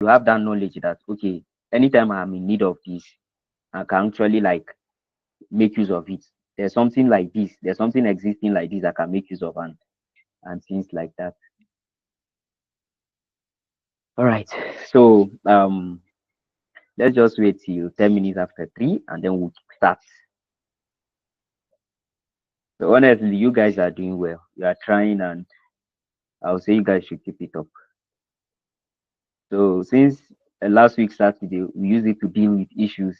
you have that knowledge that okay, anytime I'm in need of this, I can actually like make use of it. There's something like this, there's something existing like this I can make use of, and things like that. All right. So let's just wait till 10 minutes after 3 and then we'll start. So honestly, you guys are doing well. You are trying, and I'll say you guys should keep it up. So since last week Saturday, we use it to deal with issues.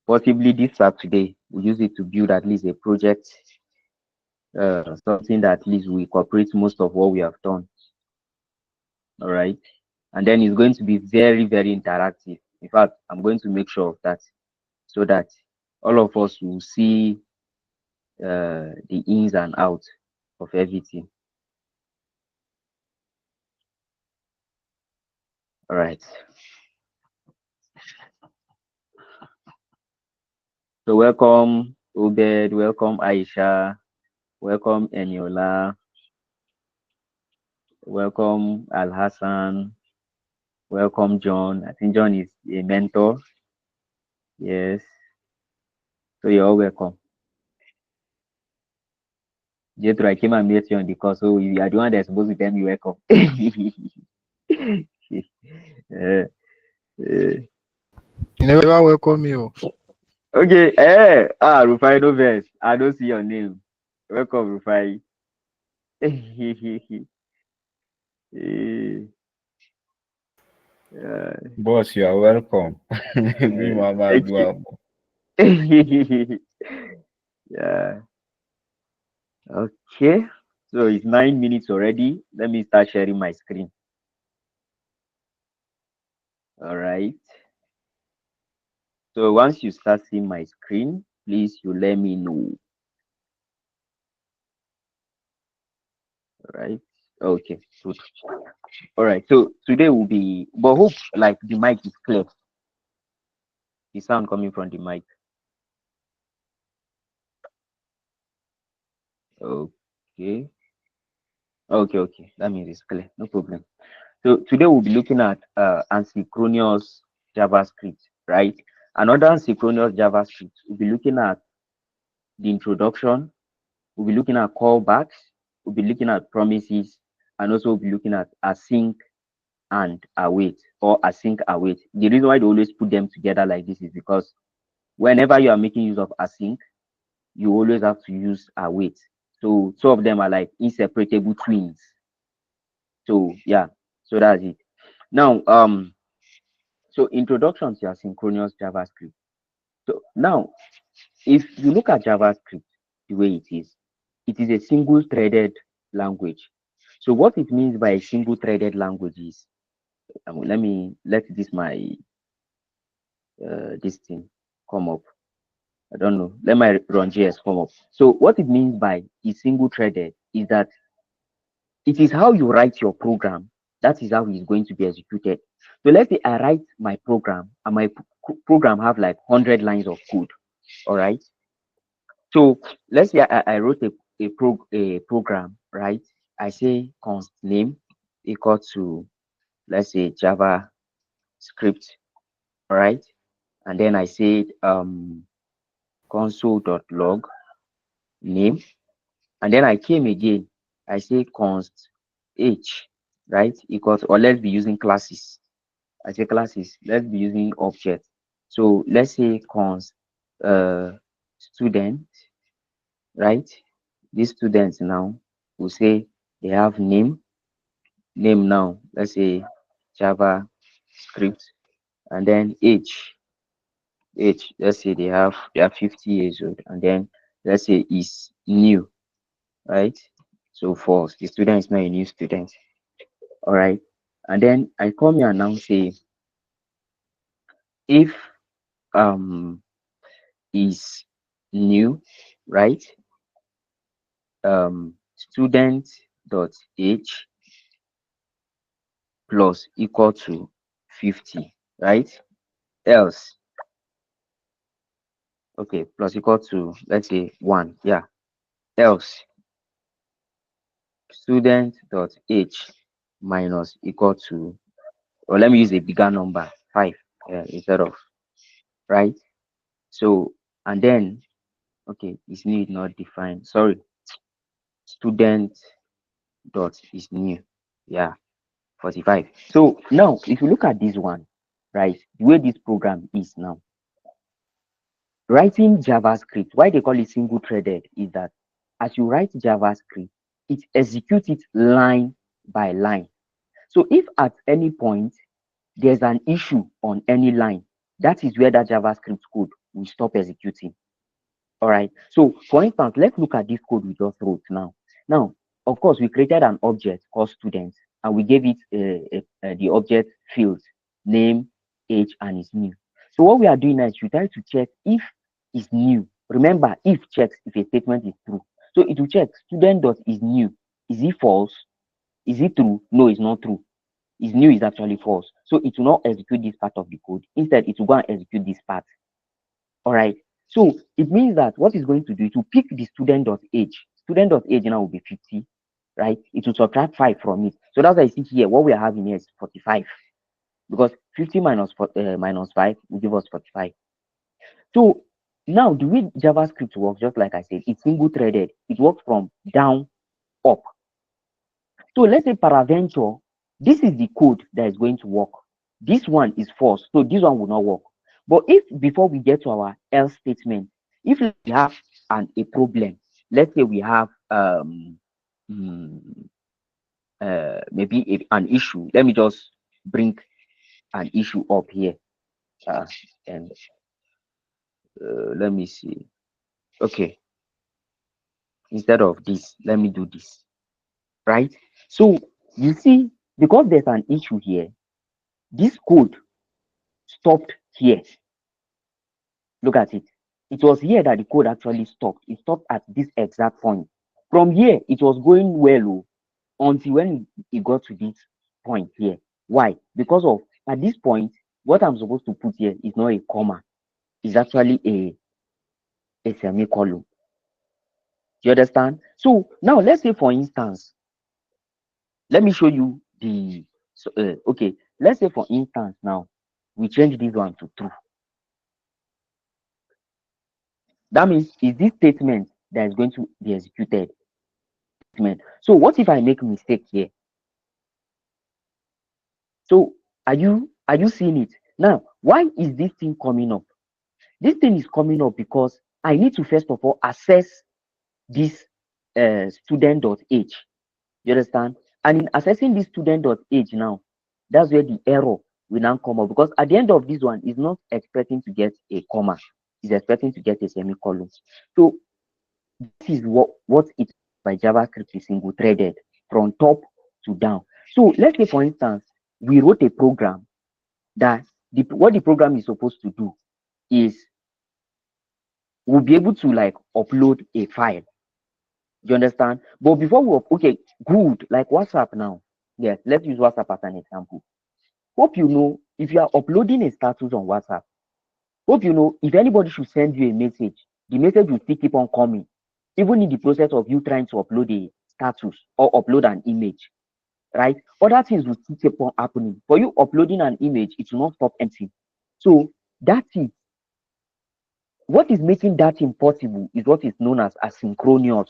Possibly this Saturday, we use it to build at least a project, something that at least will incorporate most of what we have done. All right. And then it's going to be very, very interactive. In fact, I'm going to make sure of that so that all of us will see the ins and outs of everything. All right. So welcome Obed, welcome Aisha, welcome Eniola, welcome Al Hassan, welcome John. I think John is a mentor. Yes. So you're all welcome. Jetro, I came and met you on the call, so you are the one that's supposed to tell me welcome. uh, uh, You never welcome me. Oh. okay. Rufai, no verse. I don't see your name. Welcome, Rufai. uh, Boss, you are welcome. Me, Mama, as thank well. you. Yeah. Okay. So it's 9 minutes already. Let me start sharing my screen. All right. So once you start seeing my screen, please you let me know. All right. Okay. Good. All right. So today will be, but hope like the mic is clear. The sound coming from the mic. Okay. Okay. That means it's clear. No problem. So today we'll be looking at asynchronous JavaScript, right? Another asynchronous JavaScript, we'll be looking at the introduction, we'll be looking at callbacks, we'll be looking at promises, and also we'll be looking at async and await, or async await. The reason why they always put them together like this is because whenever you are making use of async, you always have to use await. So two of them are like inseparable twins. So yeah, so that's it. Now, so introduction to asynchronous JavaScript. So now, if you look at JavaScript the way it is a single-threaded language. So what it means by a single-threaded language is, let this my this thing come up. I don't know. Let my run JS come up. So what it means by is single-threaded is that it is how you write your program. That is how it's going to be executed. So let's say I write my program and my program have like 100 lines of code. All right. So let's say I wrote a program, right? I say const name equal to, let's say, Java script, all right? And then I said console.log name. And then I came again, I say const h, right? Equal to, or let's be using classes. I say classes, let's be using object. So let's say const student, right? These students now will say they have name now, let's say Java script, and then age, let's say they are 50 years old, and then let's say is new, right? So for the student is not a new student, all right. And then I come here and now say if is new, right? Student dot age plus equal to 50, right? Else, okay, plus equal to, let's say, 1, yeah. Else, student dot age minus equal to or let me use a bigger number, 5, instead of, right? So, and then, okay, is new is not defined. Sorry, student dot is new. Yeah, 45. So now, if you look at this one, right, the way this program is now, writing JavaScript, why they call it single threaded is that as you write JavaScript, it executes it line by line. So if at any point there's an issue on any line, that is where that JavaScript code will stop executing. All right. So for instance, let's look at this code we just wrote now. Now, of course, we created an object called students and we gave it the object fields, name, age, and is new. So what we are doing now is we try to check if it's new. Remember, if checks if a statement is true. So it will check student dot is new. Is it false? Is it true? No, it's not true. Is new is actually false. So it will not execute this part of the code. Instead, it will go and execute this part. All right. So it means that what it's going to do, it will pick the student.age. Student.age now will be 50, right? It will subtract 5 from it. So that's why I see here, what we are having here is 45. Because 50 minus 5 will give us 45. So now the way JavaScript works, just like I said, it's single threaded. It works from down up. So let's say peradventure, this is the code that is going to work. This one is false, so this one will not work. But if before we get to our else statement, if we have a problem, let's say we have mm, maybe an issue. Let me just bring an issue up here, and let me see. Okay, instead of this, let me do this. Right. So you see, because there's an issue here, this code stopped here. Look at it. It was here that the code actually stopped. It stopped at this exact point. From here, it was going well until when it got to this point here. Why? Because of at this point, what I'm supposed to put here is not a comma. It's actually a semicolon. Do you understand? So now let's say, for instance, let me show you the okay. Let's say, for instance, now we change this one to true. That means is this statement that is going to be executed. So what if I make a mistake here? So are you seeing it? Now, why is this thing coming up? This thing is coming up because I need to first of all access this student.age. You understand? And in accessing this student.age now, that's where the error will now come up, because at the end of this one is not expecting to get a comma, is expecting to get a semicolon. So this is what it by JavaScript is single threaded from top to down. So let's say, for instance, we wrote a program that what the program is supposed to do is we'll be able to like upload a file. You understand? But before okay, good, like WhatsApp now. Yes, let's use WhatsApp as an example. Hope you know if you are uploading a status on WhatsApp, hope you know if anybody should send you a message, the message will still keep on coming, even in the process of you trying to upload a status or upload an image, right? Other things will still keep on happening. For you uploading an image, it will not stop anything. So that is what is making that impossible is what is known as asynchronous,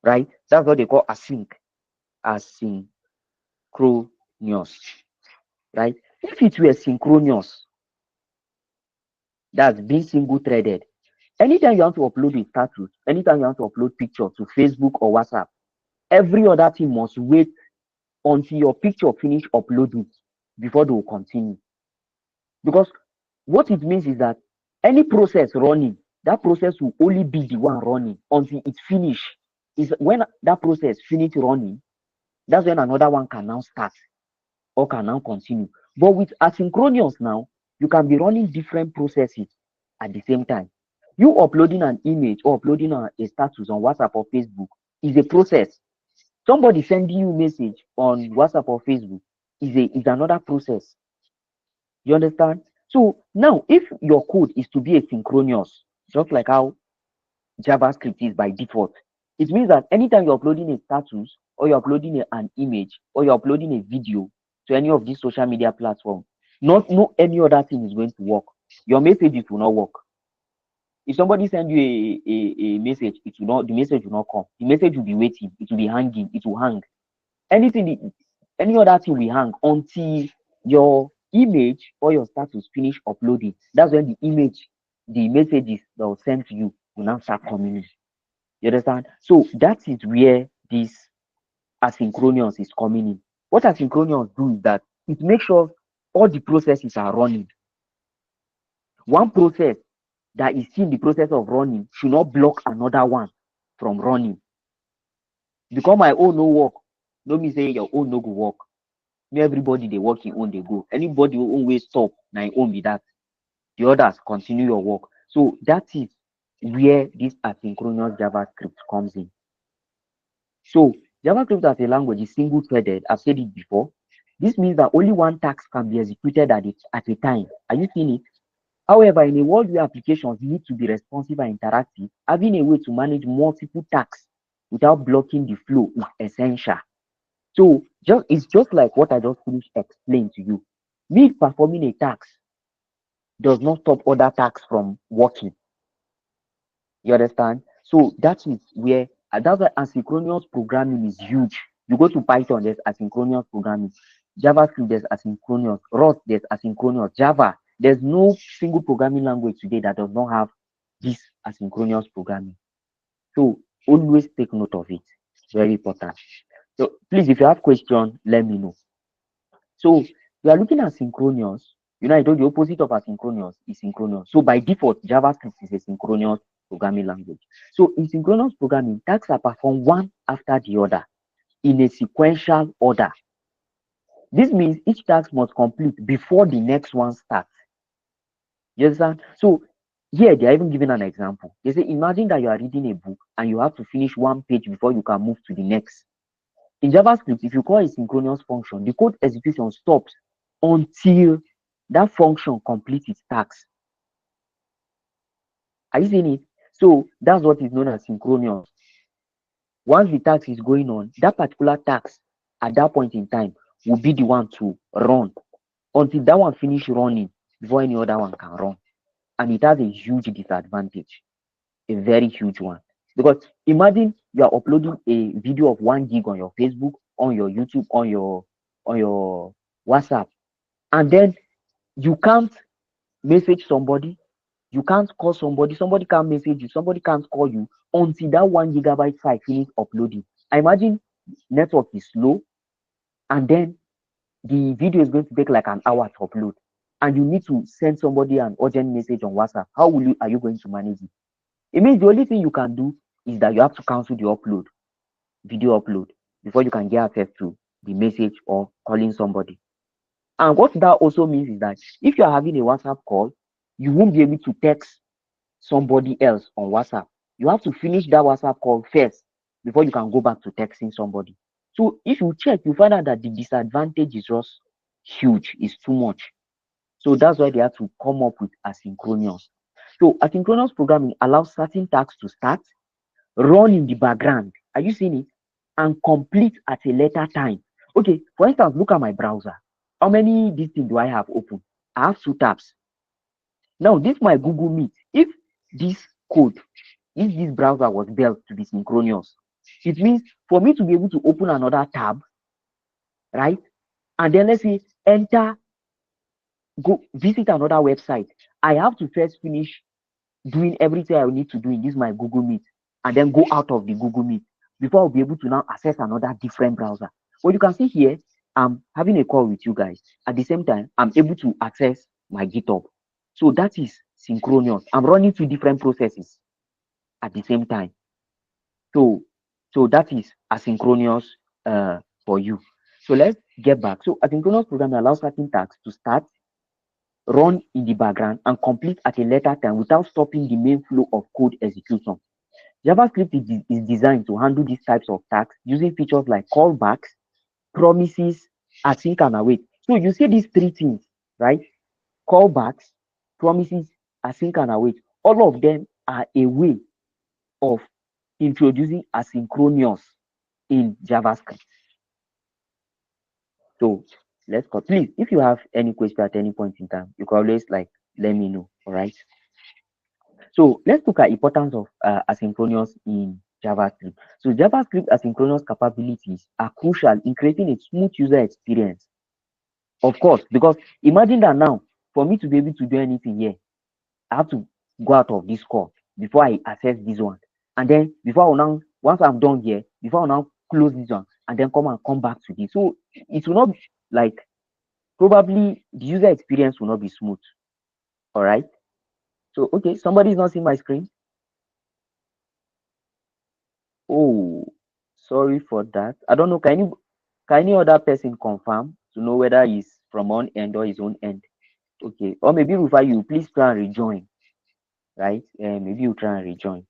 right? That's what they call async, asynchronous, right? If it were synchronous, that's being single threaded. Anytime you want to upload a status, anytime you want to upload picture to Facebook or WhatsApp, every other thing must wait until your picture finish uploading before they will continue. Because what it means is that any process running, that process will only be the one running until it's finished. Is when that process finish running, that's when another one can now start or can now continue. But with asynchronous now, you can be running different processes at the same time. You uploading an image or uploading a status on WhatsApp or Facebook is a process. Somebody sending you a message on WhatsApp or Facebook is another process. You understand? So now, if your code is to be asynchronous, just like how JavaScript is by default, it means that anytime you're uploading a status or you're uploading an image or you're uploading a video, to any of these social media platforms, no any other thing is going to work. Your messages will not work. If somebody send you a message, it will not, the message will not come. The message will be waiting, it will be hanging, it will hang. Any other thing will hang until your image or your status finish uploading. That's when the messages that will send to you will now start coming in. You understand? So that is where this asynchronous is coming in. What asynchronous do is that it makes sure all the processes are running. One process that is still in the process of running should not block another one from running. Because my own no work, no me say your own no go work. Me everybody they work in own they go. Anybody who always stop, now your own be that. The others continue your work. So that is where this asynchronous JavaScript comes in. So JavaScript as a language is single-threaded. I've said it before. This means that only one task can be executed at a time. Are you seeing it? However, in a world where applications need to be responsive and interactive, having a way to manage multiple tasks without blocking the flow is essential. So it's just like what I just finished explaining to you. Me performing a task does not stop other tasks from working. You understand? So that is where that's why asynchronous programming is huge. You go to Python, there's asynchronous programming. JavaScript, there's asynchronous. Rust, there's asynchronous. Java, there's no single programming language today that does not have this asynchronous programming. So always take note of it. Very important. So please, if you have questions, let me know. So we are looking at synchronous. You know, I told the opposite of asynchronous is synchronous. So by default, JavaScript is a synchronous programming language. So in synchronous programming, tasks are performed one after the other in a sequential order. This means each task must complete before the next one starts. You understand? So here they are even giving an example. They say, imagine that you are reading a book and you have to finish one page before you can move to the next. In JavaScript, if you call a synchronous function, the code execution stops until that function completes its task. Are you seeing it? So that's what is known as synchronous. Once the task is going on, that particular task at that point in time will be the one to run until that one finish running before any other one can run. And it has a huge disadvantage, a very huge one. Because imagine you are uploading a video of 1 gig on your Facebook, on your YouTube, on your WhatsApp, and then you can't message somebody, you can't call somebody can't message you, somebody can't call you until that 1 gigabyte file finish uploading. I imagine network is slow, and then the video is going to take like an hour to upload, and you need to send somebody an urgent message on WhatsApp. How are you going to manage it? It means the only thing you can do is that you have to cancel the upload, video upload, before you can get access to the message or calling somebody. And what that also means is that if you are having a WhatsApp call, you won't be able to text somebody else on WhatsApp. You have to finish that WhatsApp call first before you can go back to texting somebody. So if you check, you find out that the disadvantage is just huge, it's too much. So that's why they have to come up with asynchronous. So asynchronous programming allows certain tasks to start, run in the background. Are you seeing it? And complete at a later time. Okay, for instance, look at my browser. How many this thing do I have open? I have 2 tabs. Now, this my Google Meet. If this code, if this browser was built to be synchronous, it means for me to be able to open another tab, right? And then let's say go visit another website. I have to first finish doing everything I need to do in this my Google Meet, and then go out of the Google Meet before I'll be able to now access another different browser. Well, you can see here, I'm having a call with you guys. At the same time, I'm able to access my GitHub. So that is synchronous. I'm running 2 different processes at the same time. So that is asynchronous for you. So let's get back. So asynchronous programming allows certain tasks to start, run in the background, and complete at a later time without stopping the main flow of code execution. JavaScript is designed to handle these types of tasks using features like callbacks, promises, async, and await. So you see these 3 things, right? Callbacks, promises, async, and await. All of them are a way of introducing asynchronous in JavaScript. So let's go. Please, if you have any question at any point in time, you can always like let me know. All right. So let's look at importance of asynchronous in JavaScript. So JavaScript asynchronous capabilities are crucial in creating a smooth user experience. Of course, because imagine that now for me to be able to do anything here, I have to go out of this call before I access this one. And then before I now, once I'm done here, before I now close this one and then come back to this. So it will not be like probably the user experience will not be smooth. All right. So okay, somebody is not seeing my screen. Oh, sorry for that. I don't know. Can any other person confirm to know whether he's from one end or his own end? Okay. Or maybe Rufa, you please try and rejoin. Right? Maybe you try and rejoin.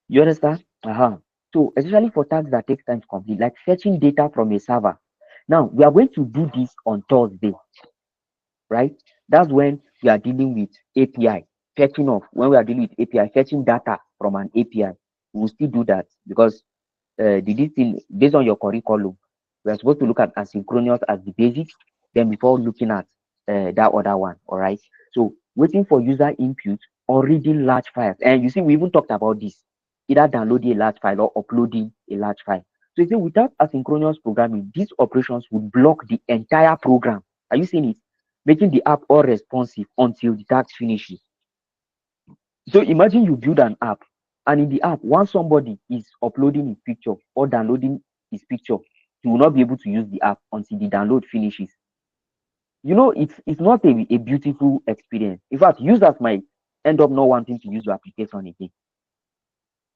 You understand? Uh-huh. So especially for tasks that take time to complete, like fetching data from a server. Now we are going to do this on Thursday, right? That's when we are dealing with API, fetching off. When we are dealing with API, fetching data from an API, we'll still do that because this thing based on your curriculum, we are supposed to look at asynchronous as the basics, then before looking at that other one. All right. So waiting for user input or reading large files. And you see, we even talked about this, either downloading a large file or uploading a large file. So you see, without asynchronous programming, these operations would block the entire program. Are you seeing it? Making the app all responsive until the task finishes. So imagine you build an app, and in the app, once somebody is uploading his picture or downloading his picture, he will not be able to use the app until the download finishes. You know, it's not a beautiful experience. In fact, users might end up not wanting to use your application again.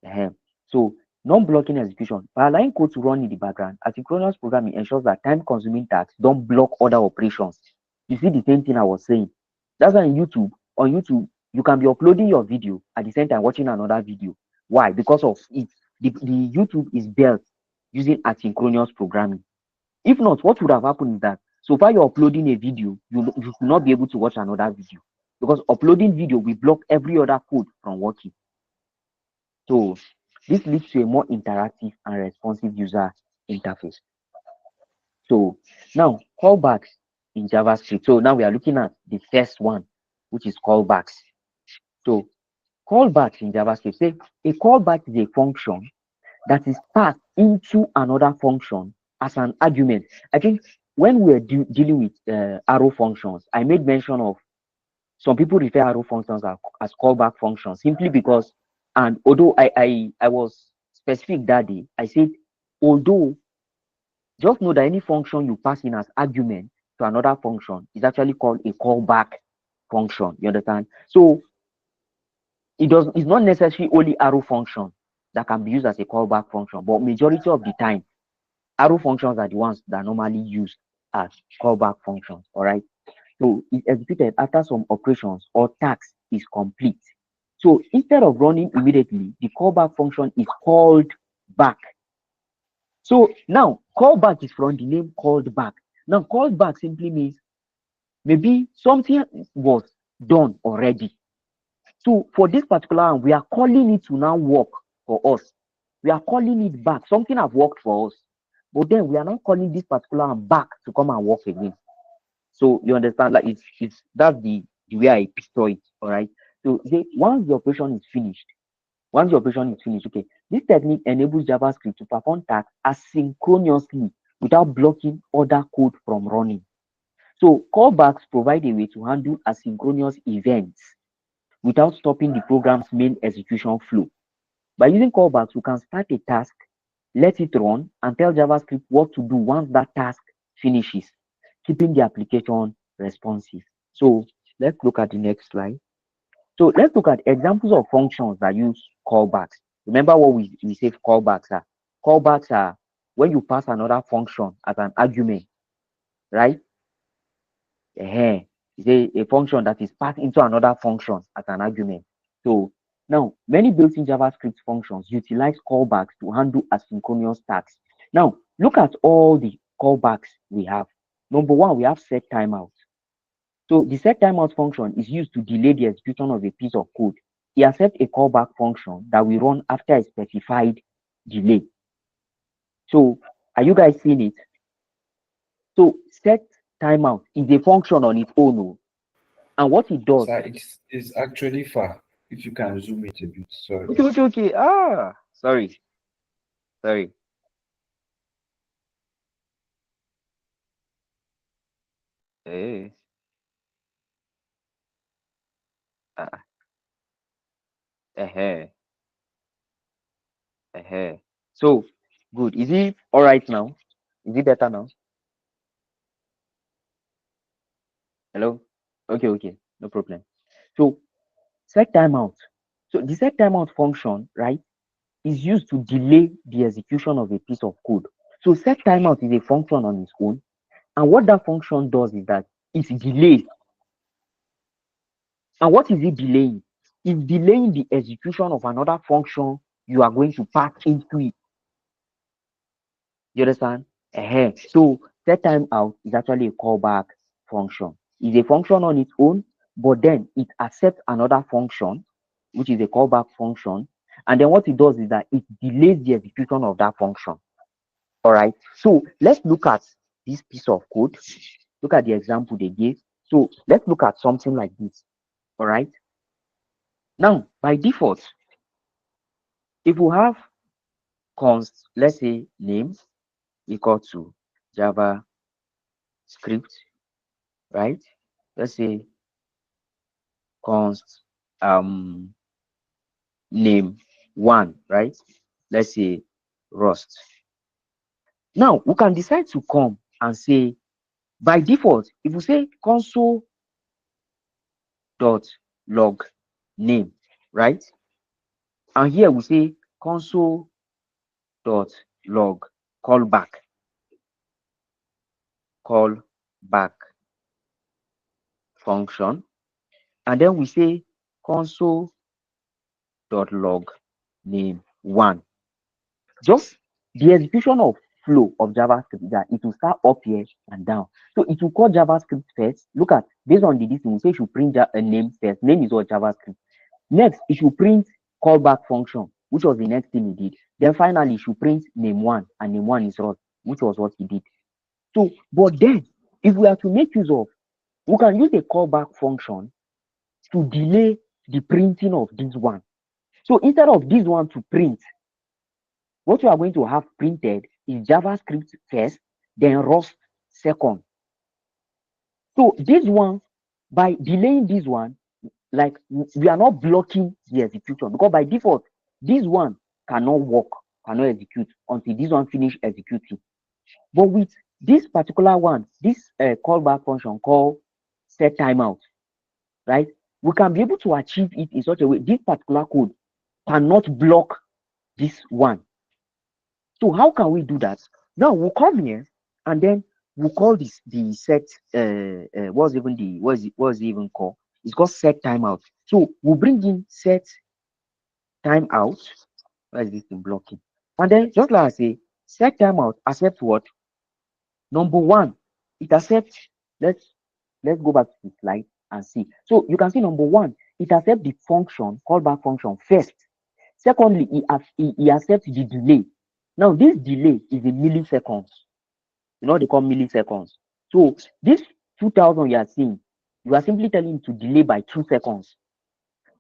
Ehem. So non-blocking execution. By allowing code to run in the background, asynchronous programming ensures that time-consuming tasks don't block other operations. You see the same thing I was saying. That's why on YouTube, you can be uploading your video at the same time watching another video. Why? Because of it. The YouTube is built using asynchronous programming. If not, what would have happened is that so far you're uploading a video, you will not be able to watch another video because uploading video will block every other code from working. So this leads to a more interactive and responsive user interface. So now callbacks in JavaScript. So now we are looking at the first one, which is callbacks. So callbacks in JavaScript. Say a callback is a function that is passed into another function as an argument. I think when we're dealing with arrow functions, I made mention of some people refer arrow functions as callback functions simply because, and although I was specific that day, I said, although just know that any function you pass in as argument to another function is actually called a callback function. You understand? So it's not necessarily only arrow function that can be used as a callback function, but majority of the time, arrow functions are the ones that are normally used as callback functions. All right. So it's executed after some operations or task is complete. So instead of running immediately, the callback function is called back. So now callback is from the name called back. Now called back simply means maybe something was done already. So for this particular one, we are calling it to now work for us. We are calling it back. Something have worked for us. But then we are not calling this particular one back to come and work again. So you understand, like it's that's the way I picture it. All right. So once the operation is finished, okay, this technique enables JavaScript to perform tasks asynchronously without blocking other code from running. So callbacks provide a way to handle asynchronous events without stopping the program's main execution flow. By using callbacks, we can start a task, let it run, and tell JavaScript what to do once that task finishes, keeping the application responsive. So let's look at the next slide. So let's look at examples of functions that use callbacks. Remember what we say callbacks are. Callbacks are when you pass another function as an argument, right? It's a function that is passed into another function as an argument. So now many built-in JavaScript functions utilize callbacks to handle asynchronous tasks. Now look at all the callbacks we have. Number one, we have set timeout. So the set timeout function is used to delay the execution of a piece of code. It accepts a callback function that will run after a specified delay. So are you guys seeing it? So set timeout is a function on its own. Oh. And what it does. So it's actually far. If you can zoom it a bit, sorry. Okay. Sorry. Hey. Uh, uh, So good. Is it all right now? Is it better now? Hello? Okay. No problem. So set timeout. So the set timeout function, right, is used to delay the execution of a piece of code. So set timeout is a function on its own. And what that function does is that it delays. And what is it delaying? It's delaying the execution of another function you are going to pass into it. You understand? So set timeout is actually a callback function. It's a function on its own, but then it accepts another function, which is a callback function. And then what it does is that it delays the execution of that function. All right. So let's look at this piece of code. Look at the example they gave. So let's look at something like this. All right. Now, by default, if we have const, let's say name equal to JavaScript, right? Let's say const name one, right? Let's say Rust. Now we can decide to come and say by default, if we say console dot log name, right? And here we say console dot log callback function, and then we say console dot log name one. Just the execution of flow of JavaScript that it will start up here and down. So it will call JavaScript first. Look at based on the distance, we say it should print a name first. Name is what JavaScript. Next, it should print callback function, which was the next thing he did. Then finally, it should print name one, and name one is Rust, which was what he did. So, but then if we are to make use of, we can use a callback function to delay the printing of this one. So instead of this one to print, what you are going to have printed is JavaScript first, then Rust second. So this one, by delaying this one, like we are not blocking the execution because by default, this one cannot work, cannot execute until this one finish executing. But with this particular one, this callback function called set timeout, right? We can be able to achieve it in such a way this particular code cannot block this one. So how can we do that? Now we'll come here and then we'll call this the set. What's it even called? It's called set timeout. So we'll bring in set timeout. Why is this thing blocking? And then just like I say, set timeout accept what? Number one, it accepts. Let's go back to the slide and see. So you can see number one, it accepts the function callback function first. Secondly, he accepts the delay. Now this delay is in milliseconds. You know what they call milliseconds. So this 2000 you are seeing, you are simply telling it to delay by 2 seconds.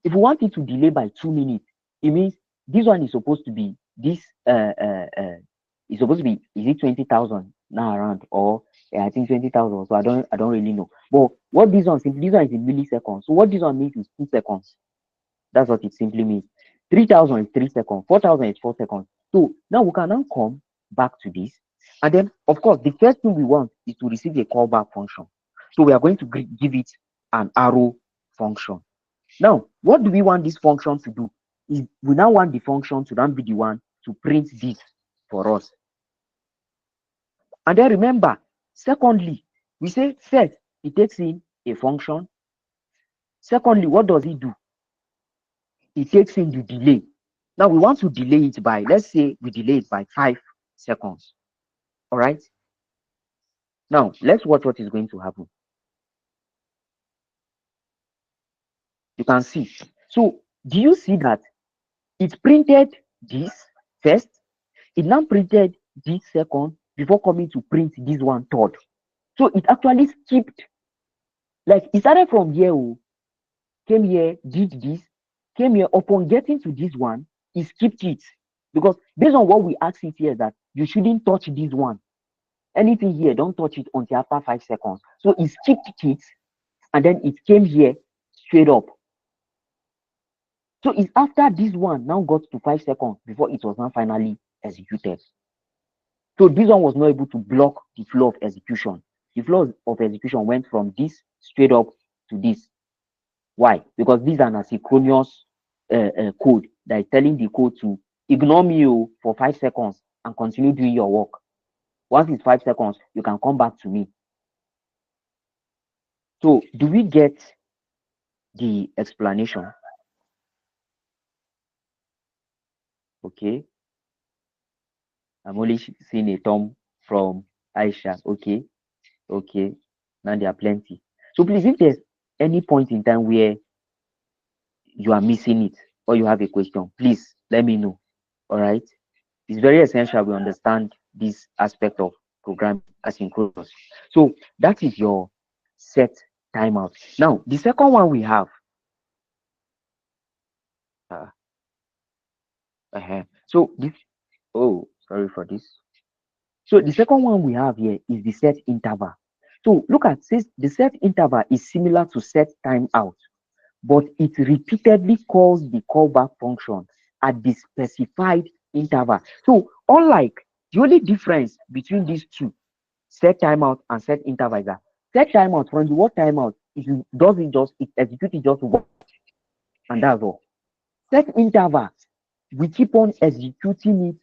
If you want it to delay by 2 minutes, it means this one is supposed to be this is supposed to be, is it 20,000 now around, or I think 20,000. So I don't really know. But what this one is in milliseconds. So what this one means is 2 seconds. That's what it simply means. 3,000 is 3 seconds. 4,000 is 4 seconds. So now we can now come back to this. And then, of course, the first thing we want is to receive a callback function. So we are going to give it an arrow function. Now, what do we want this function to do? Is we now want the function to then be the one to print this for us. And then remember, secondly, we say first, it takes in a function. Secondly, what does it do? It takes in the delay. Now we want to delay it by, let's say we delay it by 5 seconds. All right. Now let's watch what is going to happen. You can see. So do you see that it printed this first? It now printed this second before coming to print this one third. So it actually skipped, like it started from here, came here, did this, came here. Upon getting to this one, it skipped it. Because based on what we asked it here, that you shouldn't touch this one. Anything here, don't touch it until after 5 seconds. So it skipped it, and then it came here straight up. So it's after this one now got to 5 seconds before it was now finally executed. So this one was not able to block the flow of execution. The flow of execution went from this straight up to this. Why? Because these are an asynchronous code that is telling the code to ignore me for 5 seconds and continue doing your work. Once it's 5 seconds, you can come back to me. So do we get the explanation? Okay. I'm only seeing a thumb from Aisha. Okay. Okay. Now there are plenty. So please, if there's any point in time where you are missing it or you have a question, please let me know. All right. It's very essential we understand this aspect of programming asynchronous. So that is your set timeout. Now, the second one we have. So this, oh, sorry for this. So the second one we have here is the set interval. So look at this, the set interval is similar to set timeout, but it repeatedly calls the callback function at the specified interval. So unlike the only difference between these two, set timeout and set interval, is that set timeout, from the word timeout, it does it just, it executes it just once, and that's all. Set interval, we keep on executing it.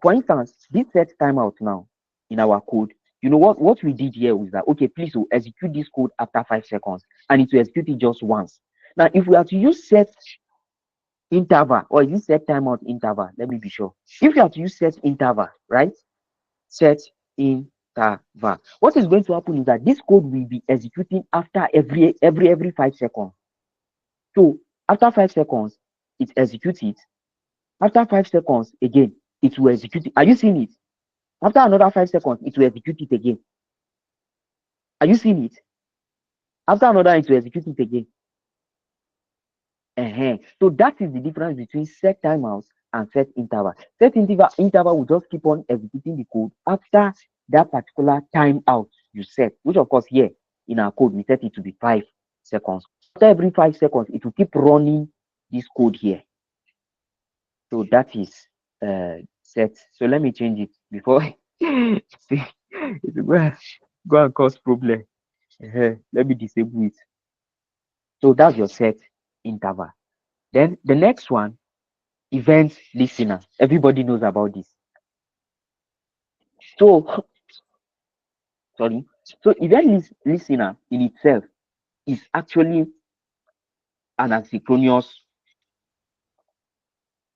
For instance, this set timeout now in our code, you know what we did here was that, okay, please we'll execute this code after 5 seconds, and it will execute it just once. Now, if we are to use set interval, or is it set timeout interval? Let me be sure. If you have to use set interval, right? Set interval. What is going to happen is that this code will be executing after every 5 seconds. So after 5 seconds, it executes it. After 5 seconds, again, it will execute it. Are you seeing it? After another 5 seconds, it will execute it again. Are you seeing it? After another, it will execute it again. So that is the difference between set timeouts and set interval. Set interval will just keep on executing the code after that particular timeout you set, which of course here in our code we set it to be 5 seconds. After every 5 seconds, it will keep running this code here. So that is set. So let me change it before it go and cause problem. Let me disable it. So that's your set interval. Then the next one, event listener. Everybody knows about this. So sorry. So event listener in itself is actually an asynchronous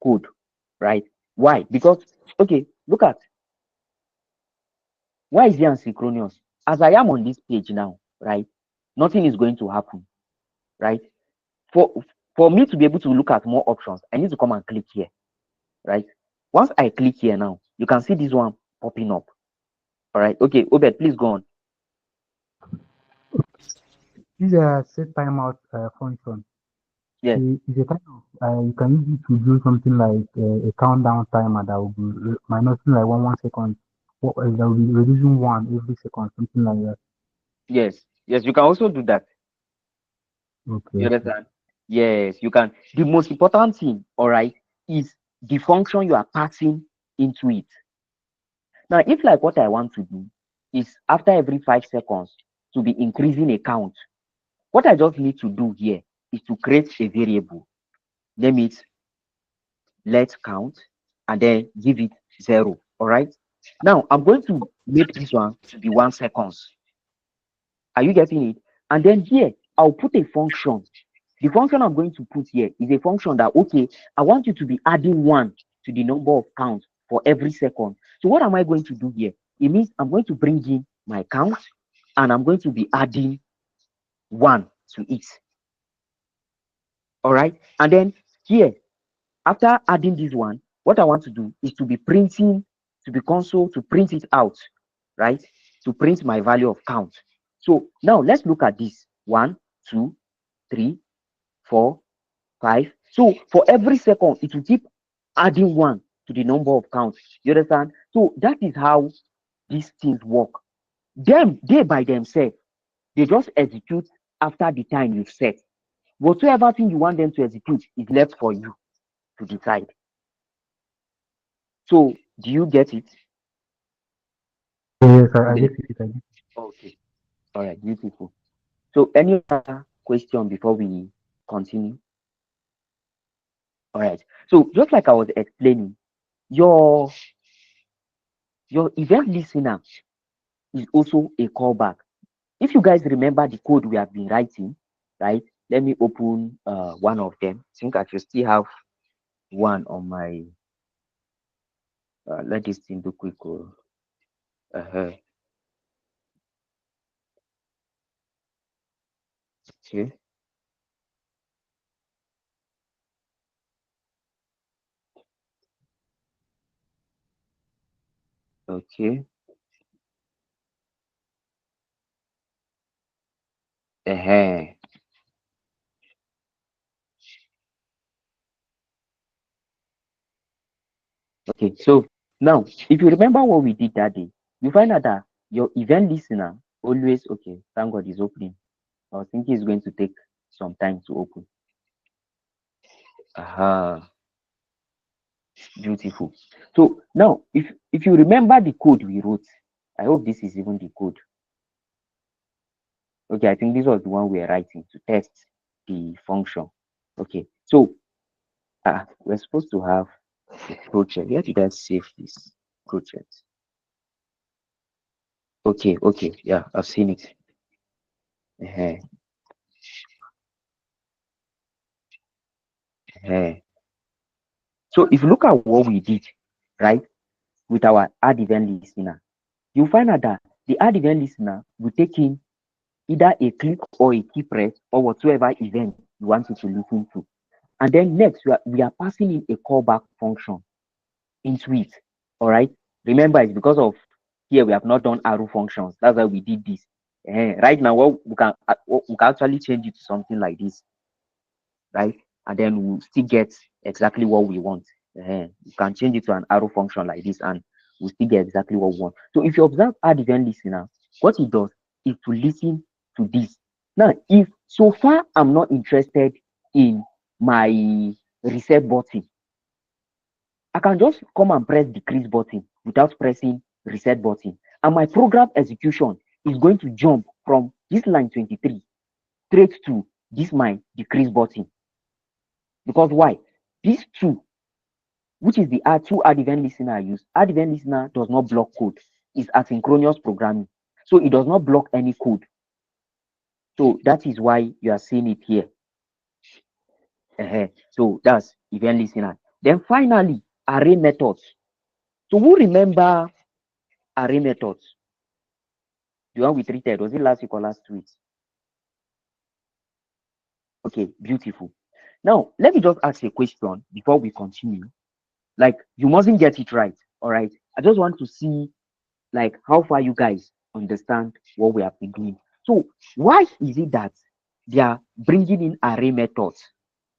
code, right? Why? Because okay, look at why is it asynchronous? As I am on this page now, right? Nothing is going to happen, right? For me to be able to look at more options, I need to come and click here, right? Once I click here now, you can see this one popping up. All right. Okay, Obed, please go on. This a set timeout function. Yes. It's a kind of you can use it to do something like a countdown timer that will be minusing like 1 second. That will be reducing 1 every second, something like that. Yes. Yes, you can also do that. Okay. You understand? Yes, you can. The most important thing, all right, is the function you are passing into it. Now, if like what I want to do is after every 5 seconds to be increasing a count, what I just need to do here is to create a variable. Name it let's count and then give it 0. All right. Now I'm going to make this one to be 1 seconds. Are you getting it? And then here I'll put a function. The function I'm going to put here is a function that, okay, I want you to be adding 1 to the number of counts for every second. So what am I going to do here? It means I'm going to bring in my count and I'm going to be adding 1 to it. All right. And then here, after adding this one, what I want to do is to be printing, to be console, to print it out, right? to print my value of count. So now let's look at this. 1, 2, 3, 4, 5. So for every second, it will keep adding 1 to the number of counts. You understand? So that is how these things work. They by themselves, they just execute after the time you've set. Whatsoever thing you want them to execute is left for you to decide. So do you get it? Yes, I get it. I get it. Okay. All right. Beautiful. So any other question before we continue? All right. So just like I was explaining, your event listener is also a callback. If you guys remember the code we have been writing, right? Let me open one of them. I think I should still have one on my. Let this thing do quick. Uh-huh. Okay. Okay. Uh-huh. Okay. So now, if you remember what we did that day, you find out that your event listener always okay. Thank God is opening. I was thinking it's going to take some time to open. Aha, beautiful. So now, if you remember the code we wrote, I hope this is even the code. Okay, I think this was the one we were writing to test the function. Okay, so we're supposed to have a project. Where did I save this project? Okay, yeah, I've seen it. Uh-huh. Uh-huh. So if you look at what we did, right, with our add event listener, you find out that the add event listener will take in either a click or a key press or whatsoever event you want it to listen to. And then next, we are passing in a callback function into it. All right. Remember, it's because of here we have not done arrow functions. That's why we did this. Right now, we can actually change it to something like this, right? And then we'll still get exactly what we want. You can change it to an arrow function like this, and we'll still get exactly what we want. So if you observe add event listener, what it does is to listen to this. Now, if so far I'm not interested in my reset button, I can just come and press decrease button without pressing reset button. And my program execution is going to jump from this line 23 straight to this my decrease button. Because why? These two, which is the two add event listener I use, add event listener does not block code. It's asynchronous programming. So it does not block any code. So that is why you are seeing it here. So that's event listener. Then finally, array methods. So who remember array methods? The one we treated, was it last week or last week? Okay, beautiful. Now, let me just ask a question before we continue. Like, you mustn't get it right, all right? I just want to see, like, how far you guys understand what we have been doing. So, why is it that they are bringing in array methods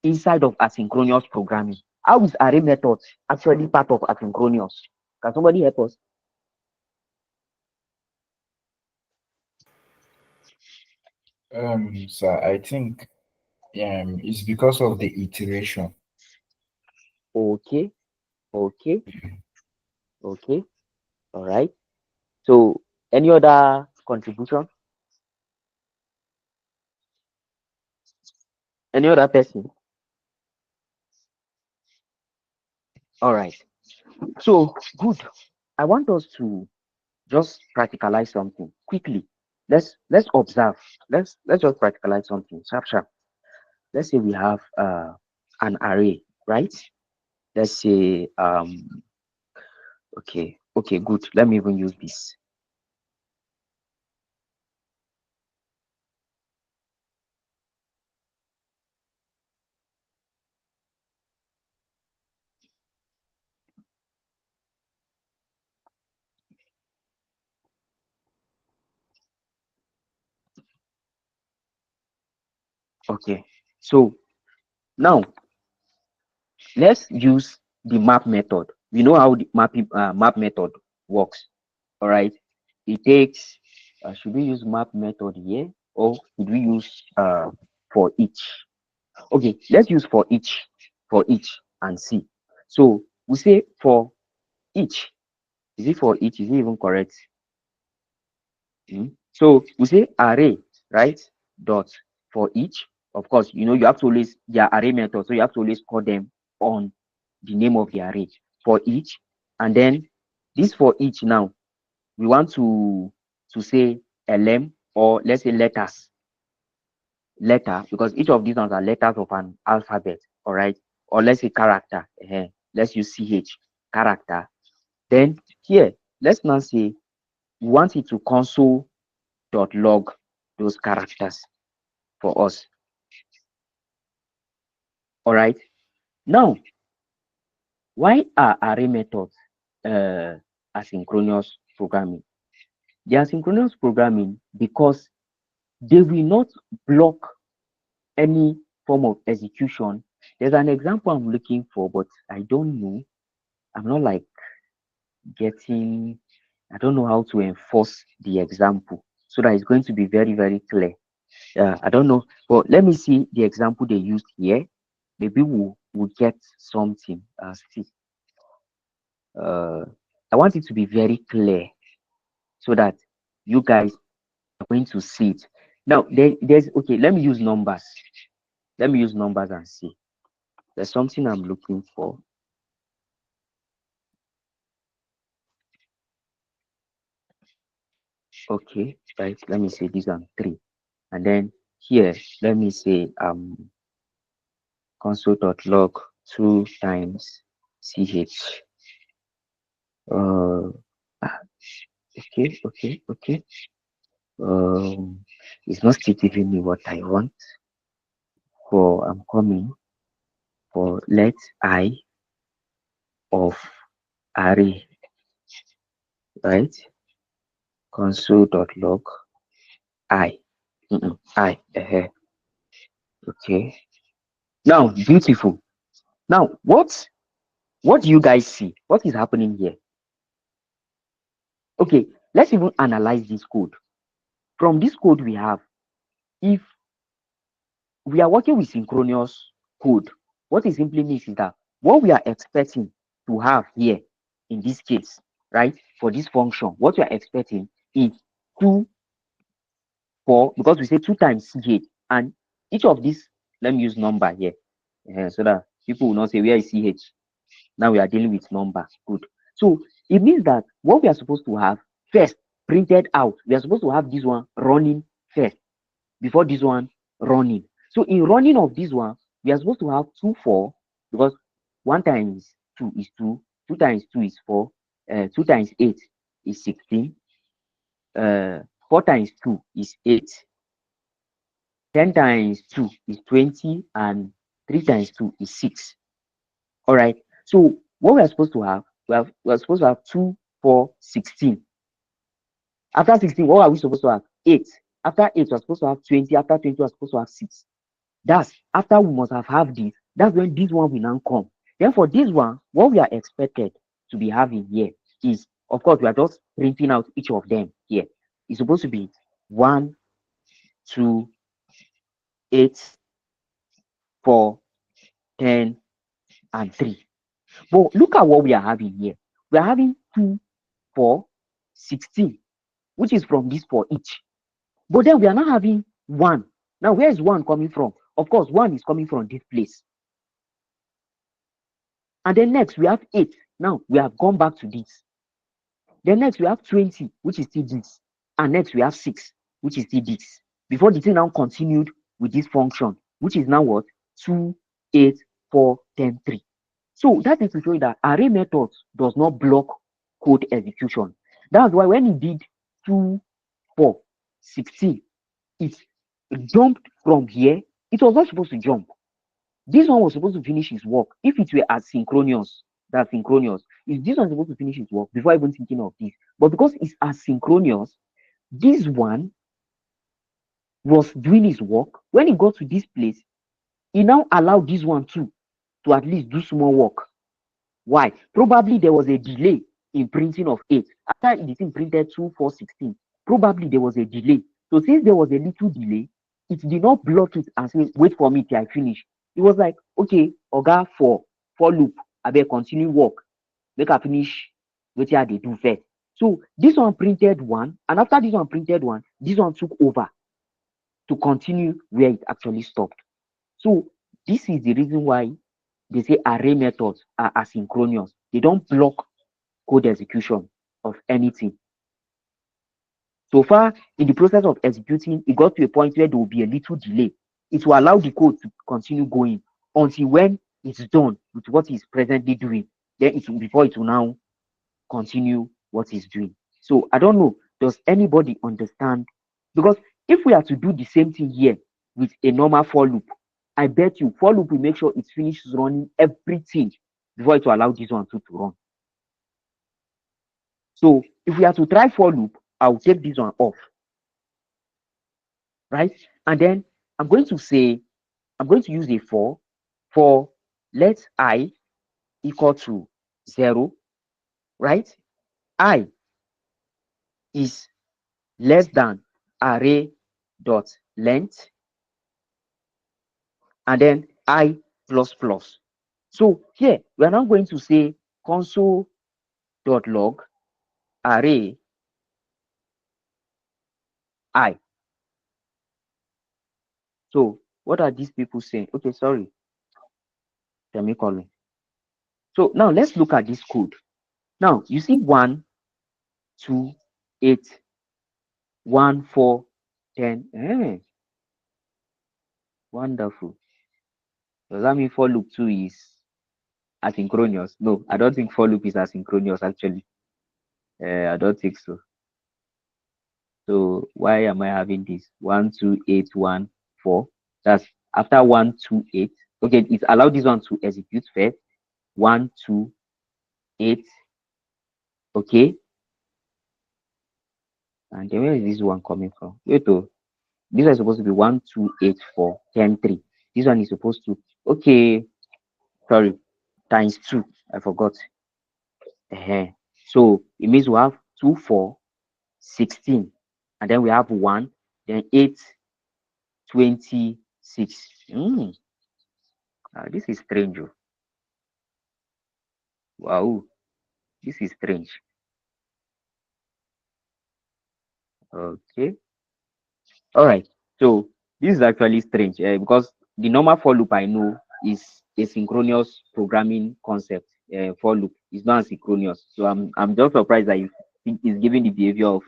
inside of asynchronous programming? How is array methods actually part of asynchronous? Can somebody help us? So I think it's because of the iteration. Okay, okay, okay, all right. So, any other contribution? Any other person? All right. So, good. I want us to just practicalize something quickly. Let's observe. Let's just practicalize something. Sharp, sharp. Let's say we have an array, right? Let's say okay, good. Let me even use this. Okay. So now let's use the map method. We know how the map method works. All right. It takes. Should we use map method here, or should we use for each? Okay, let's use for each and see. So we say for each. Is it for each? Is it even correct? So we say array, right? Dot for each. Of course, you know you have to always their array method, so you have to always call them on the name of the array for each. And then this for each now, we want to say lm, or let's say letter, because each of these ones are letters of an alphabet, all right? Or let's say character. Let's use ch, character. Then here, let's now say we want it to console.log those characters for us. All right. Now, why are array methods asynchronous programming? They are asynchronous programming because they will not block any form of execution. There's an example I'm looking for, but I don't know. I'm not like getting, I don't know how to enforce the example so that it's going to be very, very clear. I don't know, but let me see the example they used here. Maybe we'll get something. See, I want it to be very clear so that you guys are going to see it. Now, there's okay. Let me use numbers. Let me use numbers and see. There's something I'm looking for. Okay, right. Let me say these are 3, and then here, let me say console.log 2 times ch. Okay. It's not still giving me what I want. For I'm coming for let I of array, right? Console.log I. I. Okay. Now, beautiful. Now, what do you guys see? What is happening here? Okay, let's even analyze this code. From this code we have, if we are working with synchronous code, what it simply means is that what we are expecting to have here in this case, right, for this function, what we are expecting is 2, 4, because we say 2 times ch, and each of these, let me use number here, so that people will not say where is ch. Now we are dealing with number. Good. So it means that what we are supposed to have first printed out, we are supposed to have this one running first before this one running. So in running of this one, we are supposed to have 2, 4, because 1 times 2 is 2, 2 times 2 is 4, 2 times 8 is 16, 4 times 2 is 8, 10 times 2 is 20, and 3 times 2 is 6. All right. So what we are supposed to have, we are supposed to have 2, 4, 16. After 16, what are we supposed to have? 8. After 8, we are supposed to have 20. After 20, we are supposed to have 6. That's after we must have this. That's when this one will now come. Then for this one, what we are expected to be having here is, of course, we are just printing out each of them here. It's supposed to be 1, 2, 8, 4, 10, and 3. But look at what we are having here. We are having 2, 4, 16, which is from this for each. But then we are not having 1. Now, where is 1 coming from? Of course, 1 is coming from this place. And then next, we have 8. Now, we have gone back to this. Then next, we have 20, which is still this. And next, we have 6, which is still this. Before the thing now continued with this function, which is now what? 2, 8, 4, 10, 3. So that is to show you that array methods does not block code execution. That's why when he did 2, 4, 16, it jumped from here. It was not supposed to jump. This one was supposed to finish his work. If it were asynchronous, that's synchronous. If this one is supposed to finish his work before even thinking of this, but because it's asynchronous, this one was doing his work. When he got to this place, he now allowed this one too to at least do small work. Why? Probably there was a delay in printing of 8. After the thing printed 2, 4, 16, probably there was a delay. So since there was a little delay, it did not block it and say, wait for me till I finish. It was like, okay, Oga for loop, I better continue work. Make I finish what I do first. So this one printed 1, and after this one printed 1, this one took over to continue where it actually stopped. So this is the reason why they say array methods are asynchronous. They don't block code execution of anything. So far, in the process of executing, it got to a point where there will be a little delay. It will allow the code to continue going until when it's done with what it's presently doing. Then it will, before it will now continue what it's doing. So I don't know, does anybody understand? Because if we are to do the same thing here with a normal for loop, I bet you for loop will make sure it finishes running everything before it will allow this one to run. So if we are to try for loop, I'll take this one off, right? And then I'm going to use a for let I equal to 0, right? I is less than array dot length, and then I plus plus. So here we are now going to say console dot log array I. So what are these people saying? Okay, sorry, semicolon. So now let's look at this code. Now you see 1, 2, 8, 1, 4, 10. Wonderful. Does that mean for loop 2 is asynchronous? No, I don't think for loop is asynchronous actually. I don't think so. So why am I having this 1, 2, 8, 1, 4? That's after 1, 2, 8. Okay, it's allowed this one to execute first. 1, 2, 8. Okay. And then where is this one coming from? Wait, oh, this is supposed to be 1, 2, 8, 4, 10, 3. This one is supposed to, okay, sorry, times 2. I forgot. So it means we have 2, 4, 16, and then we have 1, then 8, 26. This is strange. Wow, this is strange. Okay. All right. So this is actually strange because the normal for loop I know is a synchronous programming concept. For loop is not asynchronous. So I'm just surprised that it's giving the behavior of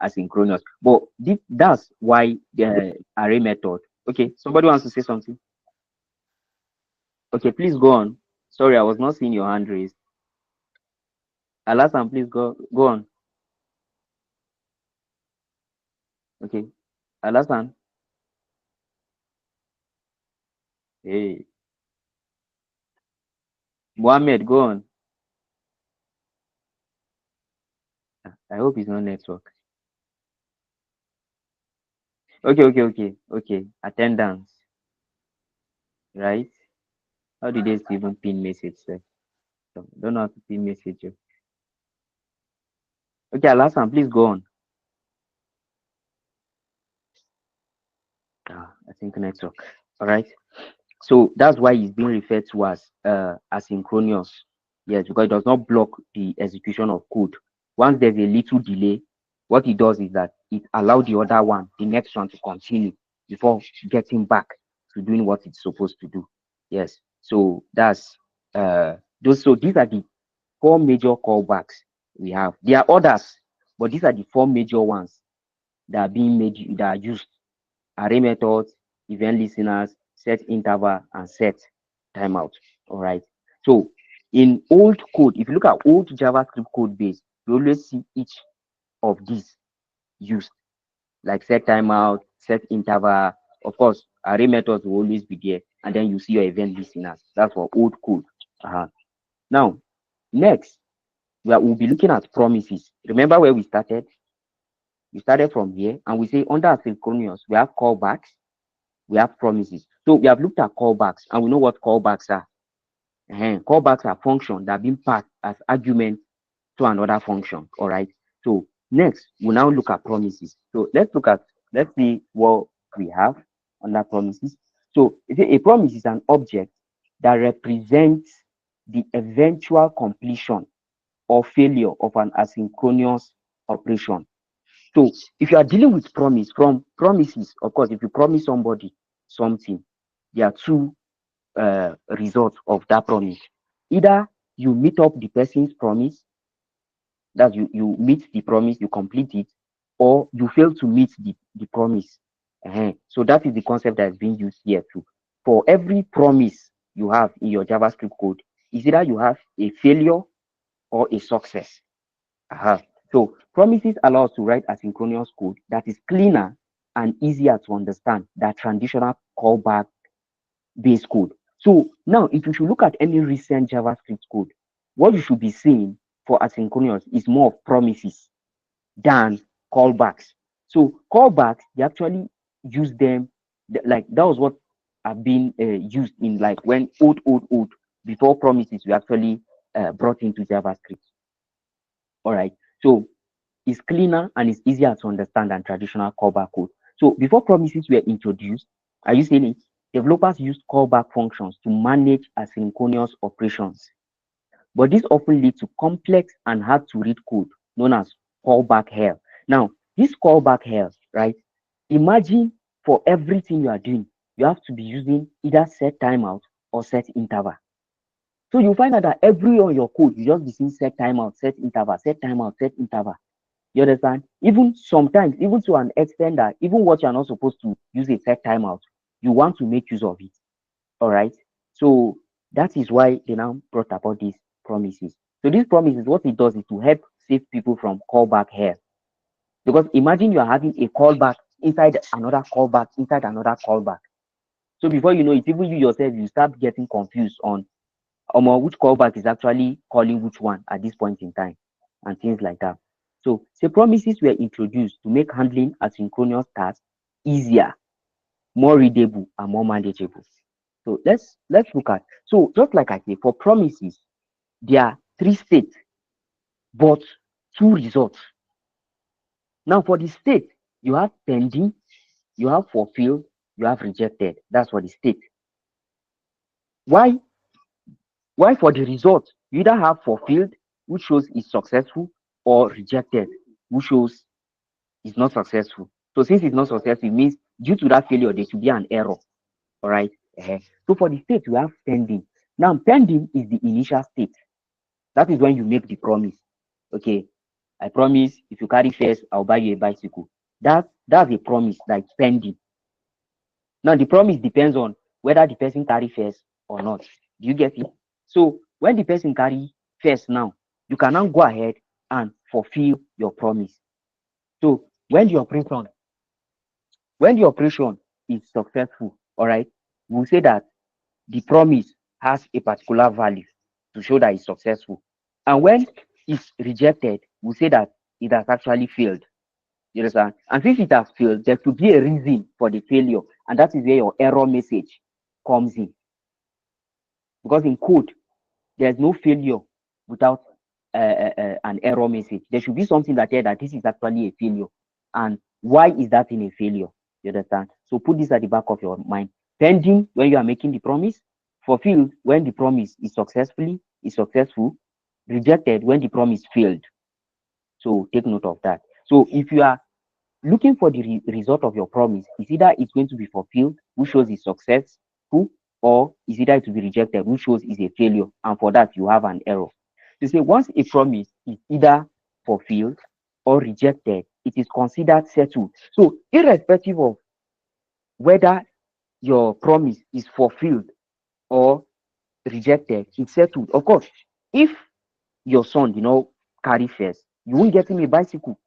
asynchronous. But that's why the array method. Okay. Somebody wants to say something. Okay, please go on. Sorry, I was not seeing your hand raised. Alasan, please go on. Okay. Alasan. Hey. Mohammed, go on. I hope it's not network. Okay. Attendance. Right? How do they even pin message, sir? So, don't know how to pin message. Okay, Alasan, please go on. I think network. All right. So that's why it's being referred to as asynchronous. Yes, because it does not block the execution of code. Once there's a little delay, what it does is that it allows the other one, the next one, to continue before getting back to doing what it's supposed to do. Yes. So that's those. So these are the 4 major callbacks we have. There are others, but these are the 4 major ones that are being made, that are used: array methods, event listeners, set interval, and set timeout. All right. So in old code, if you look at old JavaScript code base, you always see each of these used, like set timeout, set interval. Of course, array methods will always be there, and then you see your event listeners. That's for old code. Now, next, we'll be looking at promises. Remember where we started? We started from here, and we say under asynchronous, we have callbacks, we have promises. So we have looked at callbacks, and we know what callbacks are. Callbacks are functions that are being passed as argument to another function. All right. So next, we'll now look at promises. So let's see what we have under promises. So a promise is an object that represents the eventual completion or failure of an asynchronous operation. So if you are dealing with from promises, of course, if you promise somebody something, there are two results of that promise. Either you meet up the person's promise, that you meet the promise, you complete it, or you fail to meet the promise. So that is the concept that is being used here too. For every promise you have in your JavaScript code, is either you have a failure or a success. So promises allow us to write asynchronous code that is cleaner and easier to understand than traditional callback based code. So now, if you should look at any recent JavaScript code, what you should be seeing for asynchronous is more of promises than callbacks. So callbacks, they actually use them, like that was what have been used in like when old before promises were actually brought into JavaScript. All right. So it's cleaner and it's easier to understand than traditional callback code. So before promises were introduced, are you saying it? Developers used callback functions to manage asynchronous operations. But this often leads to complex and hard to read code known as callback hell. Now, this callback hell, right? Imagine for everything you are doing, you have to be using either set timeout or set interval. So you find out that every on your code, you just be seeing set timeout, set interval, set timeout, set interval. You understand? Even sometimes, even to an extent that even what you're not supposed to use a set timeout, you want to make use of it. All right. So that is why they now brought about these promises. So these promises, what it does is to help save people from callback here. Because imagine you are having a callback inside another callback, inside another callback. So before you know it, even you yourself, you start getting confused on which callback is actually calling which one at this point in time and things like that. So say promises were introduced to make handling asynchronous tasks easier, more readable, and more manageable. So let's look at, so just like I say, for promises, there are 3 states, but 2 results. Now for the state, you have pending, you have fulfilled, you have rejected. That's for the state. Why for the result, you either have fulfilled, which shows is successful, or rejected, which shows is not successful. So since it's not successful, it means due to that failure, there should be an error. All right. So for the state, we have pending. Now, pending is the initial state. That is when you make the promise. Okay, I promise if you carry first, I'll buy you a bicycle. That's a promise that's pending. Now, the promise depends on whether the person carry first or not. Do you get it? So when the person carry first now, you can now go ahead and fulfill your promise. So when the operation is successful, all right, we'll say that the promise has a particular value to show that it's successful. And when it's rejected, we'll say that it has actually failed. You understand? And since it has failed, there could be a reason for the failure, and that is where your error message comes in. Because in code, there's no failure without an error message. There should be something that tells that this is actually a failure. And why is that in a failure? You understand? So put this at the back of your mind. Pending when you are making the promise, fulfilled when the promise is successful, rejected when the promise failed. So take note of that. So if you are looking for the result of your promise, is either it's going to be fulfilled, which shows it's successful, or is either it will be rejected, which shows is a failure. And for that, you have an error. To say once a promise is either fulfilled or rejected, it is considered settled. So irrespective of whether your promise is fulfilled or rejected, it's settled. Of course, if your son, carry first, you won't get him a bicycle.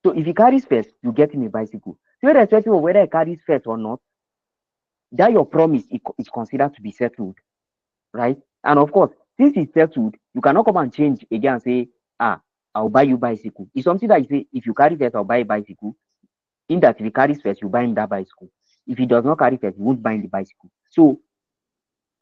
So if he carries first, you get him a bicycle. So irrespective of whether he carries first or not, that your promise is considered to be settled, right? And of course, since it's settled, you cannot come and change again and say, I'll buy you bicycle. It's something that you say, if you carry first, I'll buy a bicycle. In that, if he carries first, you buy him that bicycle. If he does not carry first, you won't buy him the bicycle. So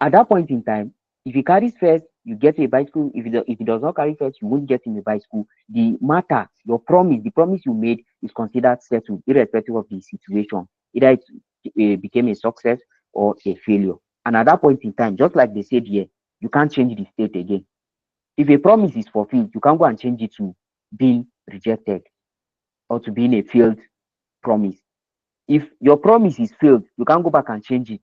at that point in time, if he carries first, you get a bicycle. If he does not carry first, you won't get him a bicycle. The matter, your promise, the promise you made is considered settled, irrespective of the situation. Either it became a success or a failure. And at that point in time, just like they said here, you can't change the state again. If a promise is fulfilled, you can't go and change it to being rejected or to being a failed promise. If your promise is failed, you can't go back and change it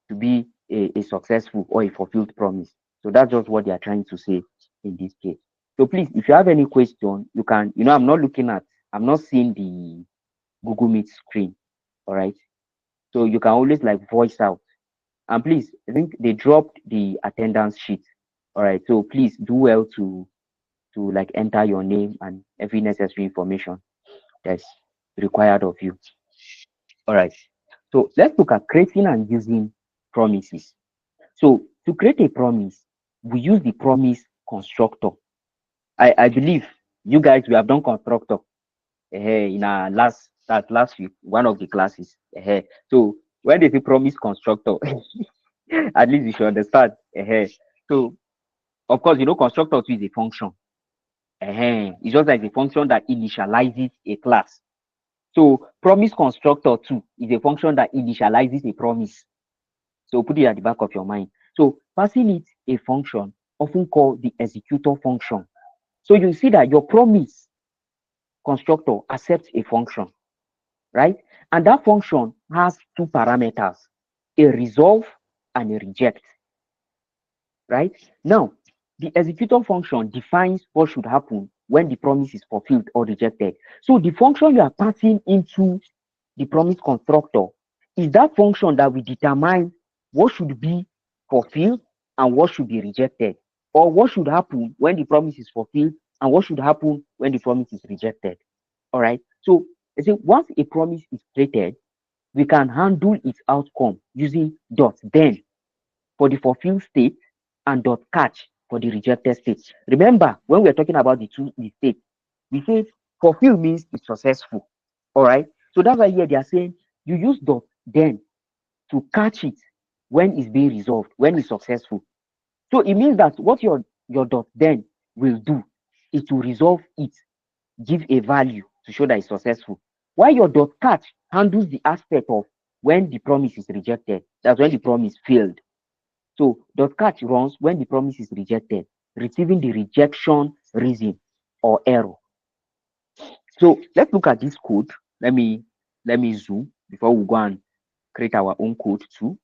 to be a successful or a fulfilled promise. So that's just what they are trying to say in this case. So please, if you have any question, you can, I'm not seeing the Google Meet screen. All right. So you can always like voice out. And please, I think they dropped the attendance sheet. All right. So please do well to like enter your name and every necessary information that's required of you. All right. So let's look at creating and using promises. So to create a promise, we use the promise constructor. I believe you guys, we have done constructor in our last week, one of the classes. So when they say promise constructor, at least you should understand. So of course, constructor too is a function. It's just like a function that initializes a class. So promise constructor too is a function that initializes a promise. So put it at the back of your mind. So passing it a function, often called the executor function. So you see that your promise constructor accepts a function, right? And that function has two parameters, a resolve and a reject, right? Now, the executor function defines what should happen when the promise is fulfilled or rejected. So the function you are passing into the promise constructor is that function that will determine what should be fulfilled and what should be rejected, or what should happen when the promise is fulfilled and what should happen when the promise is rejected. All right. So I say once a promise is created, we can handle its outcome using dot then for the fulfilled state and dot catch for the rejected state. Remember, when we're talking about the state, we say fulfill means it's successful. All right. So that's why here they are saying you use dot then to catch it when it's being resolved, when it's successful. So it means that what your dot then will do is to resolve it, give a value to show that it's successful. While your dot catch handles the aspect of when the promise is rejected, that's when the promise failed. So dot catch runs when the promise is rejected, receiving the rejection reason or error. So let's look at this code. Let me zoom before we go and create our own code too.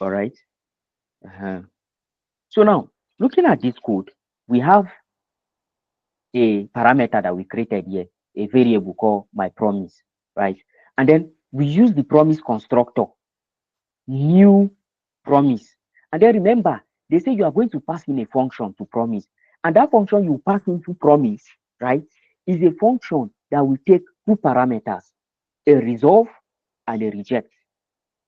All right. So now looking at this code, we have a parameter that we created here, a variable called my promise, right? And then we use the promise constructor, new promise. And then remember, they say you are going to pass in a function to promise. And that function you pass into promise, right, is a function that will take two parameters, a resolve and a reject.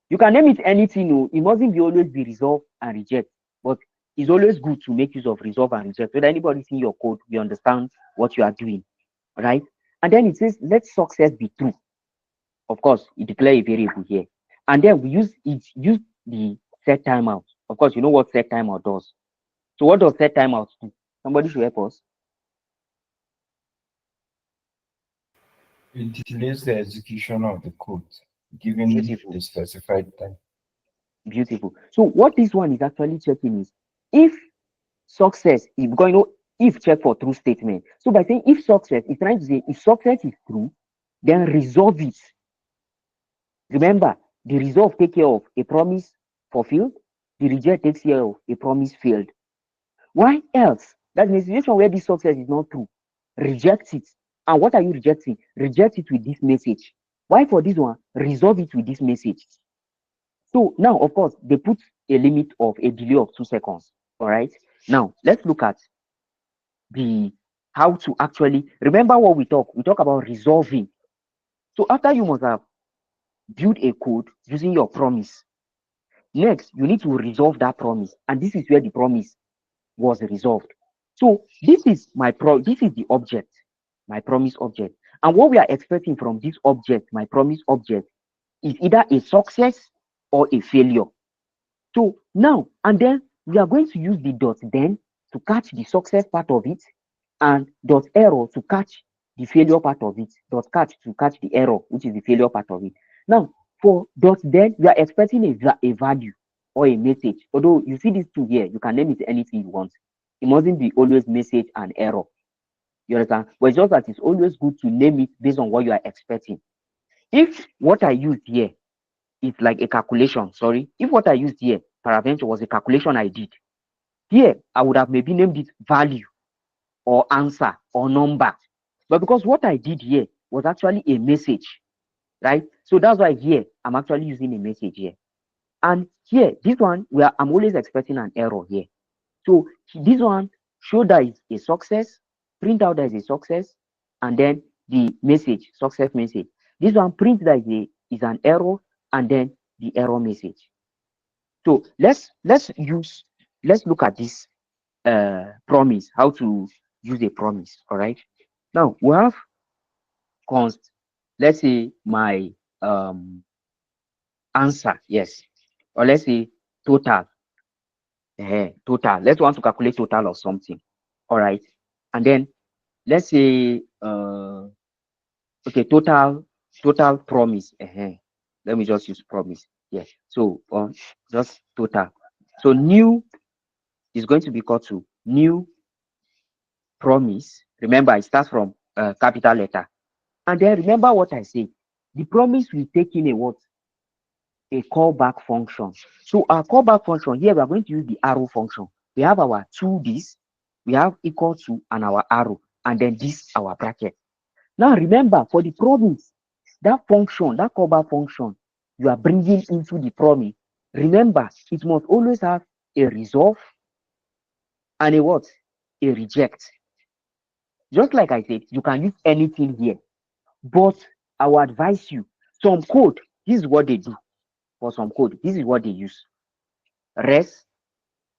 You can name it anything, no, it mustn't be always be resolve and reject, but it's always good to make use of resolve and reject so that anybody see your code, we understand what you are doing, right? And then it says, let success be true. Of course, you declare a variable here. And then we use the set timeout. Of course, you know what set timeout does. So what does set timeout do? Somebody should help us. It delays the execution of the code, given Beautiful. the specified time. Beautiful. So what this one is actually checking is if success is going, if check for true statement. So by saying if success, it's trying to say if success is true, then resolve it. Remember, the resolve take care of a promise fulfilled, the reject takes care of a promise failed. Why else? That's in a situation where this success is not true. Reject it. And what are you rejecting? Reject it with this message. Why for this one? Resolve it with this message. So now, of course, they put a limit of a delay of 2 seconds. All right. Now, let's look at the how to actually remember what we talk. We talk about resolving. So after you must have built a code using your promise. Next, you need to resolve that promise. And this is where the promise was resolved. So this is this is the object, my promise object. And what we are expecting from this object, my promise object, is either a success or a failure. So now, and then we are going to use the dot then to catch the success part of it, and dot error to catch the failure part of it, dot catch to catch the error, which is the failure part of it. Now, for dot then, we are expecting a value or a message. Although you see these two here, you can name it anything you want. It mustn't be always message and error. You understand? But it's just that it's always good to name it based on what you are expecting. If what I used here is like a calculation, sorry, if what I used here, peradventure, was a calculation I did, here I would have maybe named it value or answer or number. But because what I did here was actually a message, right? So that's why here I'm actually using a message here. And here, this one, where I'm always expecting an error here. So this one, show that it's a success, print out that it's a success, and then the message, success message. This one, print that is an error, and then the error message. So let's look at this promise, how to use a promise. All right. Now we have const. Let's say my answer, yes, or let's say total. Total. Let's want to calculate total of something. All right. And then let's say okay, total promise. Let me just use promise. Yes. So just total. So new is going to be equal to new promise. Remember, it starts from capital letter. And then remember what I say. The promise will take in a what? A callback function. So our callback function here, we are going to use the arrow function. We have our two this, we have equal to, and our arrow, and then this our bracket. Now remember, for the promise, that function, that callback function, you are bringing into the promise. Remember, it must always have a resolve and a what? A reject. Just like I said, you can use anything here, but I will advise you, some code, this is what they do. For some code, this is what they use: res,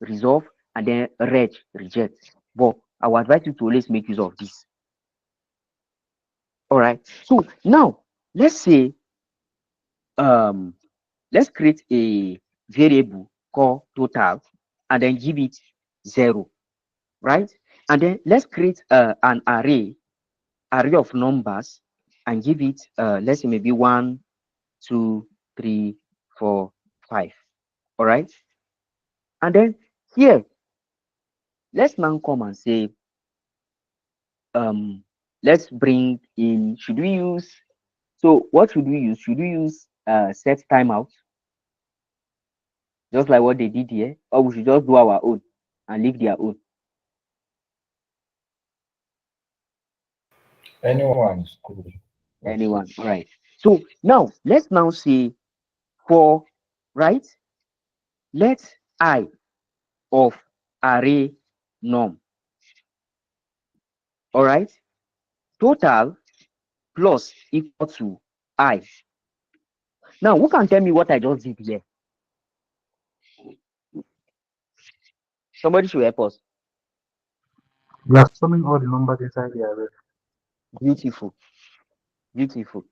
resolve, and then reg, reject. But I will advise you to always make use of this. All right. So now let's say let's create a variable called total and then give it 0, right? And then let's create an array of numbers and give it let's say maybe 1, 2, 3, 4, 5. All right. And then here, let's now come and say let's bring in, should we use, so what should we use? Should we use set timeout, just like what they did here, or we should just do our own and leave their own? Anyone is cool. Anyone. All right. So now let's now say for, right, let I of array norm, all right, total plus equal to I. Now who can tell me what I just did here? Somebody should help us. We are summing all the numbers inside the array. Beautiful. Beautiful.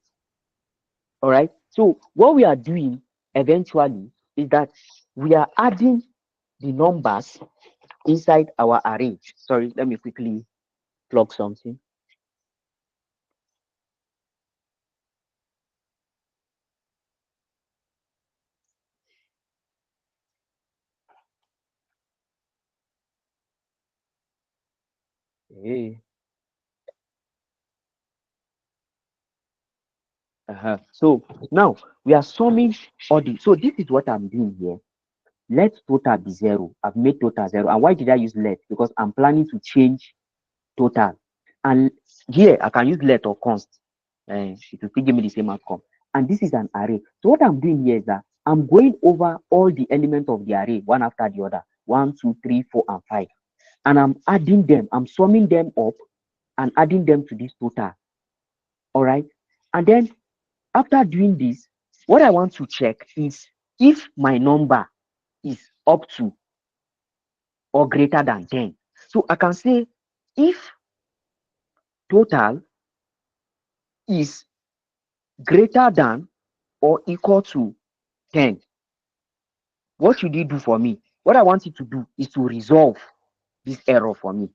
All right. So what we are doing eventually is that we are adding the numbers inside our array. Sorry, let me quickly plug something. Hey. So now we are summing all the, so this is what I'm doing here. Let total be 0. I've made total 0. And why did I use let? Because I'm planning to change total. And here I can use let or const. It will still give me the same outcome. And this is an array. So what I'm doing here is that I'm going over all the elements of the array, one after the other. 1, 2, 3, 4, and 5. And I'm adding them. I'm summing them up and adding them to this total. All right. And then after doing this, what I want to check is if my number is up to or greater than 10. So I can say if total is greater than or equal to 10, what should it do for me? What I want it to do is to resolve this error for me.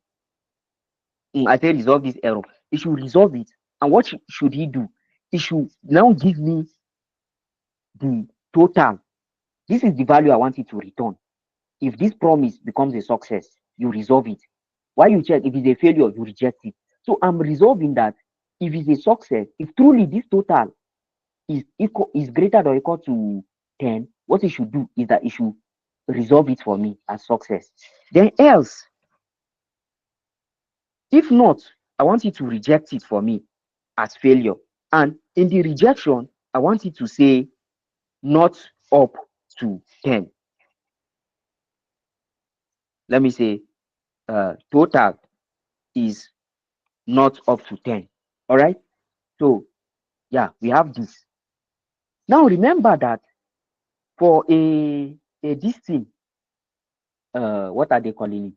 I say resolve this error. It should resolve it. And what should he do? It should now give me the total. This is the value I want it to return. If this promise becomes a success, you resolve it. While you check, if it's a failure, you reject it. So I'm resolving that if it's a success, if truly this total is greater or equal to 10, what it should do is that it should resolve it for me as success. Then else, if not, I want it to reject it for me as failure. And in the rejection, I want it to say not up to 10. Let me say total is not up to 10. All right. So yeah, we have this. Now remember that for this thing, what are they calling it?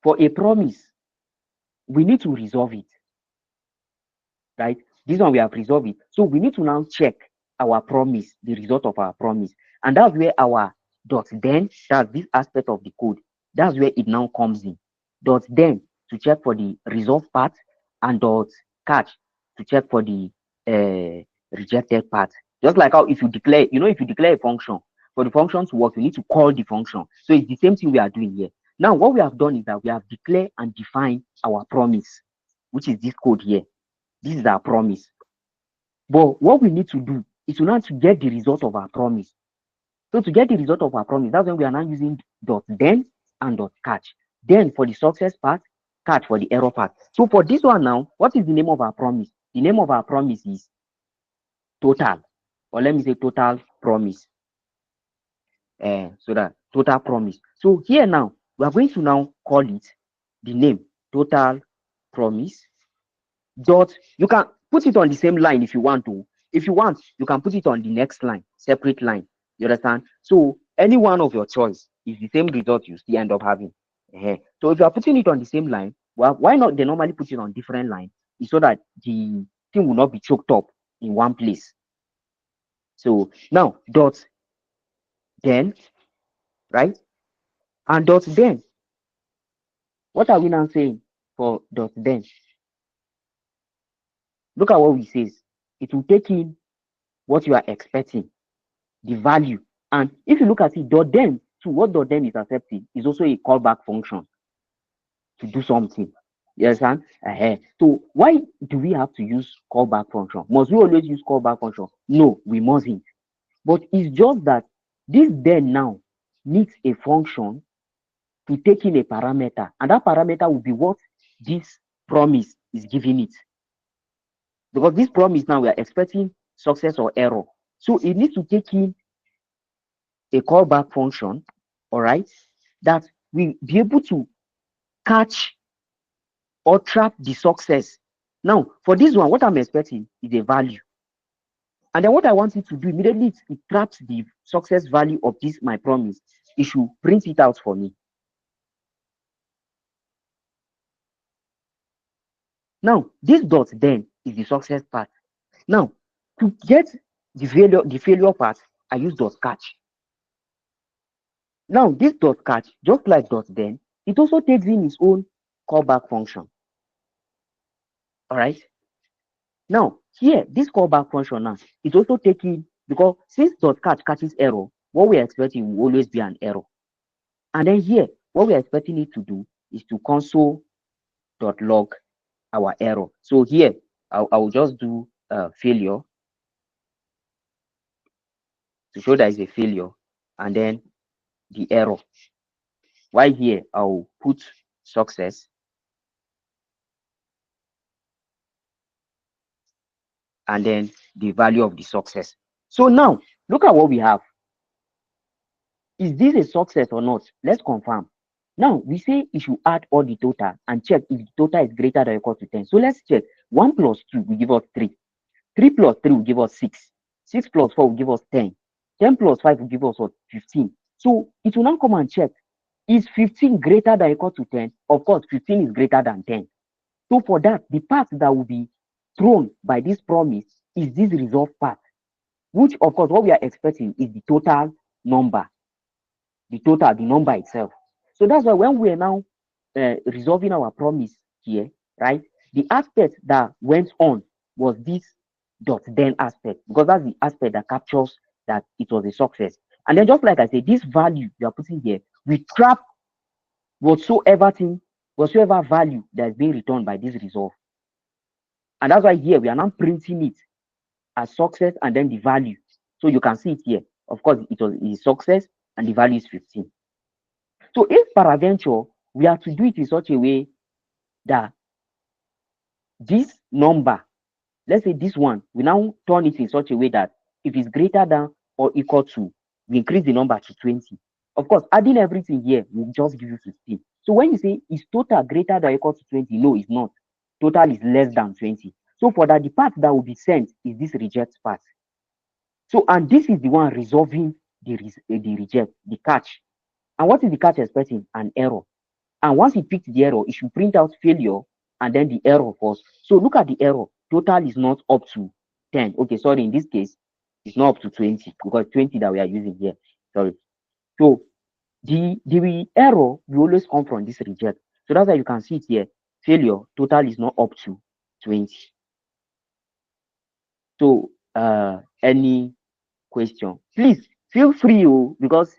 For a promise, we need to resolve it. Right? This one we have resolved it. So we need to now check our promise, the result of our promise. And that's where our dot then, that's this aspect of the code. That's where it now comes in. Dot then to check for the resolve part, and dot catch to check for the rejected part. Just like how if you declare, if you declare a function, for the function to work, you need to call the function. So it's the same thing we are doing here. Now, what we have done is that we have declared and defined our promise, which is this code here. This is our promise. But what we need to do is to now to get the result of our promise. So to get the result of our promise, that's when we are now using dot then and dot catch. Then for the success part, catch for the error part. So for this one now, what is the name of our promise? The name of our promise is total, or let me say total promise. So that total promise. So here now, we are going to now call it the name total promise. Dot, you can put it on the same line if you want to. If you want, you can put it on the next line, separate line. You understand? So any one of your choice is the same result you still end up having. So if you are putting it on the same line, well, why not they normally put it on different line? It's so that the thing will not be choked up in one place. So now dot then, right? And dot then. What are we now saying for dot then? Look at what we says. It will take in what you are expecting, the value. And if you look at it, dot then, to what dot then is accepting is also a callback function to do something. You understand? So why do we have to use callback function? Must we always use callback function? No, we mustn't. But it's just that this then now needs a function to take in a parameter, and that parameter will be what this promise is giving it. Because this promise now we are expecting success or error. So it needs to take in a callback function, all right, that will be able to catch or trap the success. Now, for this one, what I'm expecting is a value. And then what I want it to do immediately, it traps the success value of this, my promise. It should print it out for me. Now, this dot then is the success part. Now, to get the failure part, I use dot catch. Now, this dot catch, just like dot then, it also takes in its own callback function. All right. Now, here, this callback function now, it's also taking, because since dot catch catches error, what we're expecting will always be an error. And then here, what we're expecting it to do is to console.log our error. So here, I'll just do failure to show that it's a failure, and then the error. While here, I'll put success, and then the value of the success. So now, look at what we have. Is this a success or not? Let's confirm. Now, we say you should add all the total and check if the total is greater than or equal to 10. So let's check. 1 plus 2 will give us 3. 3 plus 3 will give us 6. 6 plus 4 will give us 10. 10 plus 5 will give us what? 15. So it will now come and check. is 15 greater than or equal to 10? Of course, 15 is greater than 10. So for that, the part that will be thrown by this promise is this resolve part, which of course what we are expecting is the total number, the number itself. So that's why when we are now resolving our promise here, right, the aspect that went on was this dot then aspect, because that's the aspect that captures that it was a success. And then just like I said, this value you are putting here, we trap whatsoever value that is being returned by this resolve. And that's why here we are now printing it as success and then the value. So you can see it here. Of course, it was a success and the value is 15. So if peradventure we are to do it in such a way that this number, let's say this one, we now turn it in such a way that if it's greater than or equal to, we increase the number to 20. Of course, adding everything here will just give you 15. So when you say is total greater than or equal to 20, no, it's not. Total is less than 20. So for that, the part that will be sent is this reject part. So, and this is the one resolving the reject, the catch. And what is the catch expecting? An error. And once it picks the error, it should print out failure and then the error first. So look at the error. Total is not up to 10. Okay, sorry, in this case, it's not up to 20 because 20 that we are using here. Sorry. So the error will always come from this reject. So that's why you can see it here. Failure, total is not up to 20. So any question, please feel free, because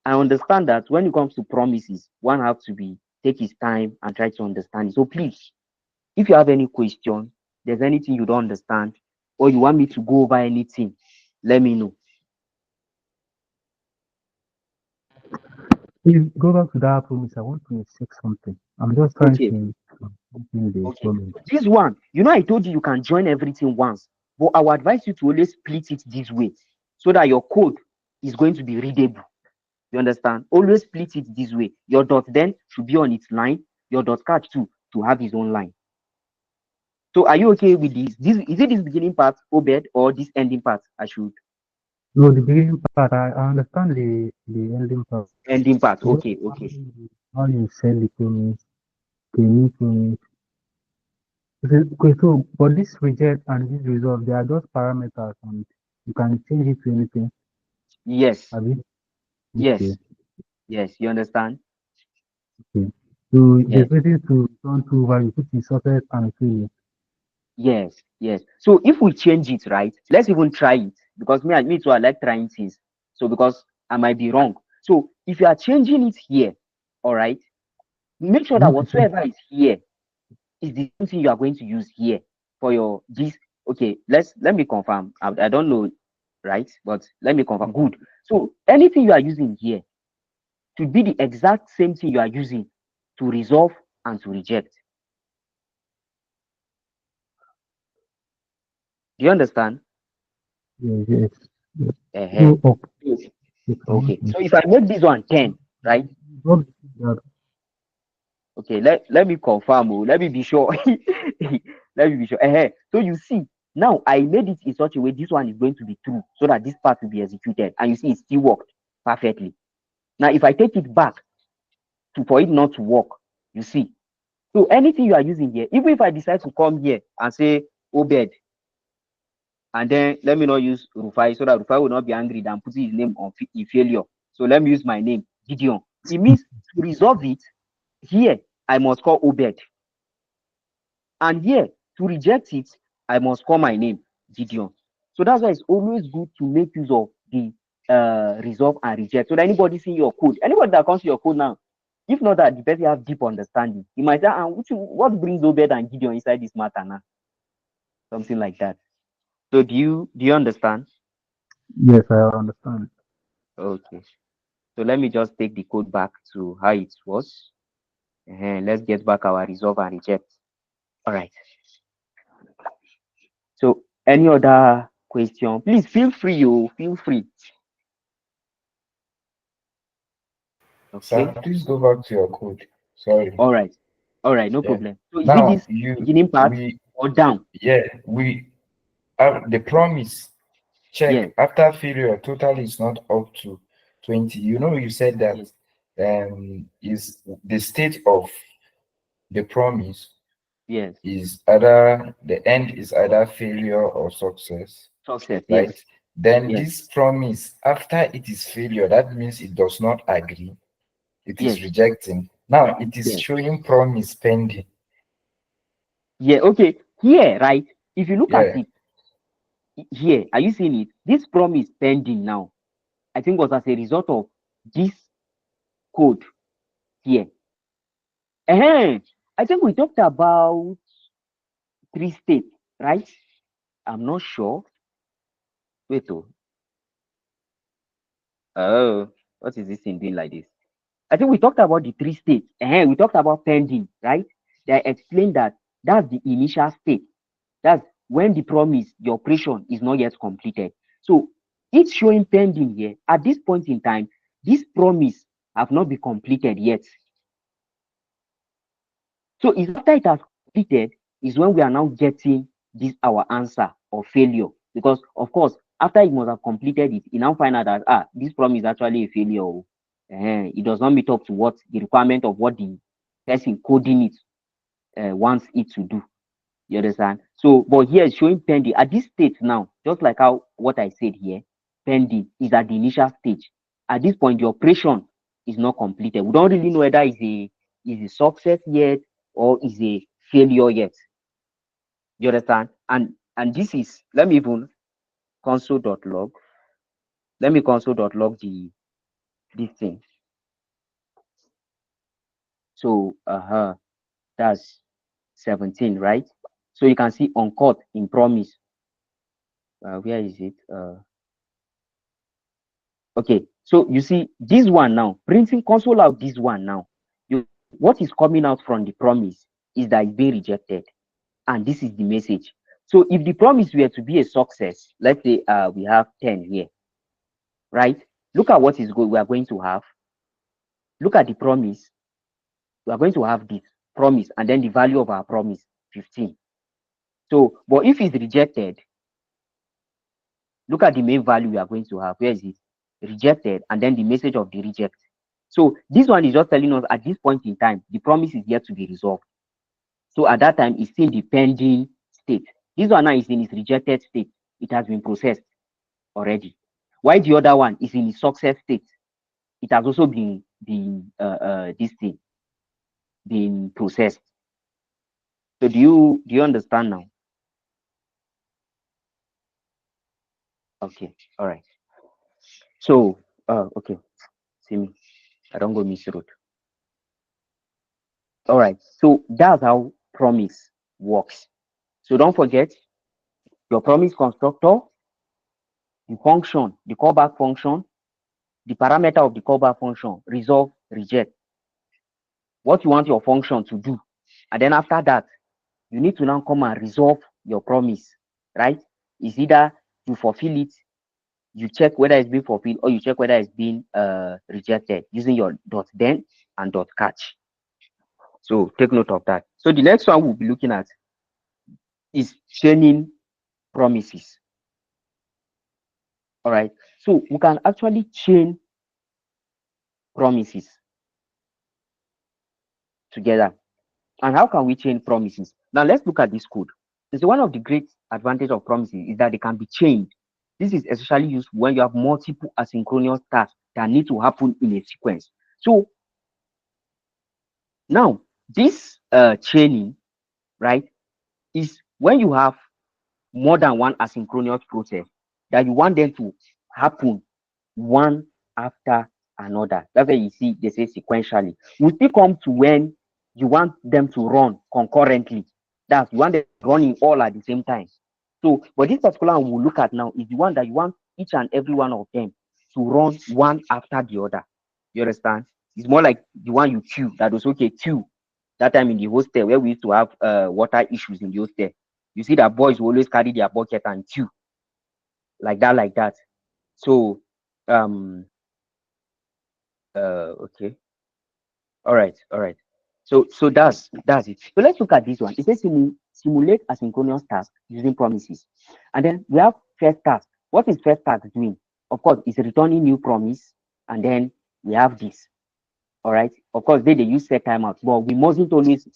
I understand that when it comes to promises, one have to take his time and try to understand it. So please, if you have any question, there's anything you don't understand, or you want me to go over anything, let me know. Please go back to that promise. I want to check something. I'm just trying Okay. to open the promise. This one, I told you can join everything once, but I would advise you to always split it this way so that your code is going to be readable. You understand? Always split it this way. Your dot then should be on its line, your dot catch too to have his own line. So are you okay with this? Is it this beginning part, Obed, or this ending part? I should. No, the beginning part, I understand the ending part. Ending part. So Okay. how you send the promise, the new promise. Okay, so for this reject and this resolve, they are just parameters and you can change it to anything. Yes. Abi? Yes. Okay. Yes. You understand? Okay. So Yes. there's nothing to return to value, which is success and failure. Yes. Yes. So if we change it, right? Let's even try it because me too, I like trying things. So because I might be wrong. So if you are changing it here, all right, make sure I that need to change. whatsoever is here is the same thing you are going to use here for your this. Okay, let me confirm. I don't know, right? But let me confirm. Good. So anything you are using here should be the exact same thing you are using to resolve and to reject. Do you understand? Yes. Uh-huh. So up. Okay. So if I make this one 10, right? Okay, let me confirm. Let me be sure. Let me be sure. So you see, now I made it in such a way this one is going to be true so that this part will be executed. And you see, it still worked perfectly. Now, if I take it back for it not to work, you see. So anything you are using here, even if I decide to come here and say Obed, and then let me not use Rufai so that Rufai will not be angry than putting his name on in failure. So let me use my name, Gideon. It means to resolve it, here I must call Obed. And here, to reject it, I must call my name, Gideon. So that's why it's always good to make use of the resolve and reject. So that anybody see your code, anybody that comes to your code now, if not that the person have deep understanding, he might say, what brings Obed and Gideon inside this matter now? Something like that. So do you understand? Yes, I understand. Okay. So let me just take the code back to how it was. Let's get back our resolve and reject. All right. So any other question? Please feel free. Feel free. Okay. Sir, please go back to your code. Sorry. All right. No Yeah. problem. So is it Now this beginning part or down? we the promise check Yes. after failure total is not up to 20. You know, you said that Yes. is the state of the promise Yes. is either the end is either failure or success, Success. right? Yes. Then Yes. this promise, after it is failure, that means it does not agree, it is Yes. rejecting. Now it is Yes. showing promise pending. Yeah. Okay. Here, right? If you look at Yeah, it here, are you seeing it? This promise pending now, I think was as a result of this code here. I think we talked about three states, right? I'm not sure. Wait, what is this thing doing like this? I think we talked about the three states. We talked about pending, right? They explained that that's the initial state. That's when the promise, the operation is not yet completed. So it's showing pending here. At this point in time, this promise have not been completed yet. So it's after it has completed is when we are now getting this our answer of failure. Because of course, after it must have completed it, you now find out that this promise is actually a failure. It does not meet up to what the requirement of what the person coding it wants it to do. You understand? So, but here it's showing pending at this state now, just like how what I said here, pending is at the initial stage. At this point, the operation is not completed. We don't really know whether it's a success yet or is a failure yet. You understand? And this is let me even console.log. Let me console.log this thing. So that's 17, right? So you can see uncut in promise. Where is it? Okay, so you see this one now, printing console out this one now. What is coming out from the promise is that it's being rejected, and this is the message. So if the promise were to be a success, let's say we have 10 here, right? Look at what is good. We are going to have. Look at the promise. We are going to have this promise, and then the value of our promise 15. So, but if it's rejected, look at the main value we are going to have. Where is it? Rejected, and then the message of the reject. So this one is just telling us at this point in time, the promise is yet to be resolved. So at that time, it's still the pending state. This one now is in its rejected state. It has been processed already. While the other one is in its success state. It has also been this thing been processed. So do you understand now? Okay, all right. So okay, see me. I don't go miss road. All right. So that's how promise works. So don't forget your promise constructor, the function, the callback function, the parameter of the callback function, resolve, reject, what you want your function to do. And then after that, you need to now come and resolve your promise, right? It's either you fulfill it, you check whether it's been fulfilled, or you check whether it's been rejected using your dot then and dot catch. So take note of that. So the next one we'll be looking at is chaining promises. All right. So we can actually chain promises together. And how can we chain promises? Now let's look at this code. So one of the great advantage of promises is that they can be chained. This is especially used when you have multiple asynchronous tasks that need to happen in a sequence. So now this chaining, right, is when you have more than one asynchronous process that you want them to happen one after another. That's why you see they say sequentially. We still come to when you want them to run concurrently. That's you want them running all at the same time. So, but this particular one we'll look at now is the one that you want each and every one of them to run one after the other. You understand? It's more like the one you queue that was okay, queue that time in the hostel where we used to have water issues in the hostel. You see that boys will always carry their bucket and queue like that. So okay. All right. So that's it. So let's look at this one. It says simulate asynchronous task using promises. And then we have first task. What is first task doing? Of course, it's returning new promise. And then we have this. All right. Of course, they use set timeout, but we mustn't always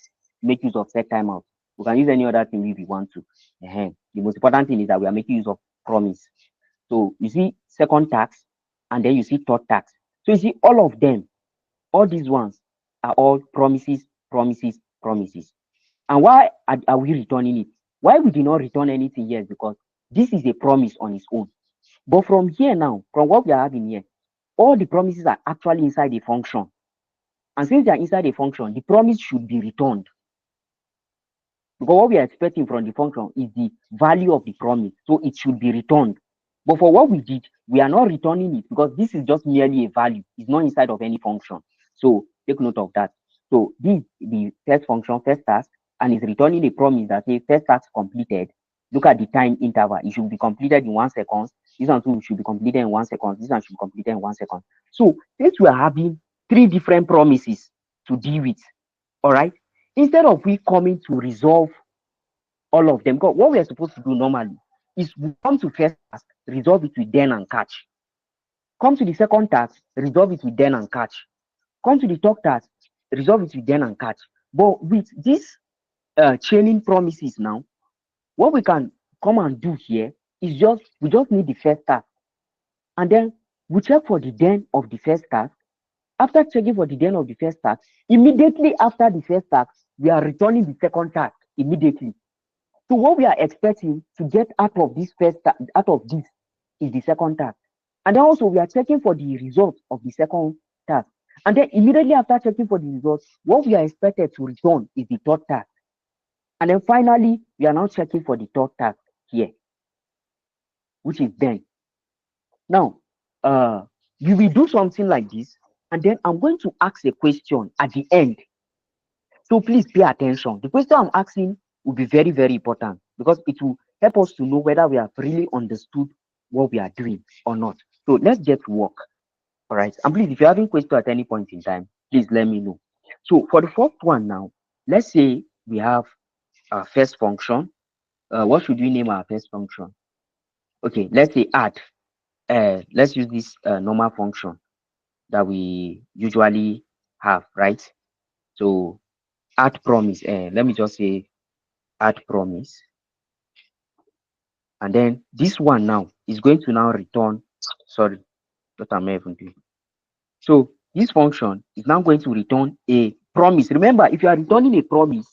make use of set timeout. We can use any other thing if we want to. The most important thing is that we are making use of promise. So you see second tax, and then you see third tax. So you see all of them, all these ones are all promises, promises, promises. And why are we returning it? Why we did not return anything here? Because this is a promise on its own. But from here now, from what we are having here, all the promises are actually inside the function. And since they are inside a function, the promise should be returned. Because what we are expecting from the function is the value of the promise. So it should be returned. But for what we did, we are not returning it because this is just merely a value. It's not inside of any function. So take note of that. So this is the first function, first task, and it's returning a promise that says first task completed. Look at the time interval. It should be completed in 1 second. This one too should be completed in 1 second. This one should be completed in 1 second. So since we are having 3 different promises to deal with, all right, instead of we coming to resolve all of them, because what we are supposed to do normally is we come to first task, resolve it with then and catch. Come to the second task, resolve it with then and catch. Come to the third task, resolve it with then and catch. But with this chaining promises now, what we can come and do here is we just need the first task. And then we check for the then of the first task. After checking for the then of the first task, immediately after the first task, we are returning the second task immediately. So what we are expecting to get out of this is the second task. And then also we are checking for the result of the second task. And then immediately after checking for the results, what we are expected to return is the third task. And then finally, we are now checking for the third task here, which is then. Now, we will do something like this, and then I'm going to ask a question at the end. So please pay attention. The question I'm asking will be very, very important because it will help us to know whether we have really understood what we are doing or not. So let's get to work. All right. And please, if you're having questions at any point in time, please let me know. So for the first one now, let's say we have our first function. What should we name our first function? Okay, let's say add. Let's use this normal function that we usually have, right? So add promise. Let me just say add promise. And then this one now is going to now return, sorry, what am I even doing? So this function is now going to return a promise. Remember, if you are returning a promise,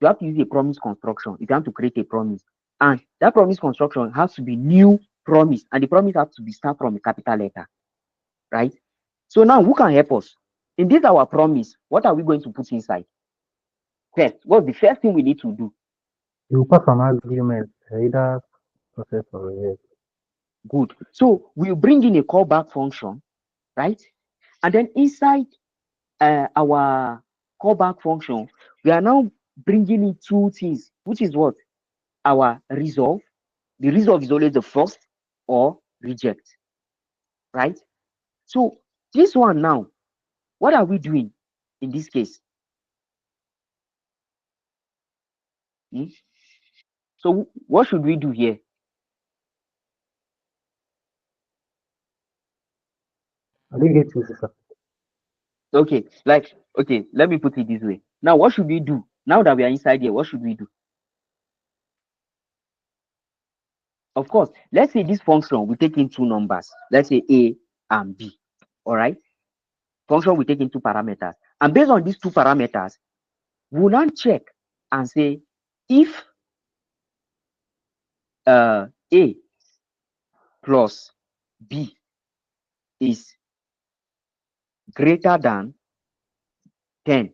you have to use a promise construction. If you want to create a promise, and that promise construction has to be new promise, and the promise has to be start from a capital letter, right? So now who can help us? In this our promise, what are we going to put inside? First, what's the first thing we need to do? You pass some argument, either success or reject. Good. So we'll bring in a callback function, right? And then inside our callback function, we are now bringing in 2 things, which is what? Our resolve. The resolve is always the first or reject, right? So this one now, what are we doing in this case? Hmm? So what should we do here? I didn't get you, sister. Okay, let me put it this way. Now, what should we do? Now that we are inside here, what should we do? Of course, let's say this function we take in 2 numbers. Let's say A and B. All right. Function we take in 2 parameters. And based on these 2 parameters, we'll now check and say if A plus B is greater than 10,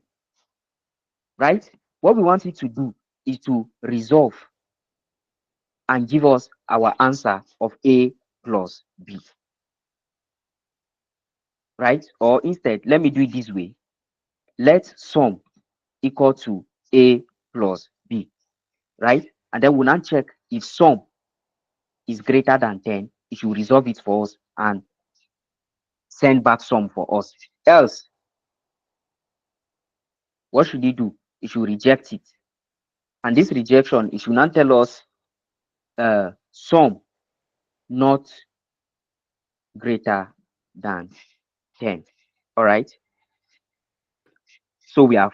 right? What we want it to do is to resolve and give us our answer of A plus B, right? Or instead, let me do it this way. Let sum equal to A plus B, right? And then we'll now check if sum is greater than 10, it should resolve it for us and send back sum for us. Else, what should it do? It should reject it. And this rejection, it should not tell us sum not greater than 10. All right. So we are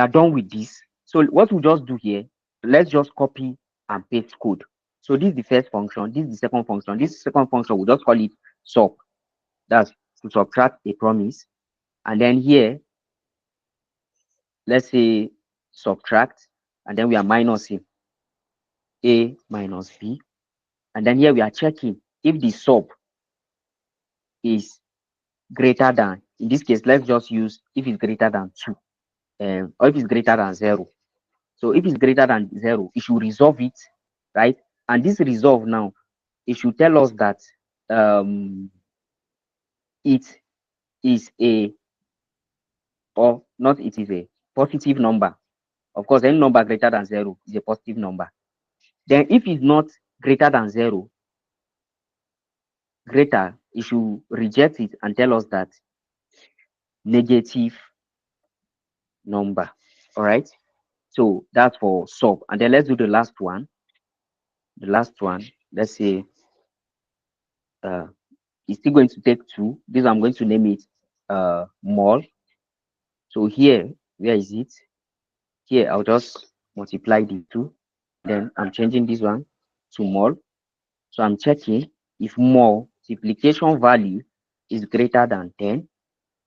done with this. So what we just do here, let's just copy and paste code. So this is the first function, this is the second function. This second function, we just call it sub. That's to subtract a promise. And then here, let's say subtract, and then we are minusing a minus b. And then here we are checking if the sub is greater than, in this case, let's just use if it's greater than 2, or if it's greater than 0. So if it's greater than 0, it should resolve it, right? And this resolve now, it should tell us that it is a, or not, it is a positive number. Of course, any number greater than 0 is a positive number. Then if it's not greater than 0, greater, it should reject it and tell us that negative number. All right. So that's for sub. And then let's do the last one. The last one, let's say it's still going to take 2. This I'm going to name it mol. So here, where is it? Here, I'll just multiply the 2. Then I'm changing this one to mol. So I'm checking if multiplication value is greater than 10.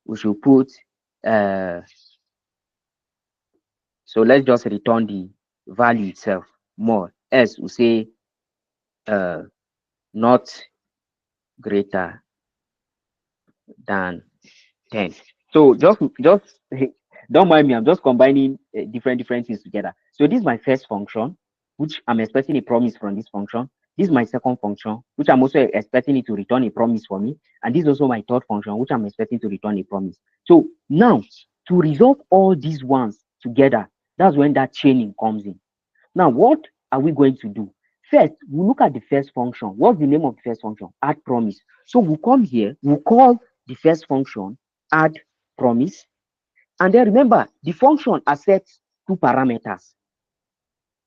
We should put so let's just return the value itself, more. Else we say not greater than 10. So just don't mind me, I'm just combining different things together. So this is my first function, which I'm expecting a promise from this function. This is my second function, which I'm also expecting it to return a promise for me. And this is also my third function, which I'm expecting to return a promise. So now, to resolve all these ones together, that's when that chaining comes in. Now, what are we going to do? First, we look at the first function. What's the name of the first function? Add promise. So we'll come here, we'll call the first function add promise. And then remember, the function accepts 2 parameters,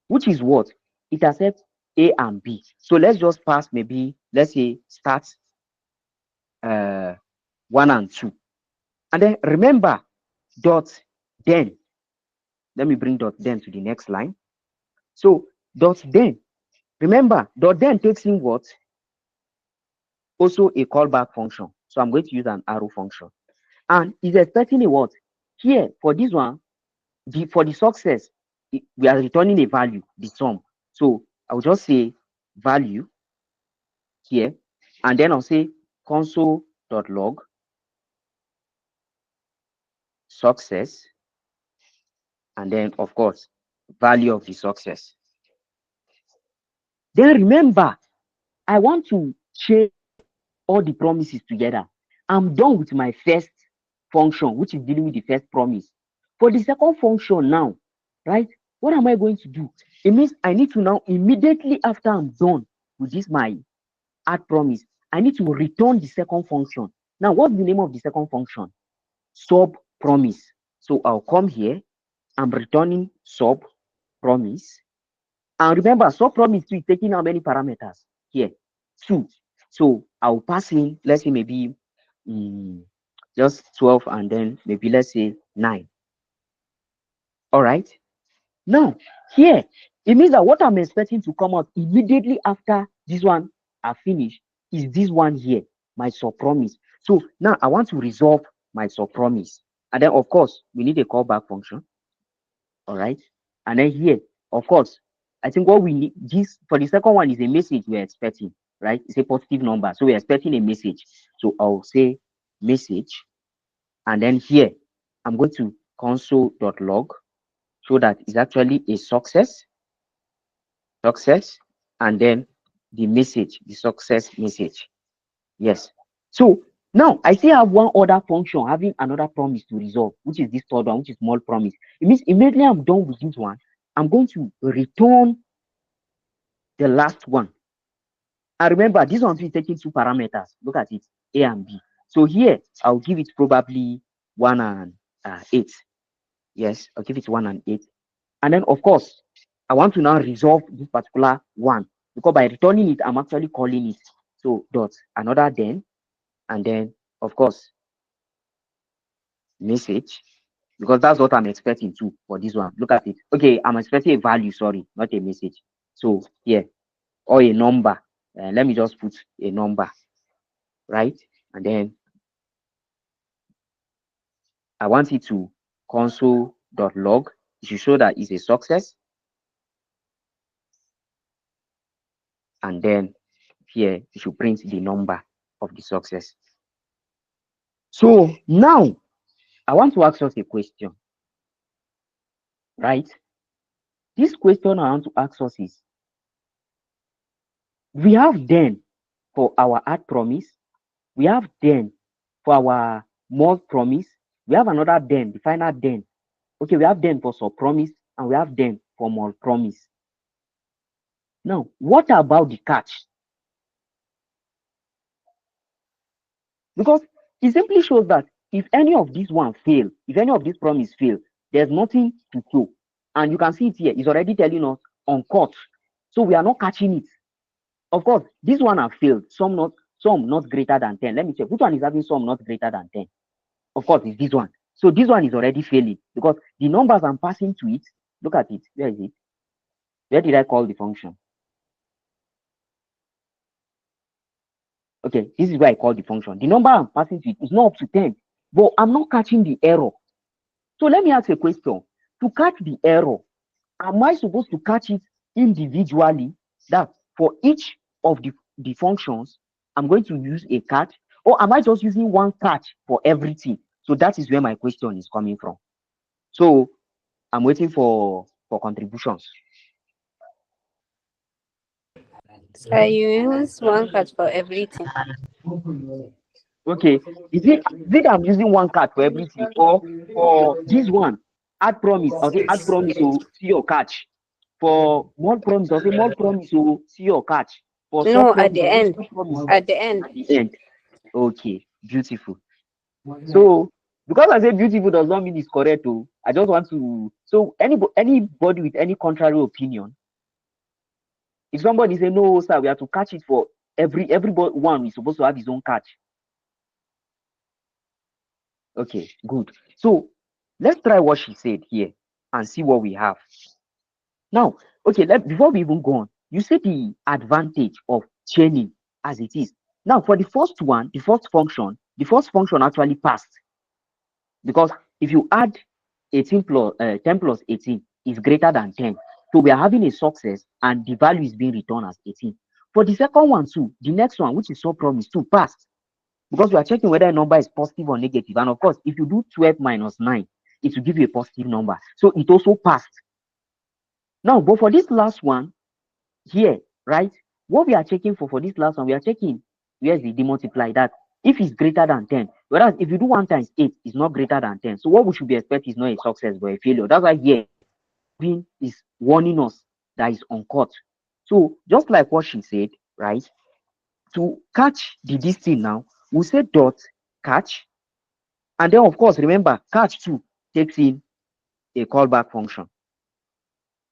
which is what? It accepts A and B. So let's just pass, maybe, let's say start 1 and 2. And then remember, dot then. Let me bring dot then to the next line. So dot then. Remember, dot then takes in what? Also a callback function. So I'm going to use an arrow function. And is expecting a what? Here, for this one, for the success, we are returning a value, the sum. So I'll just say value here, and then I'll say console.log success, and then of course value of the success. Then remember, I want to change all the promises together. I'm done with my first function, which is dealing with the first promise. For the second function now, right? What am I going to do? It means I need to now, immediately after I'm done with this my add promise, I need to return the second function. Now, what's the name of the second function? Sub promise. So I'll come here. I'm returning sub promise. And remember, sub promise is taking how many parameters? Here, 2. So I'll pass in, let's say maybe just 12, and then maybe let's say 9. All right. Now, here, it means that what I'm expecting to come out immediately after this one I finish is this one here, my sub promise. So now I want to resolve my sub promise. And then, of course, we need a callback function. All right. And then here, of course, I think what we need, this for the second one, is a message we're expecting, right? It's a positive number. So we're expecting a message. So I'll say message. And then here, I'm going to console.log, so that is actually a success, and then the message, the success message. Yes. So now I still have one other function having another promise to resolve, which is this third one, which is small promise. It means immediately I'm done with this one, I'm going to return the last one. And remember, this one is taking 2 parameters. Look at it, A and B. So here I'll give it probably 1 and 8. Yes, I'll give it 1 and 8. And then, of course, I want to now resolve this particular one, because by returning it, I'm actually calling it. So dot another then, and then, of course, message, because that's what I'm expecting too for this one. Look at it. Okay, I'm expecting a value, sorry, not a message. So here, or a number. Let me just put a number, right? And then I want it to console.log. It should show that it's a success. And then here, it should print the number of the success. So now, I want to ask us a question, right? This question I want to ask us is, we have then for our add promise, we have then for our more promise, we have another then, the final then. Okay, we have then for sub promise, and we have then for more promise. Now, what about the catch? Because it simply shows that if any of these one fail, if any of these promise fail, there's nothing to show. And you can see it here, it's already telling us on cut. So we are not catching it. Of course, this one have failed, some not greater than 10. Let me check. Which one is having some not greater than 10? Of course, it's this one. So this one is already failing because the numbers I'm passing to it, look at it. Where is it? Where did I call the function? Okay, this is where I call the function. The number I'm passing to it is not up to 10, but I'm not catching the error. So let me ask a question. To catch the error, am I supposed to catch it individually? That for each of the functions, I'm going to use a catch, or am I just using one catch for everything? So that is where my question is coming from. So I'm waiting for contributions. So you use one card for everything. Okay, is it I'm using one card for everything, or for this one add promise? I'll say add promise to see your catch. For more promise, I'll say more promise to see your catch. For No, sub at promise, the I'll say end. sub promise At the end. at the end. Okay, beautiful. So because I say beautiful does not mean it's correct. Oh, I just want to. So anybody with any contrary opinion, if somebody say no, sir, we have to catch it for everybody one is supposed to have his own catch. Okay, good. So let's try what she said here and see what we have. Now, okay, before we even go on, you see the advantage of chaining as it is. Now, for the first one, the first function actually passed because if you add 18 plus 10 plus 18 is greater than 10. So we are having a success and the value is being returned as 18. For the second one too, the next one, which is so promise to passed, because we are checking whether a number is positive or negative. And of course, if you do 12 minus 9, it will give you a positive number. So it also passed. Now, but for this last one here, right, what we are checking for this last one, we are checking where is the multiply that if it's greater than 10. Whereas if you do 1 times 8, it's not greater than 10. So what we should be expecting is not a success but a failure. That's why here is warning us that is uncut. So just like what she said, right, to catch this thing now, we say dot catch. And then, of course, remember, catch too takes in a callback function.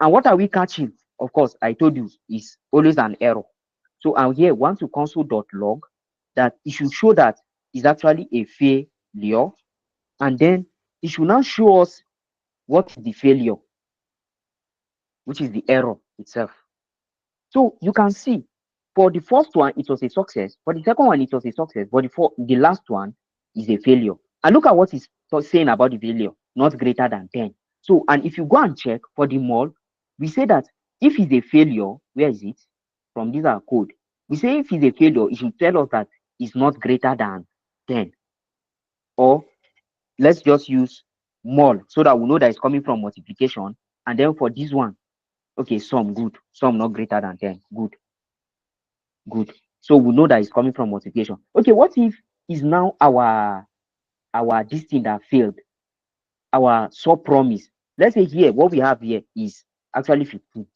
And what are we catching? Of course, I told you, is always an error. So I'm here, want to console.log that it should show that it's actually a failure. And then it should now show us what is the failure, which is the error itself. So you can see for the first one, it was a success. For the second one, it was a success. But the last one is a failure. And look at what it's saying about the failure, not greater than 10. So, and if you go and check for the mall, we say that if it's a failure, where is it? From this our code. We say if it's a failure, it should tell us that it's not greater than 10. Or let's just use mall so that we know that it's coming from multiplication. And then for this one, okay, sum, good. Sum not greater than 10, good. Good. So we know that it's coming from multiplication. Okay, what if is now our this thing that failed, our sub promise? Let's say here, what we have here is actually 15.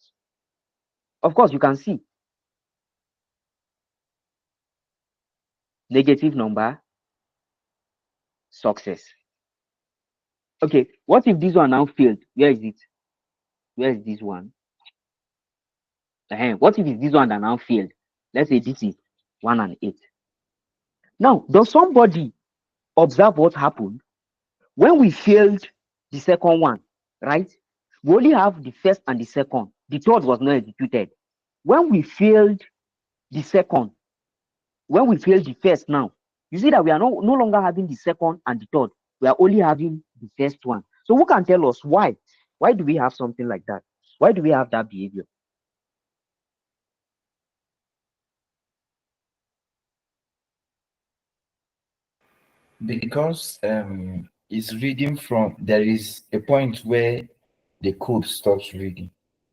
Of course, you can see negative number, success. Okay, what if this one now failed? Where is it? Where is this one? What if it's this one that now failed? Let's say this is 1 and 8. Now, does somebody observe what happened when we failed the second one, right? We only have the first and the second. The third was not executed. When we failed the second, when we failed the first now, you see that we are no longer having the second and the third. We are only having the first one. So who can tell us why? Why do we have something like that? Why do we have that behavior? Because it's reading from, there is a point where the code stops reading,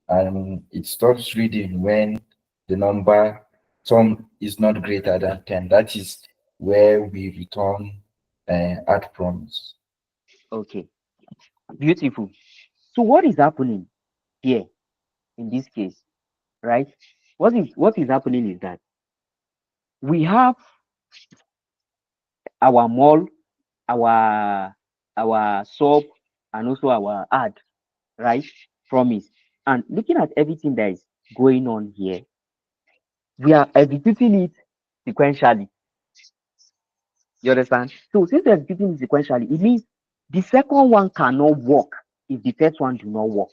and it stops reading when the number sum is not greater than 10. That is where we return add promise. Okay, beautiful. So what is happening here in this case, right? What is happening is that we have our mall, our sub, and also our add, right? Promise. And looking at everything that is going on here, we are executing it sequentially. You understand? So since we're executing it sequentially, it means the second one cannot work if the first one do not work.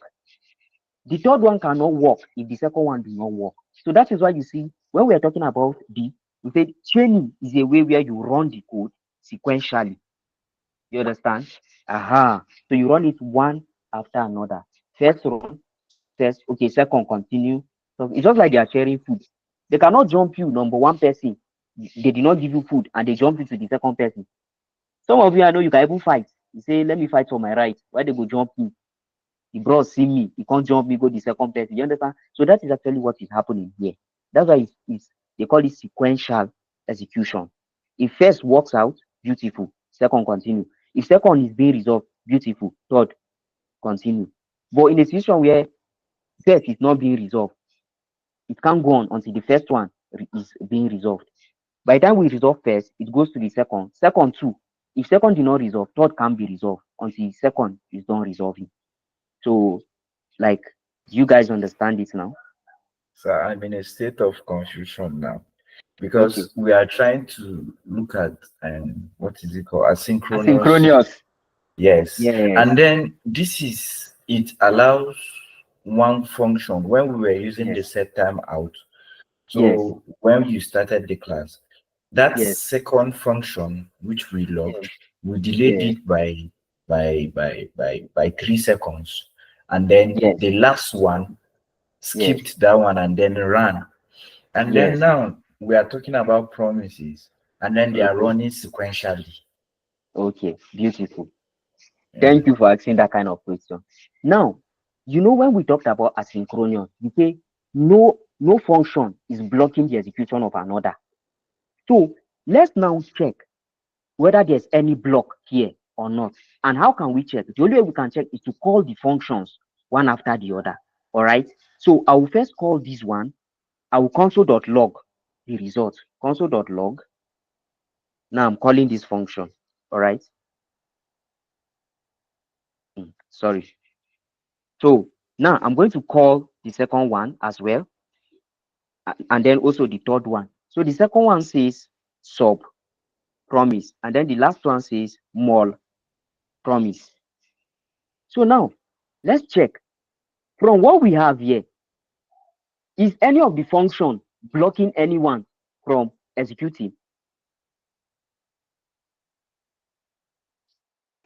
The third one cannot work if the second one do not work. So that is why you see when we are talking about we said training is a way where you run the code sequentially. You understand? Aha. So you run it one after another. First run, first, okay, second continue. So it's just like they are sharing food. They cannot jump you, number one person. They did not give you food and they jump you to the second person. Some of you I know you can even fight. You say, let me fight for my right. Why they go jump me? The bros see me, he can't jump me, go the second person. You understand? So that is actually what is happening here. That's why it's they call it sequential execution. If first works out, beautiful. Second, continue. If second is being resolved, beautiful. Third, continue. But in a situation where first is not being resolved, it can't go on until the first one is being resolved. By the time we resolve first, it goes to the second. Second too. If second did not resolve, third can't be resolved until second is done resolving. So, like, do you guys understand it now? So I'm in a state of confusion now, Okay. because we are trying to look at what is it called, asynchronous. Asynchronous. Yes, Yes. and then this is, it allows one function when we were using the Yes. set time out. Yes. So when you started the class, that Yes. second function which we logged, Yes. we delayed Yes. it by 3 seconds, and then Yes. the last one Yes. skipped that one and then ran. And then Yes. now we are talking about promises, and then they are Okay. running sequentially. Okay. Beautiful. Yeah. Thank you for asking that kind of question. Now, when we talked about asynchronous, we say no function is blocking the execution of another. So let's now check whether there's any block here or not. And how can we check? The only way we can check is to call the functions one after the other. All right. So I will first call this one. I will console.log the result. Console.log. Now I'm calling this function. All right. Sorry. So now I'm going to call the second one as well. And then also the third one. So the second one says sub promise. And then the last one says mol promise. So now let's check from what we have here. Is any of the function blocking anyone from executing?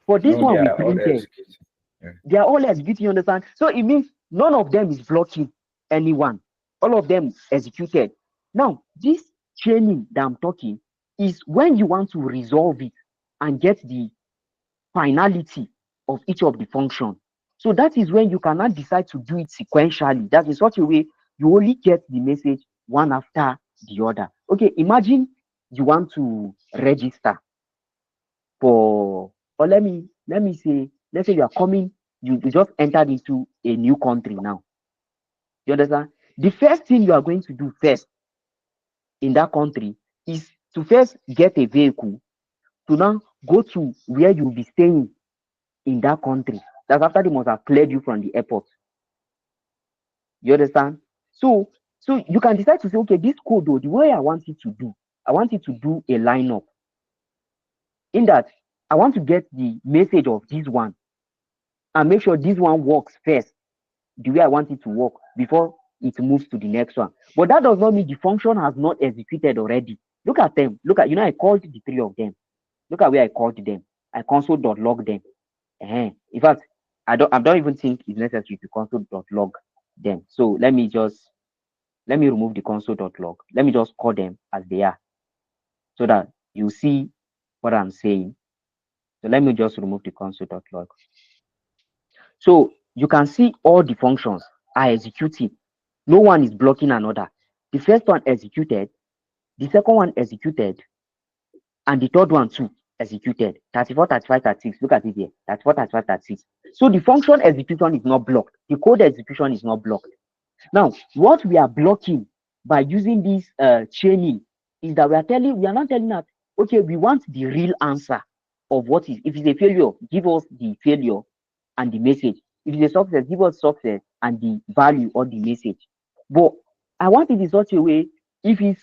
For this No, they one we are all printed, executing. Yeah. they are all executing, you understand? So it means none of them is blocking anyone. All of them executed. Now, this training that I'm talking is when you want to resolve it and get the finality of each of the function. So that is when you cannot decide to do it sequentially. That's in such a way you only get the message one after the other. Okay, imagine you want to register for, or let me say, let's say you are coming, you just entered into a new country now. You understand? The first thing you are going to do first in that country is to first get a vehicle to now go to where you'll be staying in that country. That's after they must have cleared you from the airport. You understand? So you can decide to say, okay, this code, though, the way I want it to do, I want it to do a lineup. In that, I want to get the message of this one and make sure this one works first, the way I want it to work, before it moves to the next one. But that does not mean the function has not executed already. Look at them. Look at, I called the three of them. Look at where I called them. I console.log them. In fact, I don't even think it's necessary to console.log them. So let me remove the console.log. Let me just call them as they are, so that you see what I'm saying. So let me just remove the console.log. So you can see all the functions are executing. No one is blocking another. The first one executed, the second one executed, and the third one too executed. 34, 35, 36. Look at it here. 34, 35, 36. So the function execution is not blocked. The code execution is not blocked. Now, what we are blocking by using this chaining is that we are not telling that, okay, we want the real answer of what is. If it's a failure, give us the failure and the message. If it's a success, give us success and the value or the message. But I want it in such a way, if it's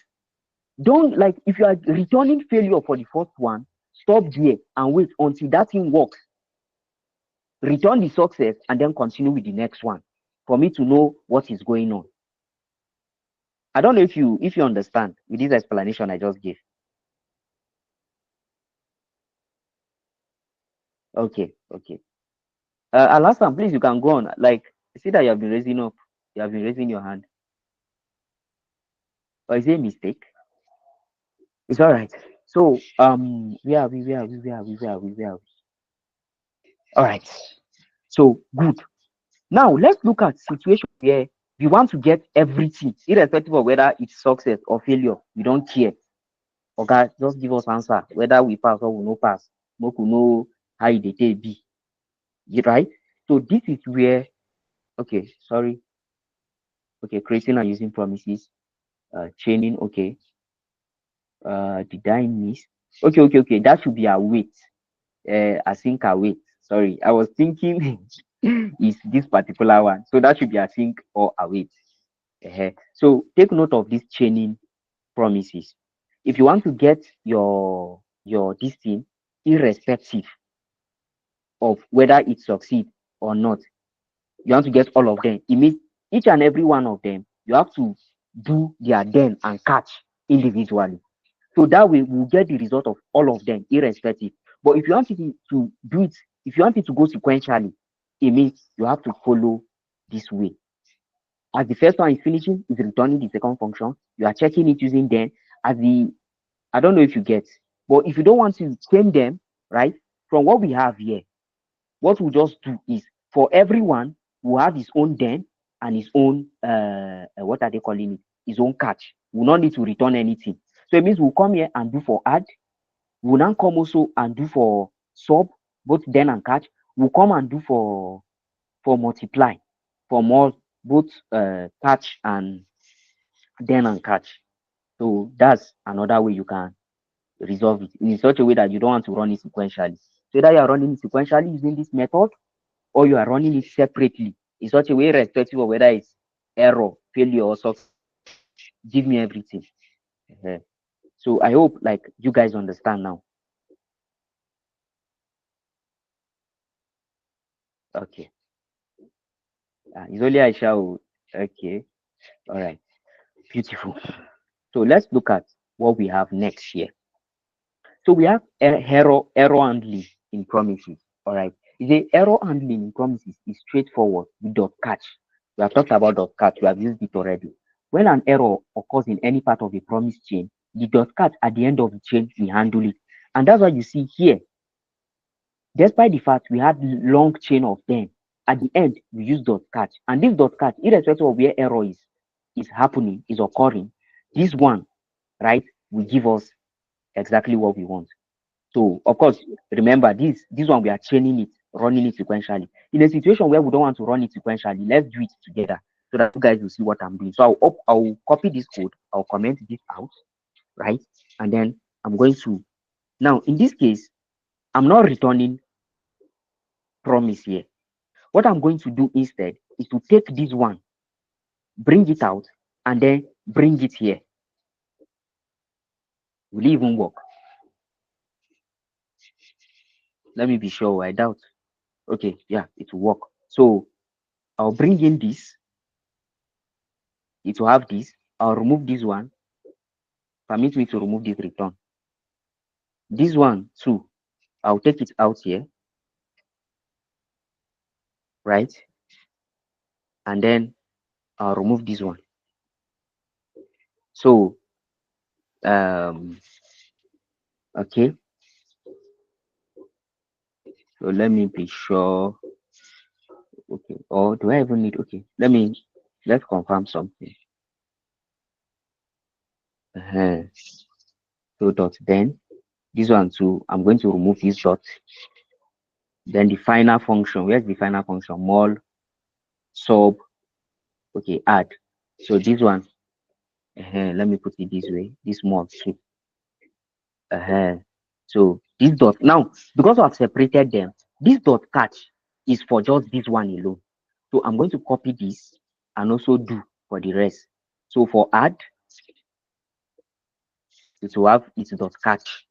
don't like, if you are returning failure for the first one, stop there and wait until that thing works. Return the success and then continue with the next one for me to know what is going on. I don't know if you understand with this explanation I just gave. Okay. Alasan, please, you can go on. Like, I see that you have been raising up. You have been raising your hand. Or is it a mistake? It's all right. So, where are we? All right. So, good. Now, let's look at situation where we want to get everything, irrespective of whether it's success or failure. We don't care. Okay, just give us answer, whether we pass or we no pass. We know how it be. Right? So, this is where, okay, sorry. Okay, creating and using promises, chaining, okay. Did I miss? Okay. That should be await. Async await. Sorry, I was thinking is this particular one. So that should be async or await. So take note of this chaining promises. If you want to get your this thing, irrespective of whether it succeeds or not, you want to get all of them. It means each and every one of them, you have to do their then and catch individually. So that way we'll get the result of all of them, irrespective. But if you want it to do it, if you want it to go sequentially, it means you have to follow this way. As the first one is finishing, is returning the second function. You are checking it using then. As the, I don't know if you get, but if you don't want to claim them, right? From what we have here, what we'll just do is for everyone who have his own then and his own what are they calling it? His own catch. We'll not need to return anything. So it means we'll come here and do for add. We'll now come also and do for sub, both then and catch. We'll come and do for multiply, for more both catch and then and catch. So that's another way you can resolve it in such a way that you don't want to run it sequentially. So that you are running it sequentially using this method, or you are running it separately in such a way, irrespective of whether it's error, failure, or success. Give me everything. So I hope like you guys understand now. Okay. It's only I shall. Okay. All right. Beautiful. So let's look at what we have next here. So we have error handling in promises. All right. The error handling in promises is straightforward with dot catch. We have talked about dot catch. We have used it already. When an error occurs in any part of a promise chain, the dot catch at the end of the chain, we handle it. And that's why you see here, despite the fact we had long chain of them, at the end, we use dot catch. And this dot catch, irrespective of where error is happening, is occurring, this one, right, will give us exactly what we want. So, of course, remember this one, we are chaining it, running it sequentially. In a situation where we don't want to run it sequentially, let's do it together so that you guys will see what I'm doing. So I'll copy this code, I'll comment this out, right? And then I'm going to, now in this case, I'm not returning promise here. What I'm going to do instead is to take this one, bring it out, and then bring it here. Will it even work? Let me be sure. I doubt. Okay, yeah, it will work. So I'll bring in this. It will have this. I'll remove this one. Permit me to remove this return. This one too. I'll take it out here, right? And then I'll remove this one. So okay. So let me be sure. Okay. Or do I even need? Okay. Let's confirm something. So dot then this one too. I'm going to remove this dot. Then the final function. Where's the final function? Mul sub. Okay, add. So this one. Let me put it this way. This mul too. So this dot now, because I've separated them, this dot catch is for just this one alone. So I'm going to copy this and also do for the rest. So for add, it will have its dot catch.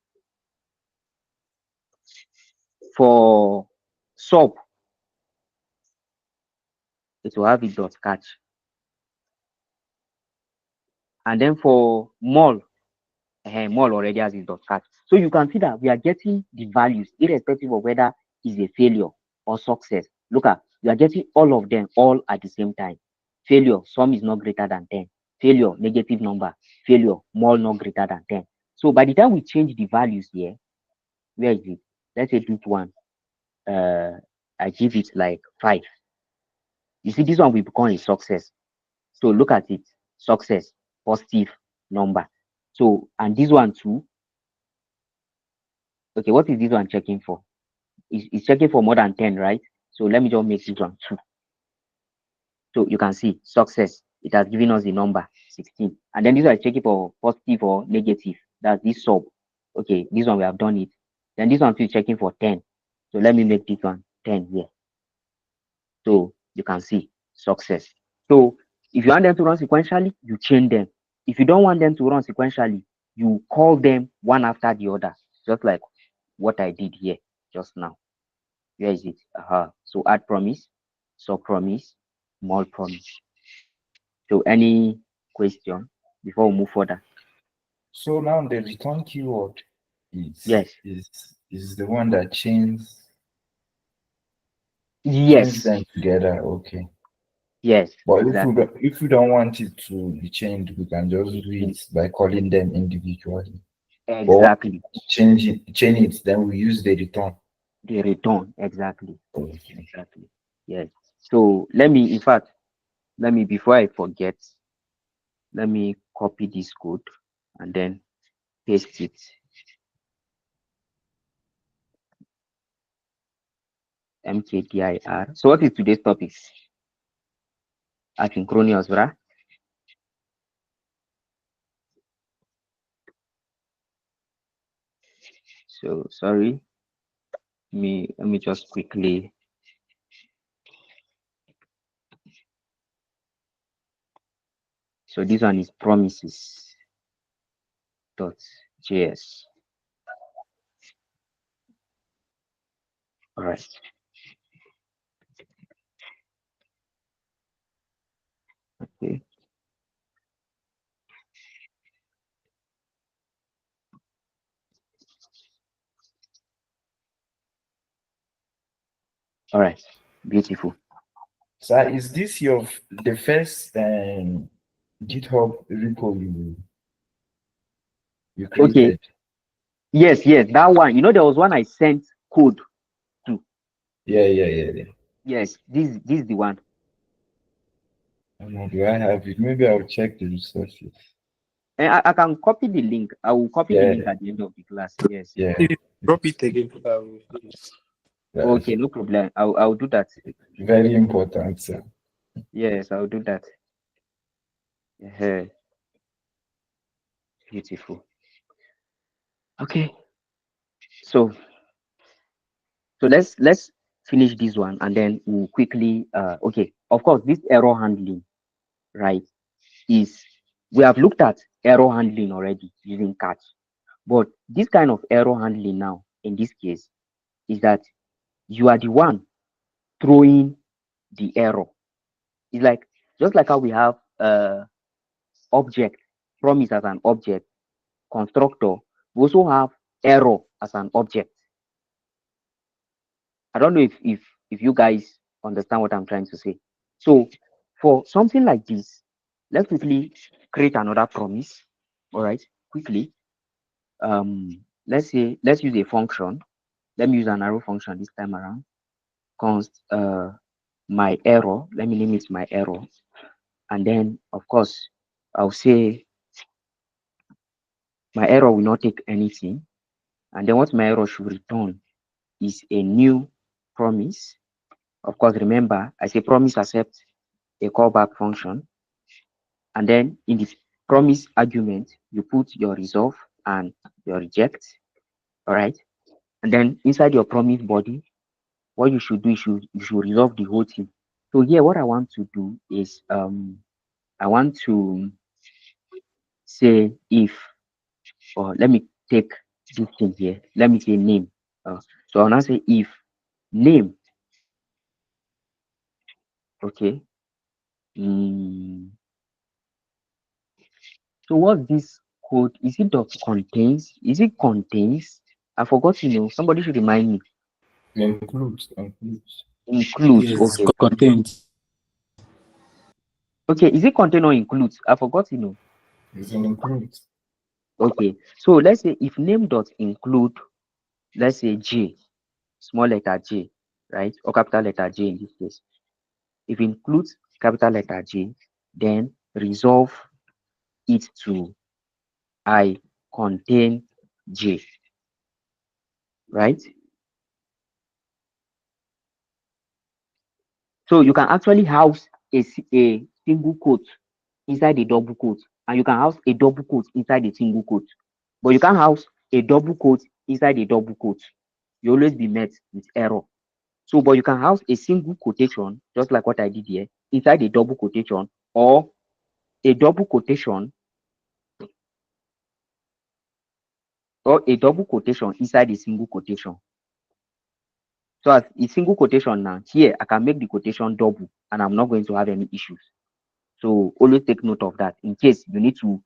For sub, it will have its dot catch. And then for mul, mul already has its dot catch. So you can see that we are getting the values irrespective of whether it's a failure or success. Look at, we are getting all of them all at the same time. Failure, sum is not greater than 10. Failure, negative number. Failure, mul not greater than 10. So by the time we change the values here, where is it? Let's say this one. I give it like 5. You see, this one will become a success. So look at it. Success, positive number. So, and this one too. Okay, what is this one checking for? It's checking for more than 10, right? So let me just make this one 2. So you can see success. It has given us the number 16. And then this one is checking for positive or negative. That's this sub. Okay, this one we have done it. Then this one too is checking for 10. So let me make this one 10 here. So you can see success. So if you want them to run sequentially, you chain them. If you don't want them to run sequentially, you call them one after the other, just like what I did here just now. Where is it? So add promise, sub promise, mul promise. So any question before we move further? So now the return keyword Yes. is the one that chains Yes. them together. Okay. Yes. But Exactly. if we don't want it to be changed, we can just do it by calling them individually. Exactly. But chain it, then we use the return. The return. Exactly. Okay. Exactly. Yes. So let me, in fact, before I forget, let me copy this code and then paste it. MKDIR. So what is today's topic? Asynchronous, right? So sorry. Let me just quickly. So this one is promises.js. All right. Okay. All right. Beautiful. So is this the first GitHub repo you created? Okay. Yes, that one. You know, there was one I sent code to. Yeah. Yes, this is the one. Do I have it? Maybe I'll check the resources. And I can copy the link. I will copy the link at the end of the class. Yes. Yeah. Drop it again. Okay, no problem. I'll do that. Very important, sir. Yes, I'll do that. Beautiful. Okay. So let's finish this one and then we'll quickly okay. Of course, this error handling, right, is we have looked at error handling already using catch. But this kind of error handling now, in this case, is that you are the one throwing the error. It's like just like how we have object, promise as an object, constructor, we also have error as an object. I don't know if you guys understand what I'm trying to say. So for something like this, let's quickly create another promise. All right, quickly. Let's use a function. Let me use an arrow function this time around. Const my error. Let me limit my error, and then of course I'll say my error will not take anything, and then what my error should return is a new promise. Of course, remember I say promise accept a callback function, and then in the promise argument you put your resolve and your reject. All right, and then inside your promise body, what you should do is you should resolve the whole thing. So here what I want to do is I want to say if, or let me take this thing here, let me say name. So I'll now say if name, okay. So what this code is, it dot contains, is it contains, I forgot, somebody should remind me. Includes. Includes. Yes, Okay. content. Okay, is it contain or includes? I forgot, It's an includes. Okay, so let's say if name dot include, let's say J, small letter J, right, or capital letter J in this case. If it includes capital letter J, then resolve it to I contain J, right? So you can actually house a single quote inside a double quote, and you can house a double quote inside a single quote, but you can't house a double quote inside a double quote. You always be met with error. So, but you can house a single quotation, just like what I did here, inside a double quotation, or a double quotation, or a double quotation inside a single quotation. So as a single quotation now, here I can make the quotation double and I'm not going to have any issues. So always take note of that in case you need to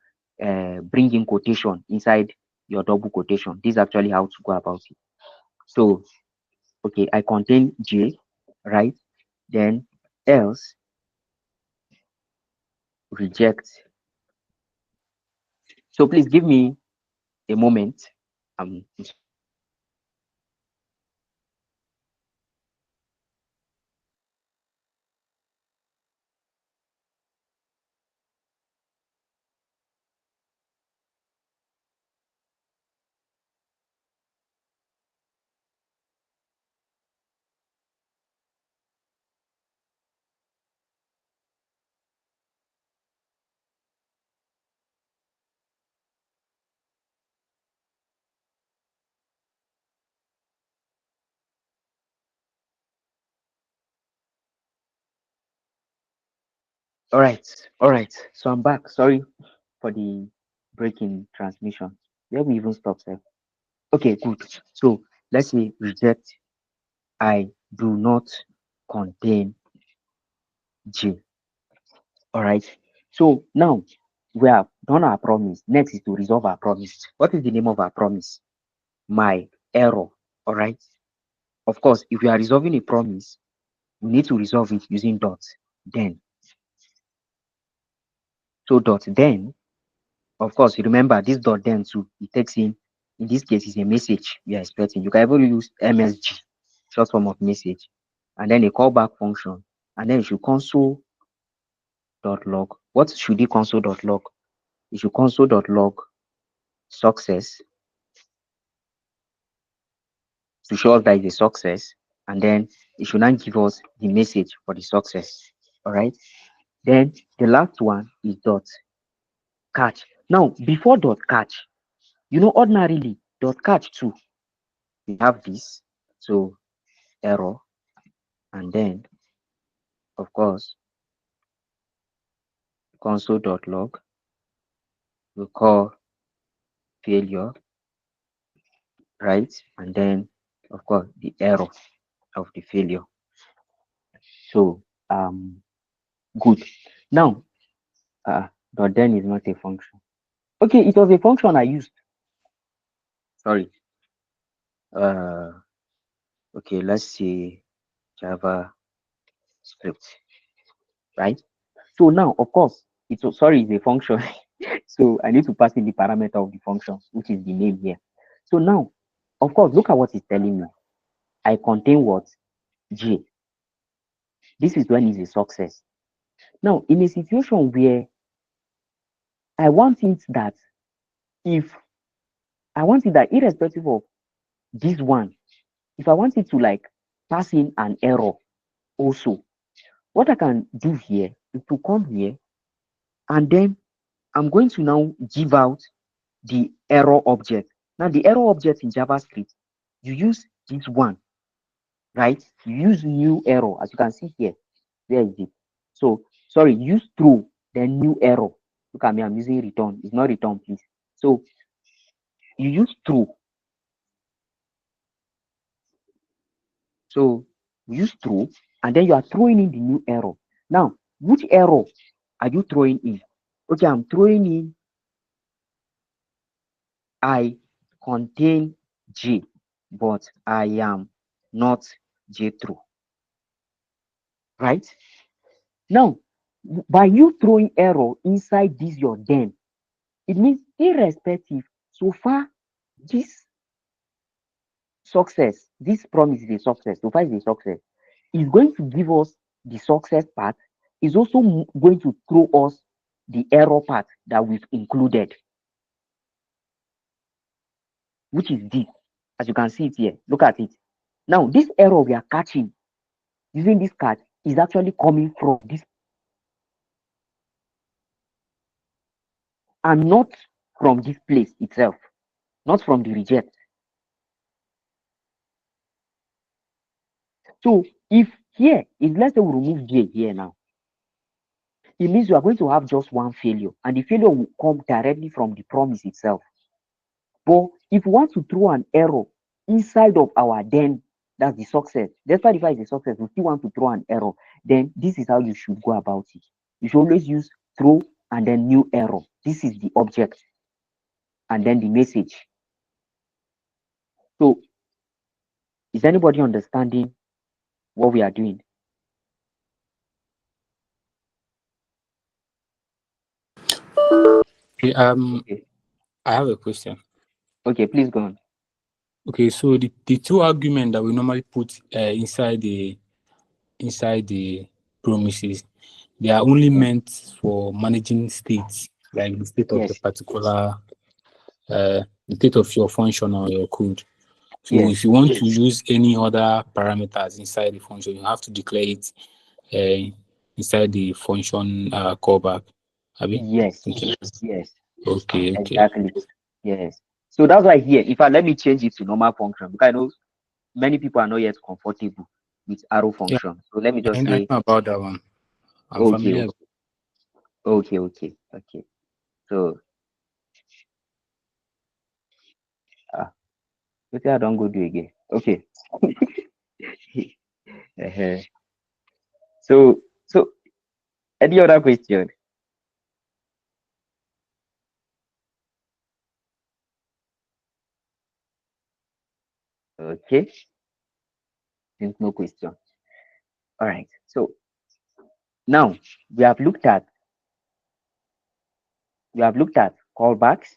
bring in quotation inside your double quotation. This is actually how to go about it. So, okay, I contain J, right? Then else reject. So please give me a moment. Um, all right. So I'm back. Sorry for the break in transmission. Where we even stop, sir. Okay, good. So let's say reject I do not contain J. All right. So now we have done our promise. Next is to resolve our promise. What is the name of our promise? My error. All right. Of course, if we are resolving a promise, we need to resolve it using dot then. So dot then, of course, you remember this dot then too. It takes in this case, is a message we are expecting. You can even use MSG, short form of message, and then a callback function, and then you should console dot log. What should it console dot log? You should console dot log success to show us that it's a success, and then it should not give us the message for the success. All right. Then the last one is dot catch. Now, before dot catch, ordinarily dot catch too, we have this. So error, and then of course console.log, we call failure, right? And then of course the error of the failure. So good. Now but then is not a function. Okay, it was a function I used. Sorry. Okay, let's say JavaScript, right? So now, of course, it's sorry, it's a function. So I need to pass in the parameter of the function, which is the name here. So now, of course, look at what it's telling me. I contain what? J. This is when it's a success. Now, in a situation where I want it that if I want it that irrespective of this one, if I want it to like pass in an error also, what I can do here is to come here and then I'm going to now give out the error object. Now, the error object in JavaScript, you use this one, right? You use new error, as you can see here. Where is it? So, sorry, use true, then new error. Look at me, I'm using return. It's not return, please. So, you use true. So, you use true, and then you are throwing in the new error. Now, which error are you throwing in? Okay, I'm throwing in I contain J, but I am not J true. Right? Now, by you throwing error inside this your then, it means irrespective, so far this success, this promise is a success, so far is a success, is going to give us the success part, is also going to throw us the error part that we've included, which is this. As you can see it here, look at it. Now, this error we are catching using this card is actually coming from this and not from this place itself, not from the reject. So if here is, let's say we remove J here now, it means you are going to have just one failure, and the failure will come directly from the promise itself. But if we want to throw an error inside of our then, that's the success. Despite the fact it's a success, we still want to throw an error. Then this is how you should go about it. You should always use throw and then new error. This is the object and then the message. So is anybody understanding what we are doing? Okay, Okay. I have a question. Okay, please go on. Okay, so the two arguments that we normally put inside the promises, they are only meant for managing states, like the state of a Yes. particular the state of your function or your code. So Yes. if you want to use any other parameters inside the function, you have to declare it inside the function callback. Yes. Okay. Yes. Okay. Exactly. Yes. So that's why here, if I let me change it to normal function, because I know many people are not yet comfortable with arrow function. Yeah. So let me just I say, know about that one. I'm okay, familiar. okay. So, what I don't go do again. Okay. Uh-huh. So, any other question? Okay. There's no question. All right. So now we have looked at callbacks.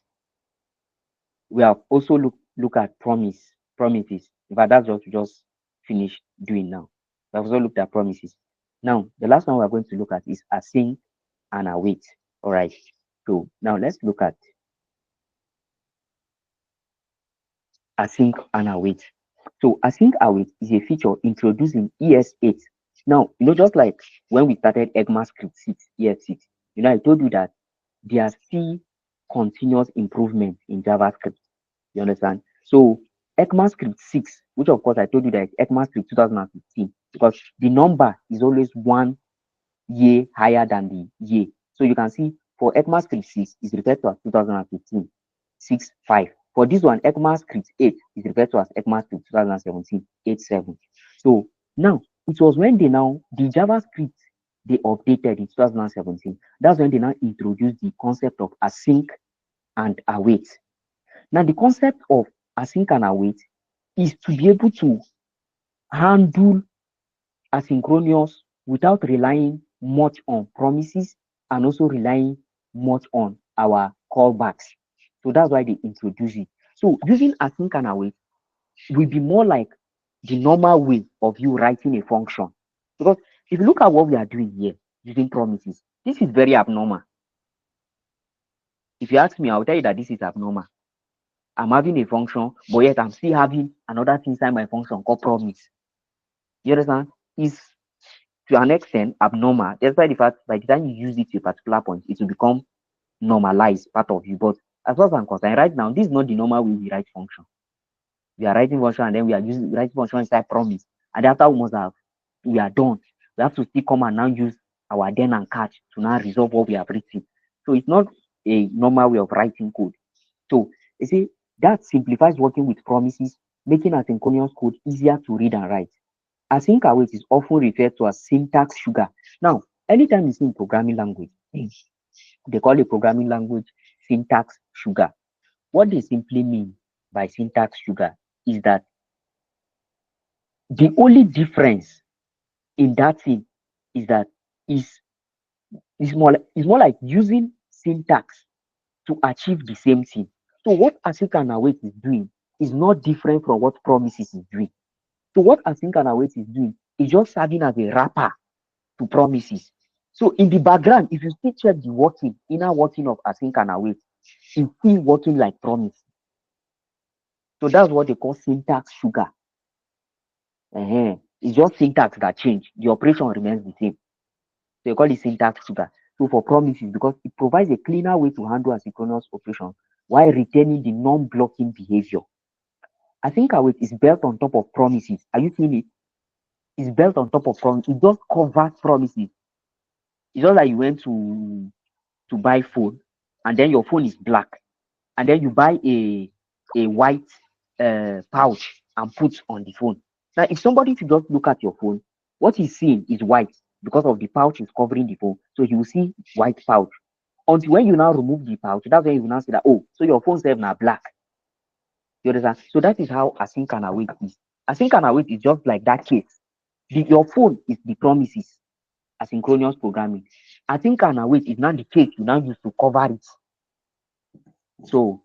We have also look at promises. In fact, that's what we just finished doing now. We have also looked at promises. Now, the last one we're going to look at is async and await. All right. So now let's look at async and await. So async await is a feature introduced in ES8. Now, just like when we started ECMAScript 6, ES6, I told you that there are still continuous improvement in JavaScript. You understand? So ECMAScript 6, which of course I told you that ECMAScript 2015, because the number is always 1 year higher than the year. So you can see for ECMAScript 6 is referred to as 2015, 6.5. For this one, ECMAScript 8 is referred to as ECMAScript 2017, 8.7. So now It was when the JavaScript they updated in 2017. That's when they now introduced the concept of async and await. Now, the concept of async and await is to be able to handle asynchronous without relying much on promises and also relying much on our callbacks. So that's why they introduce it. So using async and await will be more like the normal way of you writing a function. Because if you look at what we are doing here using promises, this is very abnormal. If you ask me, I'll tell you that this is abnormal. I'm having a function, but yet I'm still having another thing inside my function called promise. You understand? It's to an extent abnormal, despite the fact by the time you use it to a particular point, it will become normalized part of you. But as far as I'm concerned, right now, this is not the normal way we write function. We are writing function and then we are using writing function inside promise. And after we are done, we have to still come and now use our then and catch to now resolve what we have written. So it's not a normal way of writing code. So you see, that simplifies working with promises, making asynchronous code easier to read and write. Async await is often referred to as syntax sugar. Now, anytime you see in programming language, they call a programming language syntax sugar. What they simply mean by syntax sugar is that the only difference in that thing is that is more like using syntax to achieve the same thing. So what async and await is doing is not different from what promises is doing. So what async and await is doing is just serving as a wrapper to promises. So in the background, if you still check the inner working of async and await, it's still working like promise. So that's what they call syntax sugar. It's just syntax that changed. The operation remains the same. So they call it syntax sugar. So for promises, because it provides a cleaner way to handle asynchronous operations while retaining the non-blocking behavior. Async await is built on top of promises. Are you seeing it? It's built on top of promises. It just covers promises. It's just like you went to buy phone and then your phone is black and then you buy a white pouch and put on the phone. Now, if somebody should just look at your phone, what he's seeing is white because of the pouch is covering the phone. So he will see white pouch. Until when you now remove the pouch, that's when you will now see that, oh, so your phone is now black. You understand? So that is how async and await is. Async and await is just like that case. Your phone is the promises, asynchronous programming. Async and await is not the case you now use to cover it. So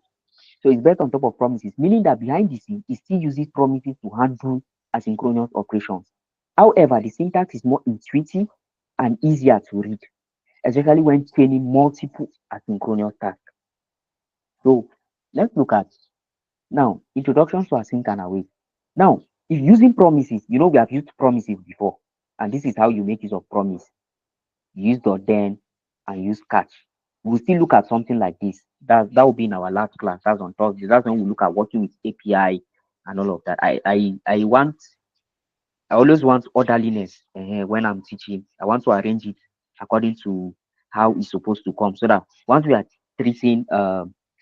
it's built on top of promises, meaning that behind the scene, it still uses promises to handle asynchronous operations. However, the syntax is more intuitive and easier to read, especially when training multiple asynchronous tasks. So let's look at now introduction to async and await. Now, if using promises, we have used promises before, and this is how you make use of promise. You use .then and use catch. We'll still look at something like this. That will be in our last class. That's on Thursday. That's when we look at working with API and all of that. I always want orderliness when I'm teaching. I want to arrange it according to how it's supposed to come, so that once we are treating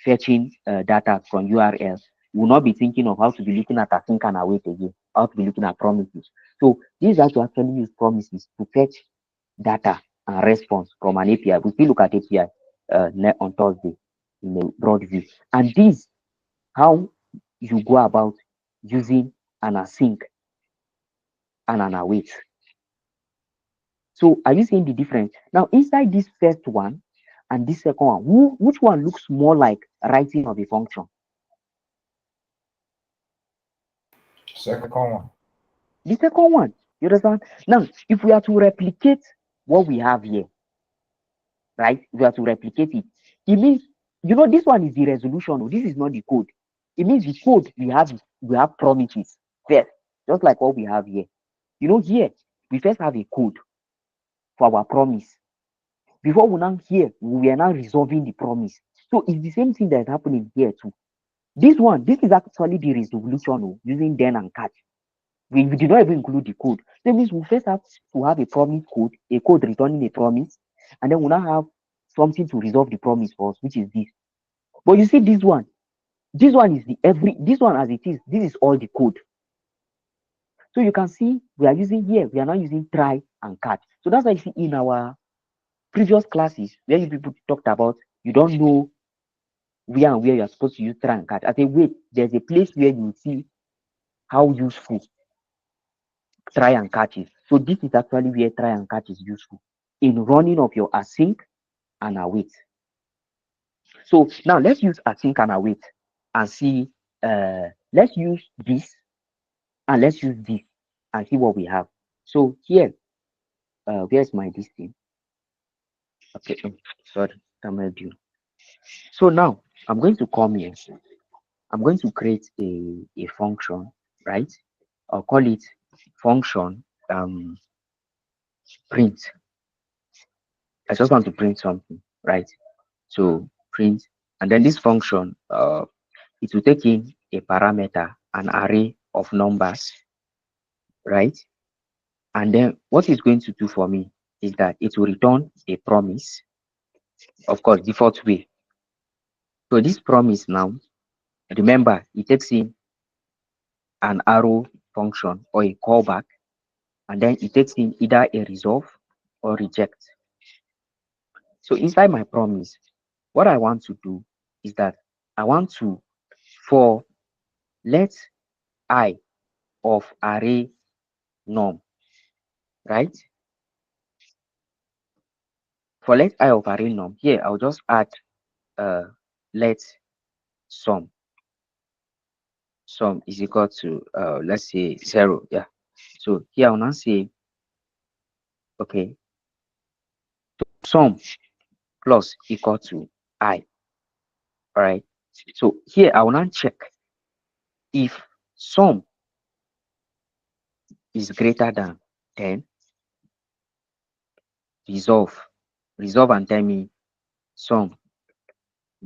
fetching data from URL, we will not be thinking of how to be looking at async and await again, how to be looking at promises. So this is how to actually use promises to fetch data and response from an API. We still look at API on Thursday in a broad view. And this how you go about using an async and an await. So are you seeing the difference? Now inside this first one and this second one, which one looks more like writing of a function? Second one. The second one. You understand? Now, if we are to replicate what we have here, right? We have to replicate it. It means, this one is the resolution. This is not the code. It means the code we have promises first, just like what we have here. Here we first have a code for our promise. Before we are now resolving the promise. So it's the same thing that is happening here too. This is actually the resolution using then and catch. We did not even include the code. That means we first have to have a promise code, a code returning a promise, and then we now have something to resolve the promise for us, which is this. But you see this one is this one as it is, this is all the code. So you can see we are using here, we are not using try and catch. So that's why you see in our previous classes where you people talked about you don't know where and where you're supposed to use try and catch. I say, wait, there's a place where you see how useful try and catch is. So this is actually where try and catch is useful in running of your async and await. So now let's use async and await and see. Let's use this and let's use this and see what we have. So here, where's my this thing? Okay, sorry, camera view. So now I'm going to come here. I'm going to create a function, right? I'll call it function print. I just want to print something, right? So print, and then this function, it will take in a parameter, an array of numbers, right? And then what it's going to do for me is that it will return a promise, of course, default way. So this promise now, remember, it takes in an arrow function or a callback, and then it takes in either a resolve or reject. So inside my promise, what I want to do is that I want to, for let I of array num, right? For let I of array num, here I'll just add let sum is equal to let's say 0. Yeah. So here I'll now say, okay, sum plus equal to I. All right. So here I will now check if sum is greater than 10, resolve and tell me sum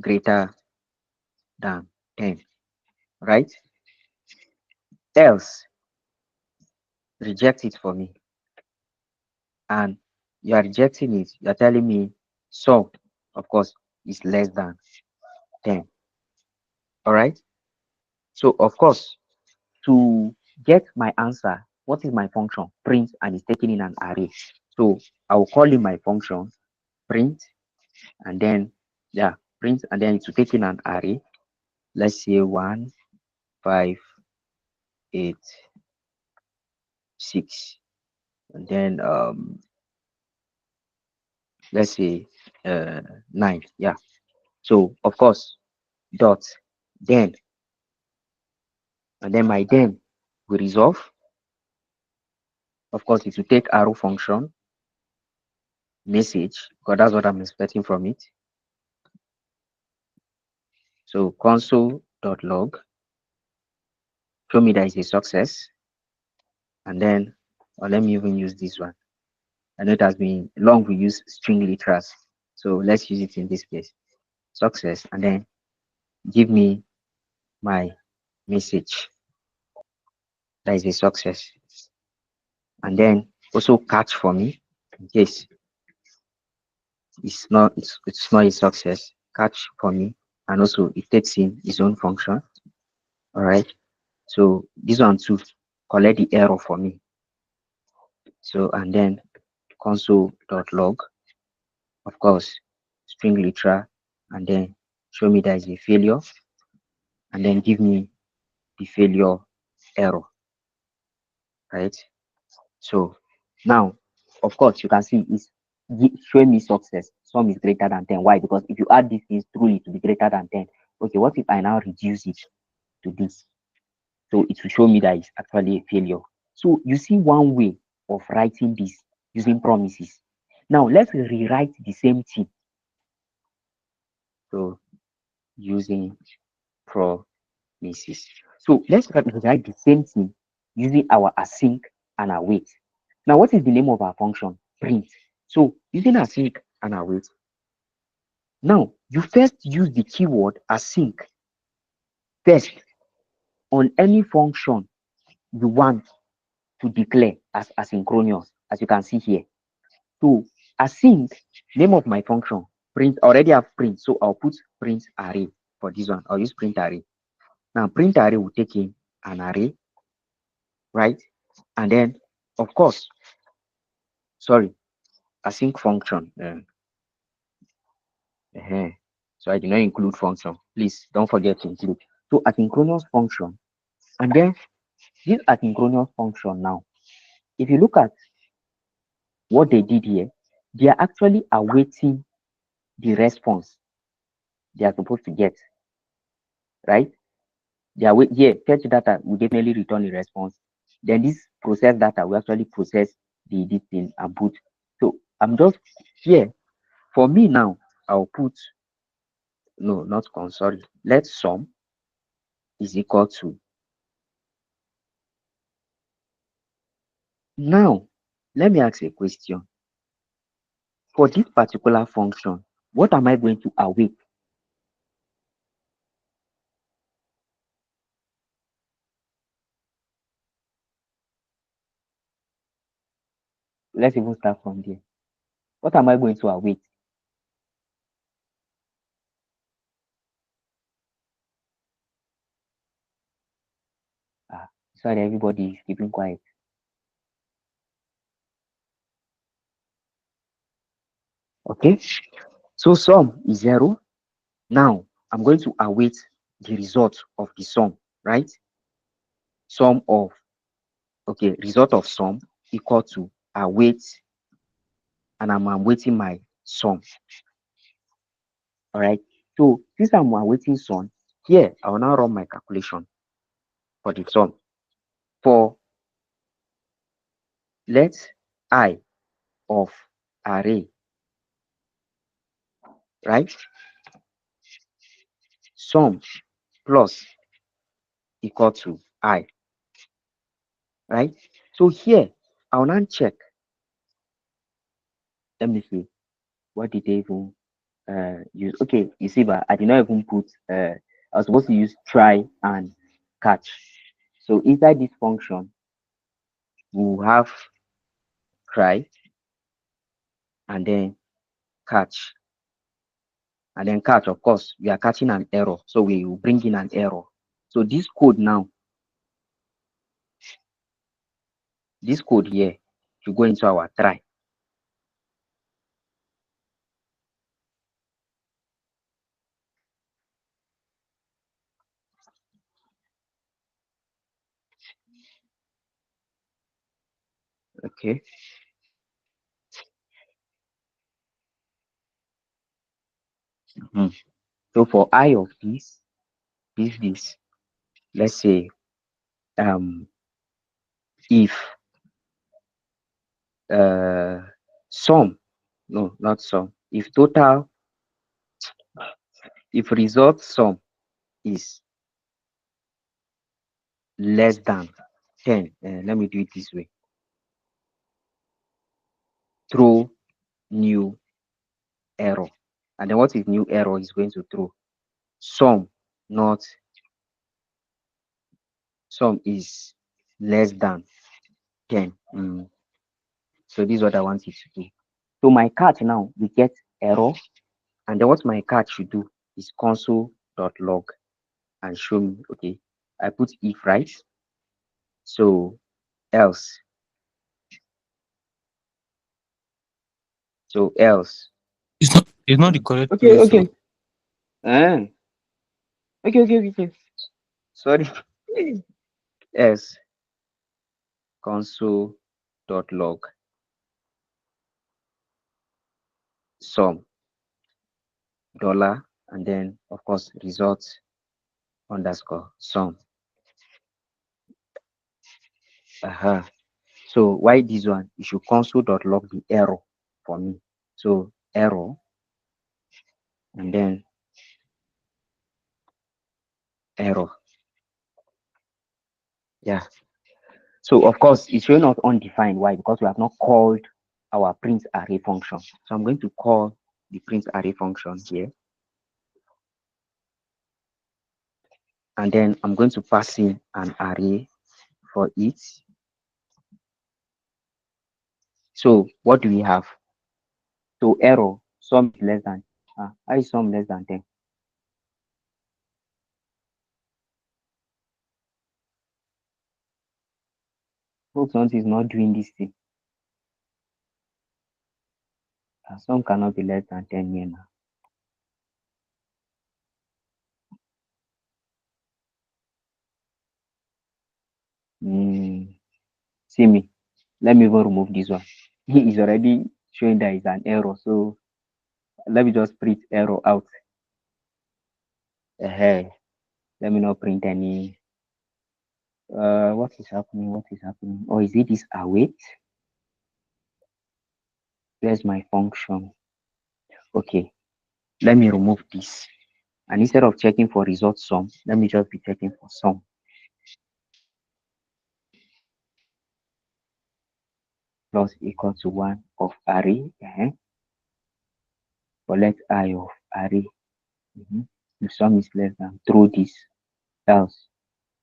greater than 10, right? Else reject it for me. And you are rejecting it, you're telling me sum, of course, is less than 10. All right. So of course, to get my answer, what is my function? Print, and it's taken in an array. So I will call in my function print, and then yeah, print, and then to take in an array. Let's say 1, 5, 8, 6, and then let's say 9. Yeah. So of course, dot then, and then my then will resolve. Of course, it will take arrow function message, because that's what I'm expecting from it. So console.log, show me that is a success. And then, or let me even use this one. I know it has been long we use string literals. So let's use it in this case. Success, and then give me my message. That is a success. And then also catch for me in case it's not a success. Catch for me, and also it takes in its own function. All right. So this one too, collect the error for me. So and then console.log, of course, string literal, and then show me that is a failure, and then give me the failure error, right? So now, of course, you can see it's showing me success. Sum is greater than 10. Why? Because if you add these things truly to be greater than 10, okay, what if I now reduce it to this? So it will show me that it's actually a failure. So you see one way of writing this using promises. Now let's rewrite the same thing. So using promises. So let's write the same thing using our async and await. Now, what is the name of our function? Print. So using async and await. Now you first use the keyword async first on any function you want to declare as asynchronous, as you can see here. So async, name of my function, print, already have print, so I'll put print array for this one. I'll use print array. Now print array will take in an array, right? And then, of course, sorry, async function. So I did not include function. Please don't forget to include. So asynchronous function. And then this asynchronous function now, if you look at what they did here, they are actually awaiting the response they are supposed to get, right? They are here, fetch data will definitely return a response. Then this process data will actually process the thing and put. So I'm just here. For me now, I'll put no, not con, sorry. Let sum is equal to. Now, let me ask a question. For this particular function, what am I going to await? Let's even start from there. What am I going to await? Sorry, everybody is keeping quiet. Okay, so sum is 0. Now, I'm going to await the result of the sum, right? Sum of, okay, result of sum equal to await, and I'm awaiting my sum. All right, so since I'm awaiting sum, here I will now run my calculation for the sum. For let I of array, right? Sum plus equal to I, right? So here I'll now check. Let me see. What did they even use? Okay, you see, but I did not even put I was supposed to use try and catch. So inside this function, we'll have try and then catch. And then catch, of course, we are catching an error. So we will bring in an error. So this code now, this code here, to go into our try. Okay. So for I of this, let's say if sum, no, not sum, if total, if result sum is less than 10, let me do it this way, throw new error. And then what is new error is going to throw sum, not sum is less than 10. So this is what I want you to do. So my catch now, we get error, and then what my catch should do is console.log and show me, okay, I put if, right? So else, so else. It's not the correct Okay, place. okay. Okay. Sorry. Else console.log sum dollar, and then of course results underscore sum. So why this one? You should console.log the error for me. So error, and then error. Yeah. So of course it's really not undefined. Why? Because we have not called our print array function. So I'm going to call the print array function here. And then I'm going to pass in an array for it. So what do we have? So error, sum is less than, how is sum less than 10? Hope something is not doing this thing. Some cannot be less than 10 here now. See me. Let me even remove this one. He is already showing that it's an error. So let me just print error out. Hey, let me not print any. What is happening? What is happening? Or is it this await? Where's my function? Okay, let me remove this. And instead of checking for result sum, let me just be checking for sum. Plus equal to 1 of array. Collect I of array. If sum is less than, throw this. Else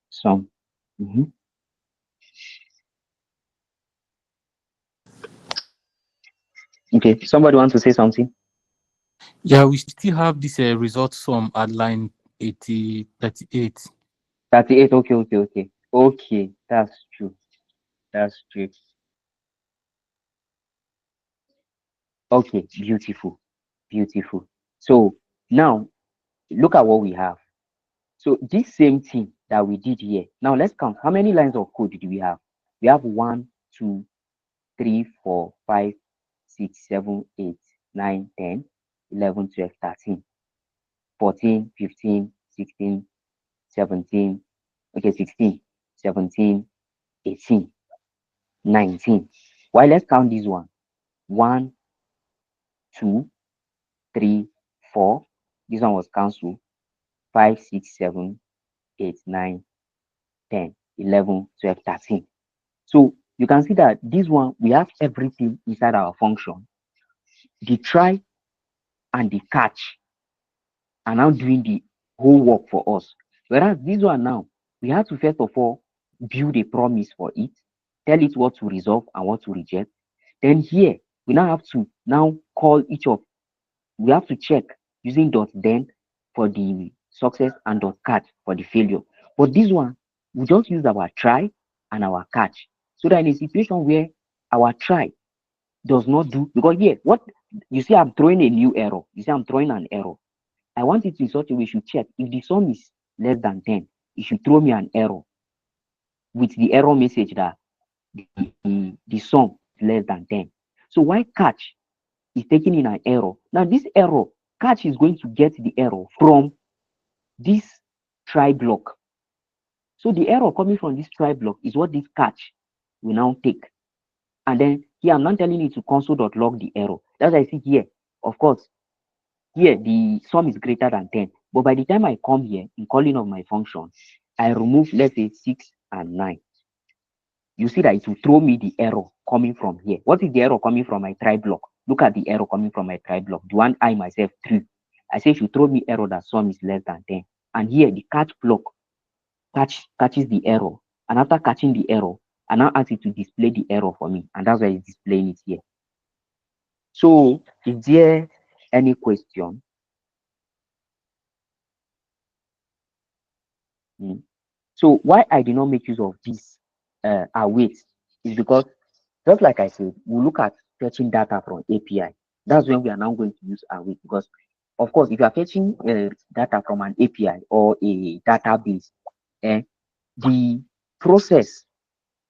sum. Okay, somebody wants to say something? Yeah, we still have this result sum at line 38. 38. Okay, that's true. That's true. Okay, beautiful. So now look at what we have. So this same thing that we did here. Now let's count. How many lines of code do we have? We have 1, 2, 3, 4, 5, 6, 7, 8, 9, 10, 11, 12, 13, 14, 15, 16, 17. Okay, 16, 17, 18, 19. Why, let's count this one. 1, 2, 3, 4. This one was cancelled. 5, 6, 7, 8, 9, 10, 11, 12, 13. So you can see that this one, we have everything inside our function. The try and the catch are now doing the whole work for us. Whereas this one now, we have to first of all build a promise for it, tell it what to resolve and what to reject. Then here, we now have to now call each of, we have to check using dot then for the success and dot catch for the failure. But this one, we just use our try and our catch. So that in a situation where our try does not do, because here, what you see, I'm throwing a new error. You see, I'm throwing an error. I want it in such a way, should check if the sum is less than 10, it should throw me an error with the error message that the sum is less than 10. So why catch is taking in an error? Now this error, catch is going to get the error from this try block. So the error coming from this try block is what this catch will now take. And then here I'm not telling you to console.log the error. That's why I see here, of course, here the sum is greater than 10. But by the time I come here in calling of my function, I remove, let's say, 6 and 9. You see that it will throw me the error coming from here. What is the error coming from my try block? Look at the error coming from my try block. The one I myself threw. I say it should throw me error that sum is less than 10. And here the catch block catches the error. And after catching the error, I now ask it to display the error for me. And that's why it's displaying it here. So is there any question? So why I did not make use of this await is because, just like I said, we look at fetching data from API. That's when we are now going to use await, because of course, if you are fetching data from an API or a database, the process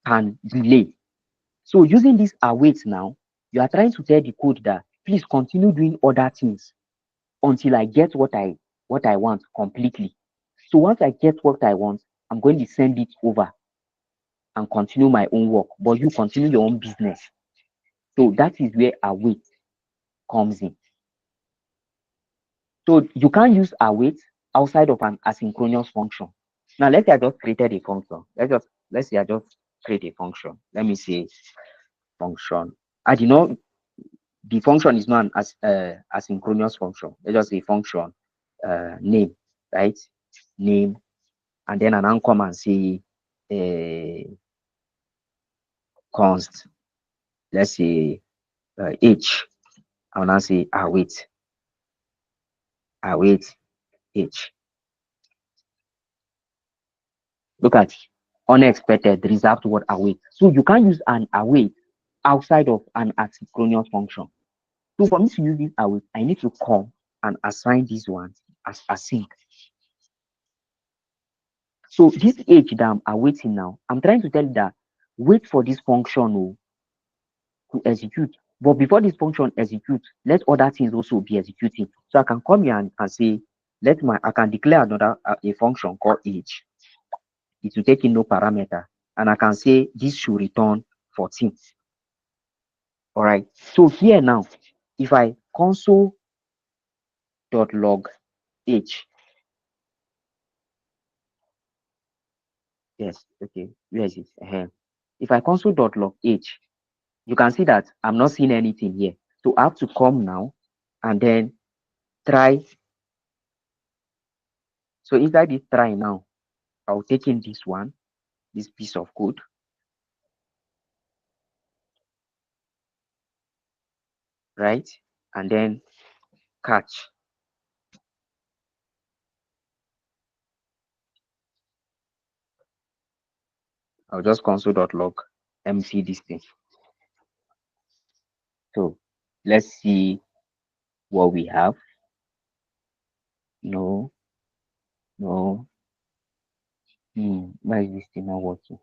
can delay. So using this await now, you are trying to tell the code that please continue doing other things until I get what I want completely. So once I get what I want, I'm going to send it over and continue my own work, but you continue your own business. So that is where await comes in. So you can't use await outside of an asynchronous function. Now let's say I just created a function. Let's say I just create a function. Let me say function. I did not, the function is not an asynchronous function. Let's just say function name, right? Name, and then I now come and say const. Let's say age. I will now say await age. Look at unexpected, reserved word await. So you can't use an await outside of an asynchronous function. So for me to use this await, I need to come and assign this one as async. So this age that I'm awaiting now, I'm trying to tell you that wait for this function to execute. But before this function executes, let other things also be executing. So I can come here and say, I can declare another a function called age. It will take in no parameter, and I can say this should return 14. All right. So here now, if I console.log age, yes, okay, where is it? If I console.log age, you can see that I'm not seeing anything here. So I have to come now and then try. So inside this try now, I'll take in this one, this piece of code. Right? And then catch. I'll just console.log empty this thing. So let's see what we have. No. Why is this thing not working?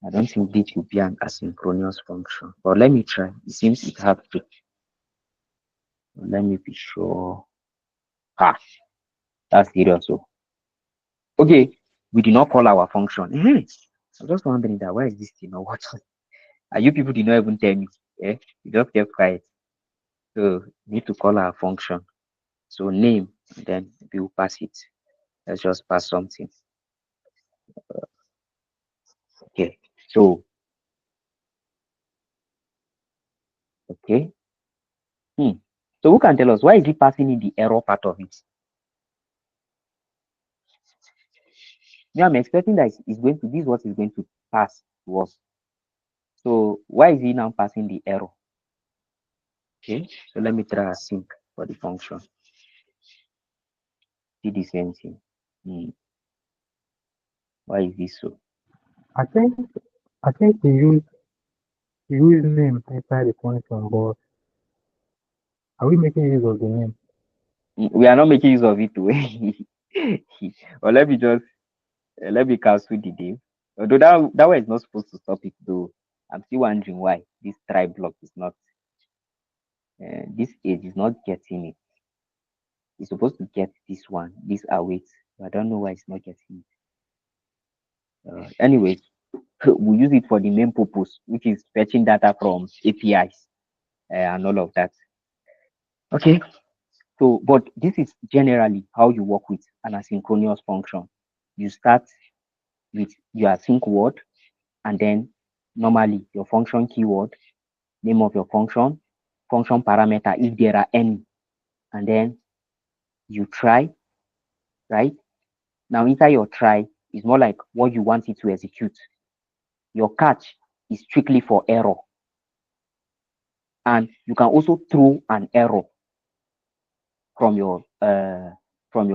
I don't think this will be an asynchronous function, but let me try. It seems it has to. Let me be sure. That's serious. So, okay, we did not call our function. I'm just wondering that why is this thing not working? And you people did not even tell me. You just kept quiet. So we need to call our function. So name, and then we'll pass it. Let's just pass something. Okay. So okay. So who can tell us why is it passing in the error part of it? Yeah, I'm expecting that it's going to, this is what is going to pass to us. So why is he now passing the error? Okay, so let me try async for the function. See the same thing. Why is this so? I think we use name inside the function, but are we making use of the name? We are not making use of it too. Or let me cancel the name. Although that way is not supposed to stop it though. I'm still wondering why this try block is not this age is not getting it. It's supposed to get this one, this await. I don't know why it's not getting it. Anyways, we use it for the main purpose, which is fetching data from APIs and all of that. Okay, so but this is generally how you work with an asynchronous function. You start with your async word, and then normally your function keyword, name of your function parameter if there are any, and then you try, right? Now inside your try is more like what you want it to execute. Your catch is strictly for error, and you can also throw an error from your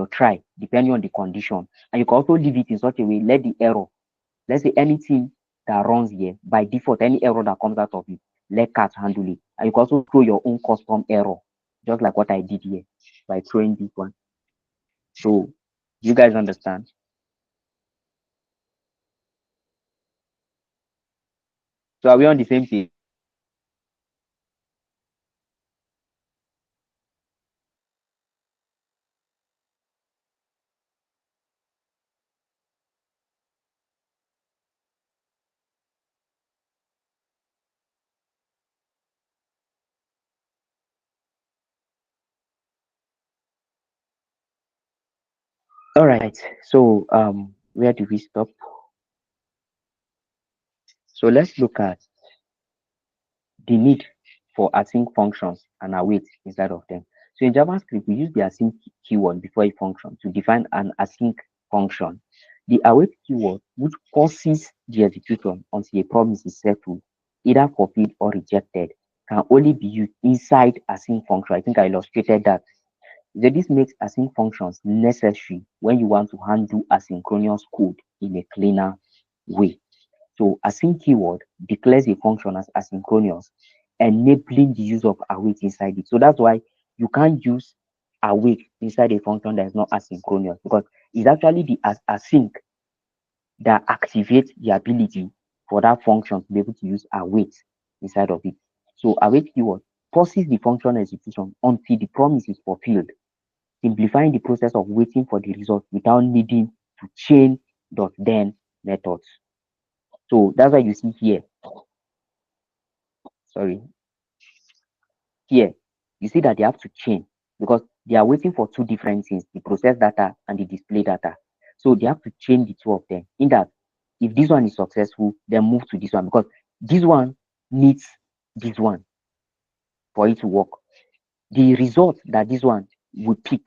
try depending on the condition, and you can also leave it in such a way, let the error, let's say anything that runs here by default, any error that comes out of it, let catch handle it. And you can also throw your own custom error, just like what I did here by throwing this one. So you guys understand? So are we on the same page? All right. So where do we stop? So let's look at the need for async functions and await inside of them. So in JavaScript, we use the async keyword before a function to define an async function. The await keyword, which causes the execution until a promise is settled, either fulfilled or rejected, can only be used inside async function. I think I illustrated that. that this makes async functions necessary when you want to handle asynchronous code in a cleaner way. So async keyword declares a function as asynchronous, enabling the use of await inside it. So that's why you can't use await inside a function that is not asynchronous, because it's actually the async that activates the ability for that function to be able to use await inside of it. So await keyword pauses the function execution until the promise is fulfilled, simplifying the process of waiting for the result without needing to chain .then methods. So that's why you see here, sorry, here, you see that they have to chain because they are waiting for two different things, the process data and the display data. So they have to chain the two of them, in that if this one is successful, then move to this one, because this one needs this one for it to work. The result that this one will pick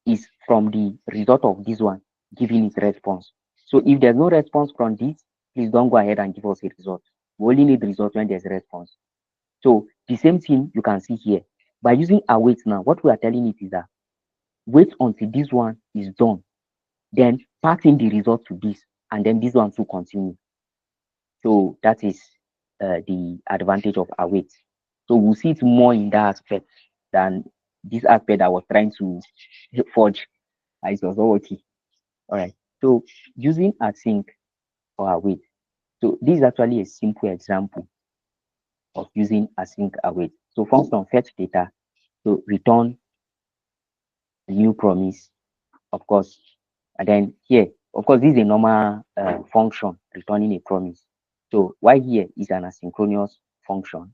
is from the result of this one giving its response. So if there's no response from this, please don't go ahead and give us a result. We only need the result when there's a response. So the same thing you can see here. By using await now, what we are telling it is that wait until this one is done, then pass in the result to this, and then this one to continue. So that is the advantage of await. So we'll see it more in that aspect than this aspect I was trying to forge. It was all okay. All right. So using async or await. So this is actually a simple example of using async await. So function fetch data, so return a new promise, of course. And then here, of course, this is a normal function returning a promise. So why here is an asynchronous function.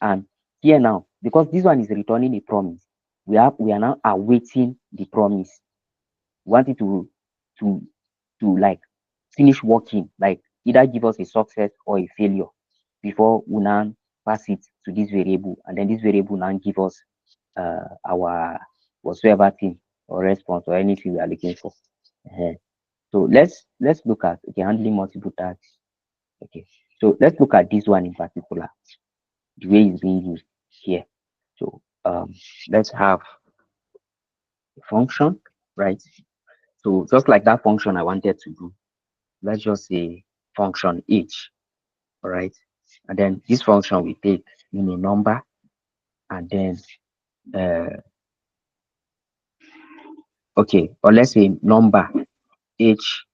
And here now, because this one is returning a promise, we are now awaiting the promise. We want it to like finish working, like either give us a success or a failure before we now pass it to this variable, and then this variable now give us our whatsoever thing or response or anything we are looking for. So let's look at, okay, handling multiple tasks. Okay, so let's look at this one in particular, the way it's being used here. So let's have a function, right? So just like that function I wanted to do, let's just say function h, all right? And then this function we take in a number, and then okay, or let's say number h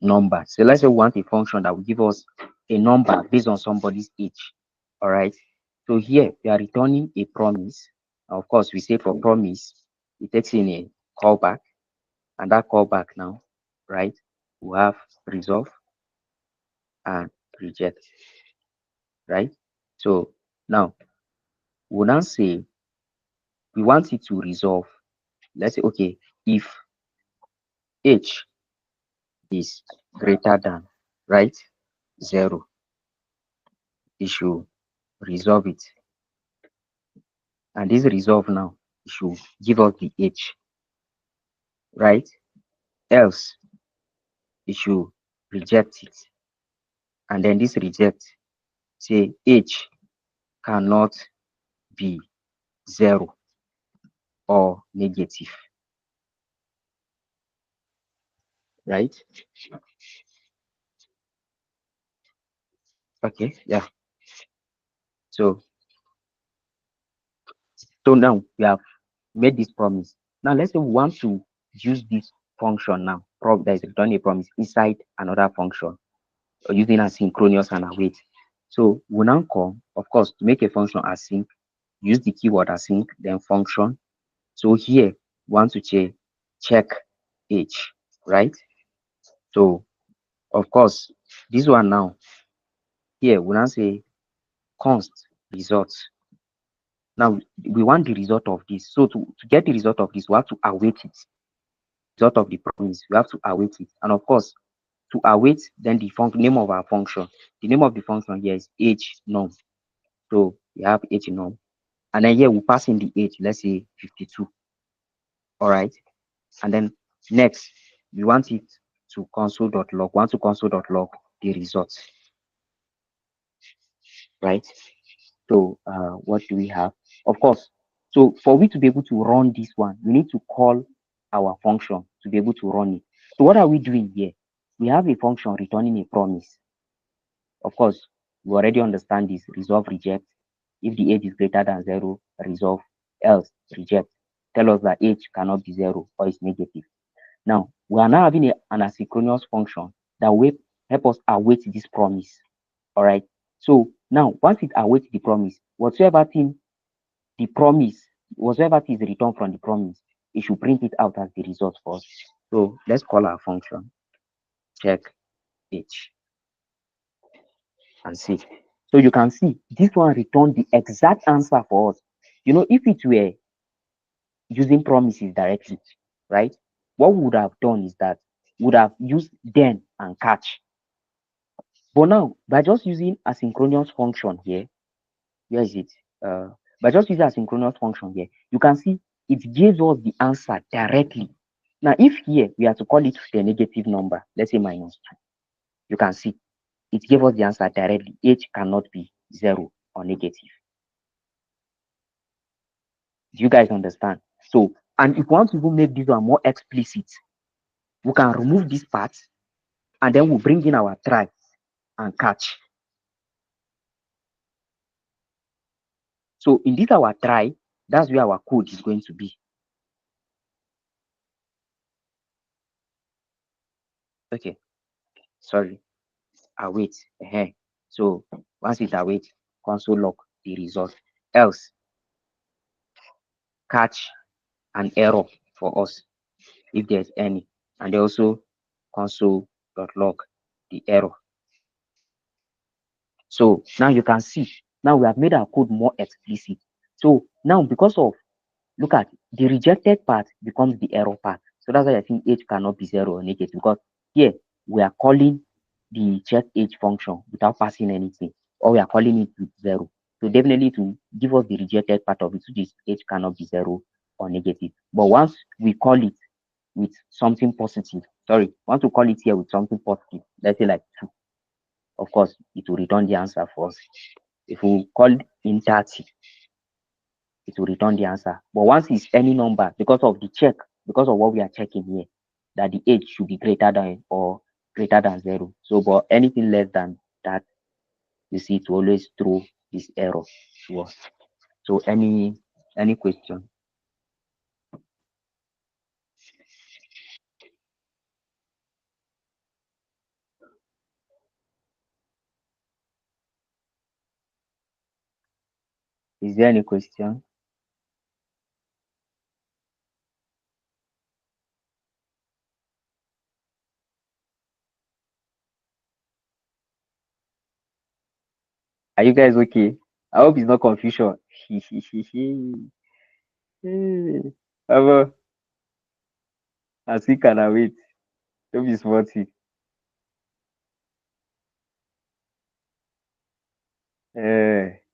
number. So let's say we want a function that will give us a number based on somebody's age. All right. So here we are returning a promise. Of course, we say for promise, it takes in a callback, and that callback now, right? We have resolve and reject, right? So now we'll now say we want it to resolve. Let's say, okay, if h is greater than, right, 0, it should resolve it. And this resolve now should give us the h, right? Else it should reject it. And then this reject, say h cannot be 0 or negative, right? Okay, yeah. So now we have made this promise. Now let's say we want to use this function now, that is returning a promise inside another function, using asynchronous and await. So we now come, of course, to make a function async, use the keyword async, then function. So here we want to check age, right? So of course, this one now, here we now say const results. Now we want the result of this. So to get the result of this, we have to await it. Result of the promise, we have to await it. And of course, to await, then the name of our function. The name of the function here is age num. So we have age num. And then here we pass in the age, let's say 52. All right. And then next, we want it to console.log. We want to console.log the results. Right. So what do we have? Of course, So for we to be able to run this one, we need to call our function to be able to run it. So what are we doing here? We have a function returning a promise. Of course, we already understand this: resolve reject. If the age is greater than 0, resolve, else reject. Tell us that age cannot be 0 or is negative. Now, we are now having an asynchronous function that will help us await this promise. All right. So now, once it awaits the promise, whatsoever thing is returned from the promise, it should print it out as the result for us. So let's call our function check age and see. So you can see this one returned the exact answer for us. You know, if it were using promises directly, right? What we would have done is that we would have used then and catch. But now, by just using asynchronous function here, where is it? By just using asynchronous function here, you can see it gives us the answer directly. Now, if here we are to call it a negative number, let's say -2, you can see it gave us the answer directly. Age cannot be 0 or negative. Do you guys understand? So, and if we want to even make this one more explicit, we can remove this part and then we'll bring in our try and catch. So in this our try, that's where our code is going to be. Okay, sorry, await. So once it await, console log the result. Else, catch an error for us if there's any, and also console.log the error. So now you can see, now we have made our code more explicit. So now because of, look at the rejected part becomes the error part. So that's why I think age cannot be 0 or negative, because here we are calling the check age function without passing anything, or we are calling it with 0. So definitely to give us the rejected part of it, which is age cannot be 0 or negative. But once we call it with something positive, once we call it here with something positive, let's say like 2, of course, it will return the answer for us. If we call in 30, it will return the answer. But once it's any number, because of the check, because of what we are checking here, that the age should be greater than or greater than 0. So, but anything less than that, you see, it will always throw this error to us. So, any question? Is there any question? Are you guys okay? I hope it's not confusion. I see, can I wait? Don't be smarty.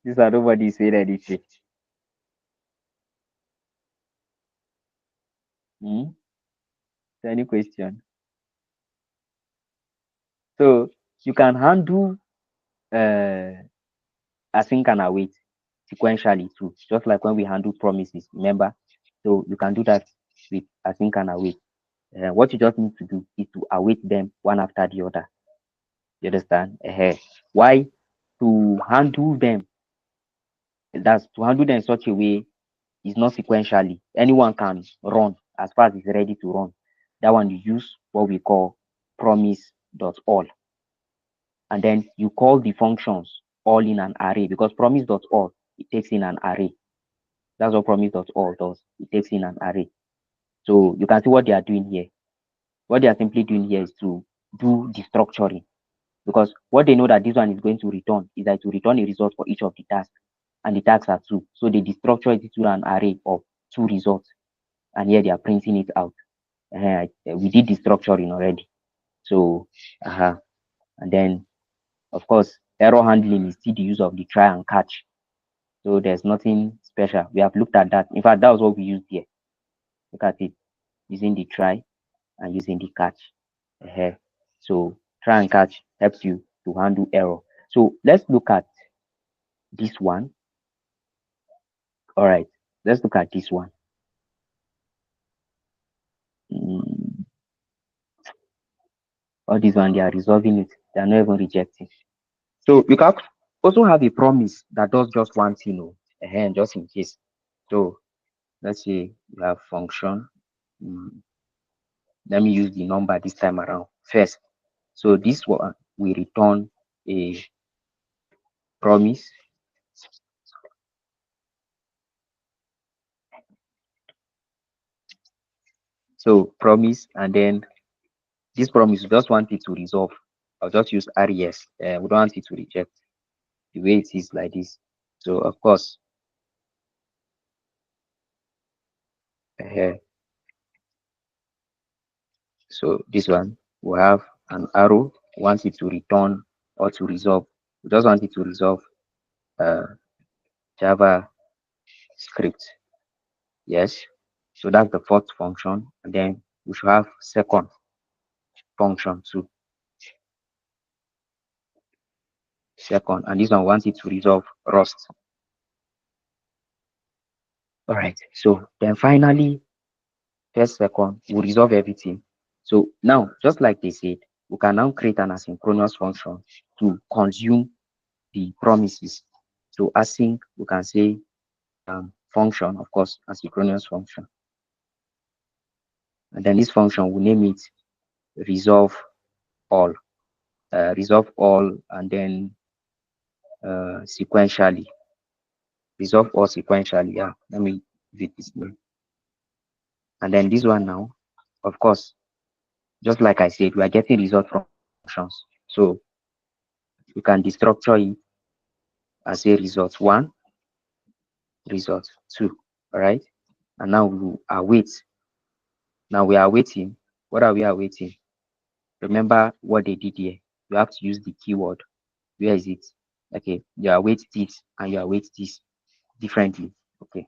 This are nobody saying anything. Hmm? Any question? So you can handle async and await sequentially too, just like when we handle promises, remember? So you can do that with async and await. What you just need to do is to await them one after the other. You understand? Why? To handle them, that's to handle them in such a way is not sequentially. Anyone can run as far as it's ready to run. That one you use what we call promise.all. And then you call the functions all in an array, because promise.all, it takes in an array. That's what promise.all does. It takes in an array. So you can see what they are doing here. What they are simply doing here is to do the structuring, because what they know that this one is going to return is that to return a result for each of the tasks, and the tasks are 2. So they destructure it to an array of 2 results, and here they are printing it out. We did the structuring already. So, and then of course, error handling is still the use of the try and catch. So there's nothing special. We have looked at that. In fact, that was what we used here. Look at it, using the try and using the catch. So try and catch helps you to handle error. So let's look at this one. All right. let's look at this one. Mm, all this one, they are resolving it. They are not even rejecting. So you can also have a promise that does just one thing, just in case. So let's say you have function. Let me use the number this time around first. So this one will return a promise. So promise, and then this promise, we just want it to resolve. I'll just use res. We don't want it to reject the way it is like this. So of course, so this one will have an arrow, wants it to return or to resolve. We just want it to resolve JavaScript. Yes. So that's the first function. And then we should have second function too. Second, and this one wants it to resolve Rust. All right. So then finally, first, second, we resolve everything. So now, just like they said, we can now create an asynchronous function to consume the promises. So async, we can say function, of course, asynchronous function. And then this function, we name it resolve all. Resolve all, and then sequentially. Resolve all sequentially. Yeah, let me give it this name. And then this one now, of course, just like I said, we are getting result from functions. So you can destructure it as a result one, result two. All right. And now we await. Now we are waiting. What are we awaiting? Remember what they did here. You have to use the keyword. Where is it? Okay, you await this and you await this differently. Okay.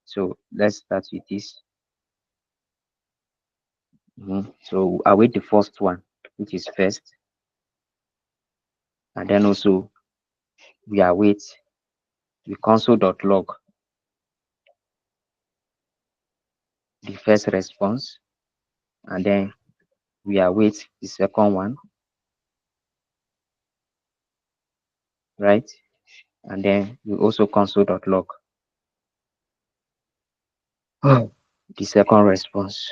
So let's start with this. So await the first one, which is first. And then also we await the console.log, the first response, and then we await the second one, right? And then we also console.log the second response.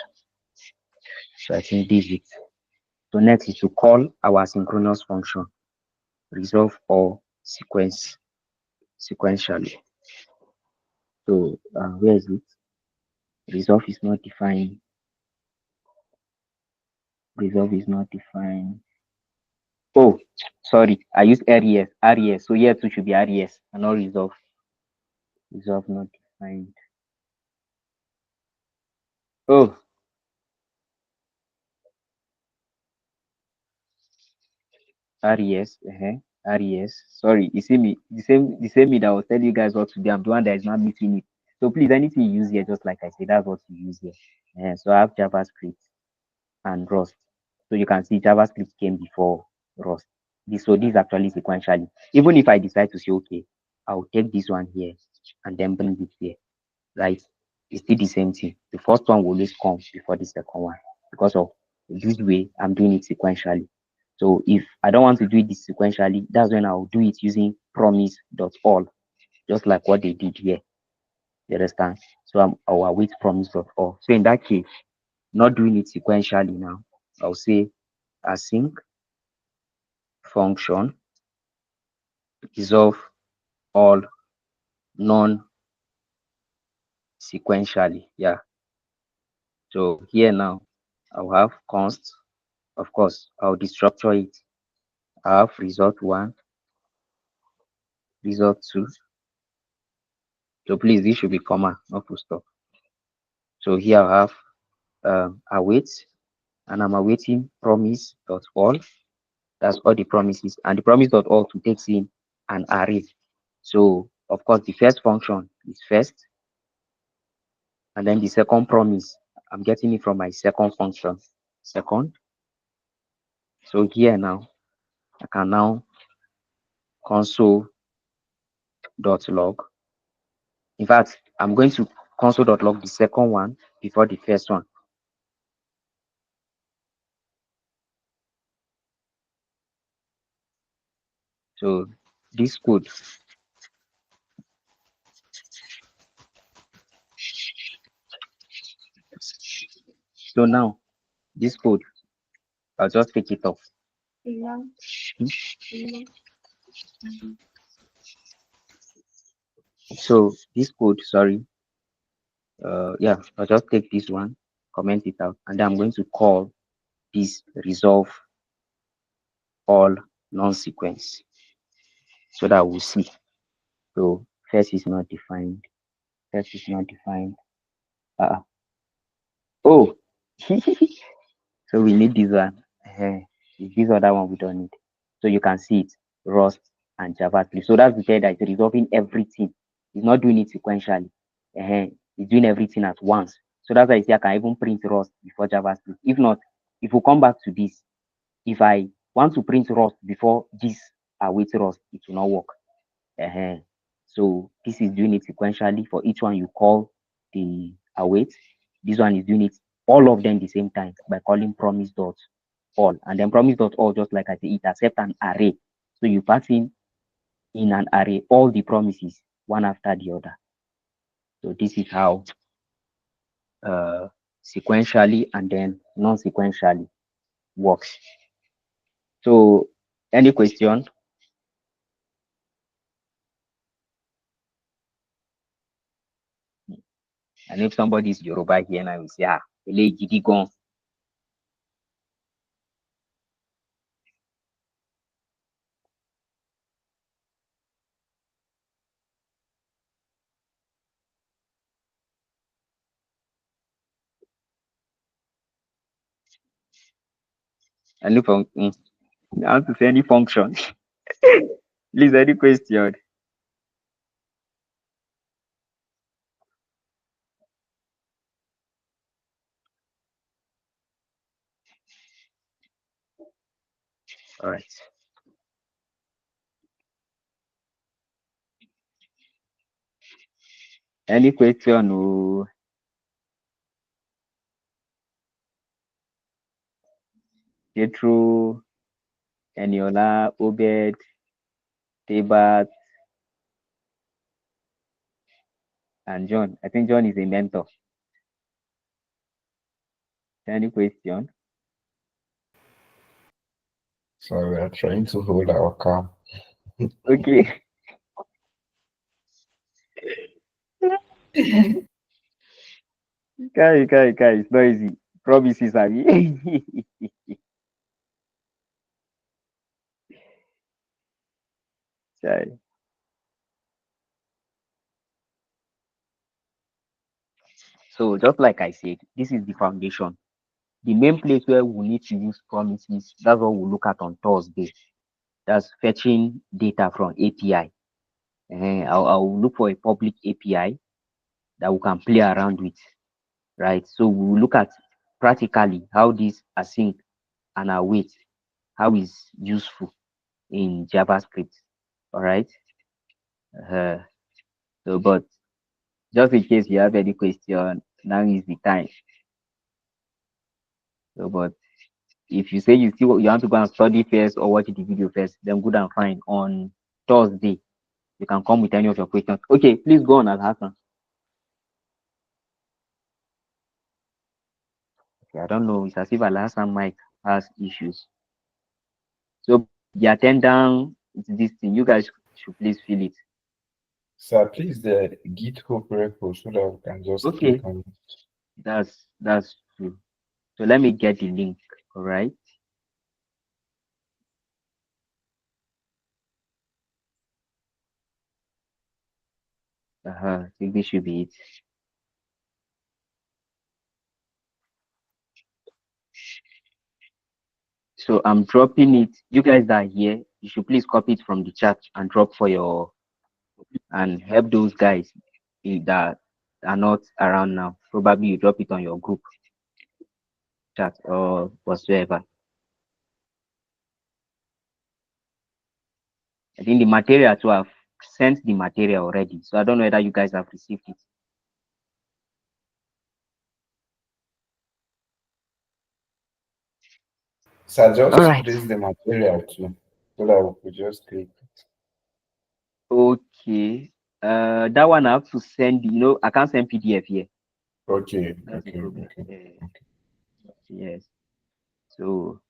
So I think this is it. So next is to call our asynchronous function, resolve all sequentially. So where is it? Resolve is not defined. Resolve is not defined. Oh, sorry, I used res. So here too should be res and not resolve. Resolve not defined. Oh, res. Res. Sorry, you see me, the same me that was telling you guys what to do. I'm the one that is not missing it. So please, anything you use here, just like I said, that's what you use here. So I have JavaScript and Rust. So you can see JavaScript came before Rust. So this actually sequentially. Even if I decide to say, okay, I'll take this one here and then bring it here, right? It's still the same thing. The first one will always come before the second one because of this way I'm doing it sequentially. So if I don't want to do it sequentially, that's when I'll do it using promise.all, just like what they did here. You understand? So I'll await promise.all. So in that case, not doing it sequentially now, I'll say async function resolve all non sequentially. Yeah. So here now I'll have const. Of course, I'll destructure it. I have result one, result two. So please, this should be comma, not full stop. So here I have await, and I'm awaiting promise.all. That's all the promises, and the promise.all to takes in an array. So of course, the first function is first, and then the second promise, I'm getting it from my second function, second. So here now, I can now console.log. In fact, I'm going to console.log the second one before the first one. So this code. So now this code, I'll just take it off. So this code, sorry, yeah, I'll just take this one, comment it out, and then I'm going to call this resolve all non-sequence so that we'll see. So first is not defined. First is not defined. Oh, so we need this one. This other one we don't need. So you can see it, Rust and JavaScript. So that's the thing that it's resolving everything. It's not doing it sequentially. It's doing everything at once. So that's why I say I can even print Rust before JavaScript. If not, if we come back to this, if I want to print Rust before this await Rust, it will not work. So this is doing it sequentially. For each one you call the await. This one is doing it all of them the same time by calling promise dot all, and then promise dot all, just like I say, it accepts an array. So you pass in an array all the promises one after the other. So this is how sequentially and then non-sequentially works. So any question? And if somebody is Yoruba here and I will say, Gideon. And if I want to say any function, please, any question? All right. Any question? Oh, Pietro, Eniola, Obed, Tebat, and John. I think John is a mentor. Any question? So we are trying to hold our calm. Okay. Guy, it's noisy. Promises, Abby. Chai. So just like I said, this is the foundation. The main place where we need to use promises, that's what we'll look at on Thursday. That's fetching data from API. I'll look for a public API that we can play around with, right? So we'll look at practically how this async and await, how is useful in JavaScript. All right. So, but just in case you have any question, now is the time. So, but if you say you want to go and study first or watch the video first, then good and fine. On Thursday, you can come with any of your questions. Okay, please go on, Al-Hassan. Okay, I don't know. It's as if Al-Hassan mic has issues. So the attendance, this thing, you guys should please fill it. Sir, please the GitHub repo so that we can just click on it. That's true. So let me get the link. All right. I think this should be it. So I'm dropping it. You guys that are here, you should please copy it from the chat and drop for your, and help those guys that are not around now. Probably you drop it on your group chat or whatsoever. I think the material too, I've sent the material already. So I don't know whether you guys have received it. So just All right. place the material too, so that we could just click. Okay. That one I have to send. I can't send PDF here. Okay, That's the okay, problem. okay, okay. Yes. So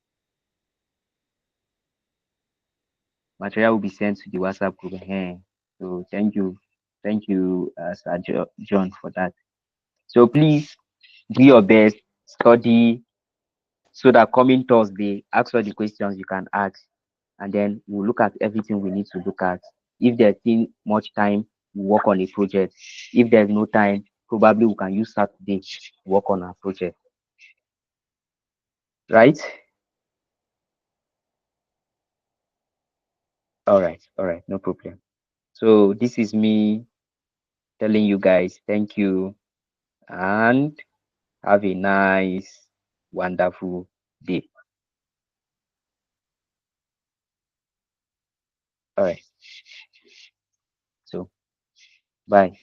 material will be sent to the WhatsApp group. So thank you, Sir John, for that. So please do your best, study, so that coming Thursday, ask all the questions you can ask, and then we'll look at everything we need to look at. If there's still much time, we'll work on a project. If there's no time, probably we can use Saturday to work on our project. Right? All right, no problem. So this is me telling you guys thank you and have a nice, wonderful day. All right. So bye.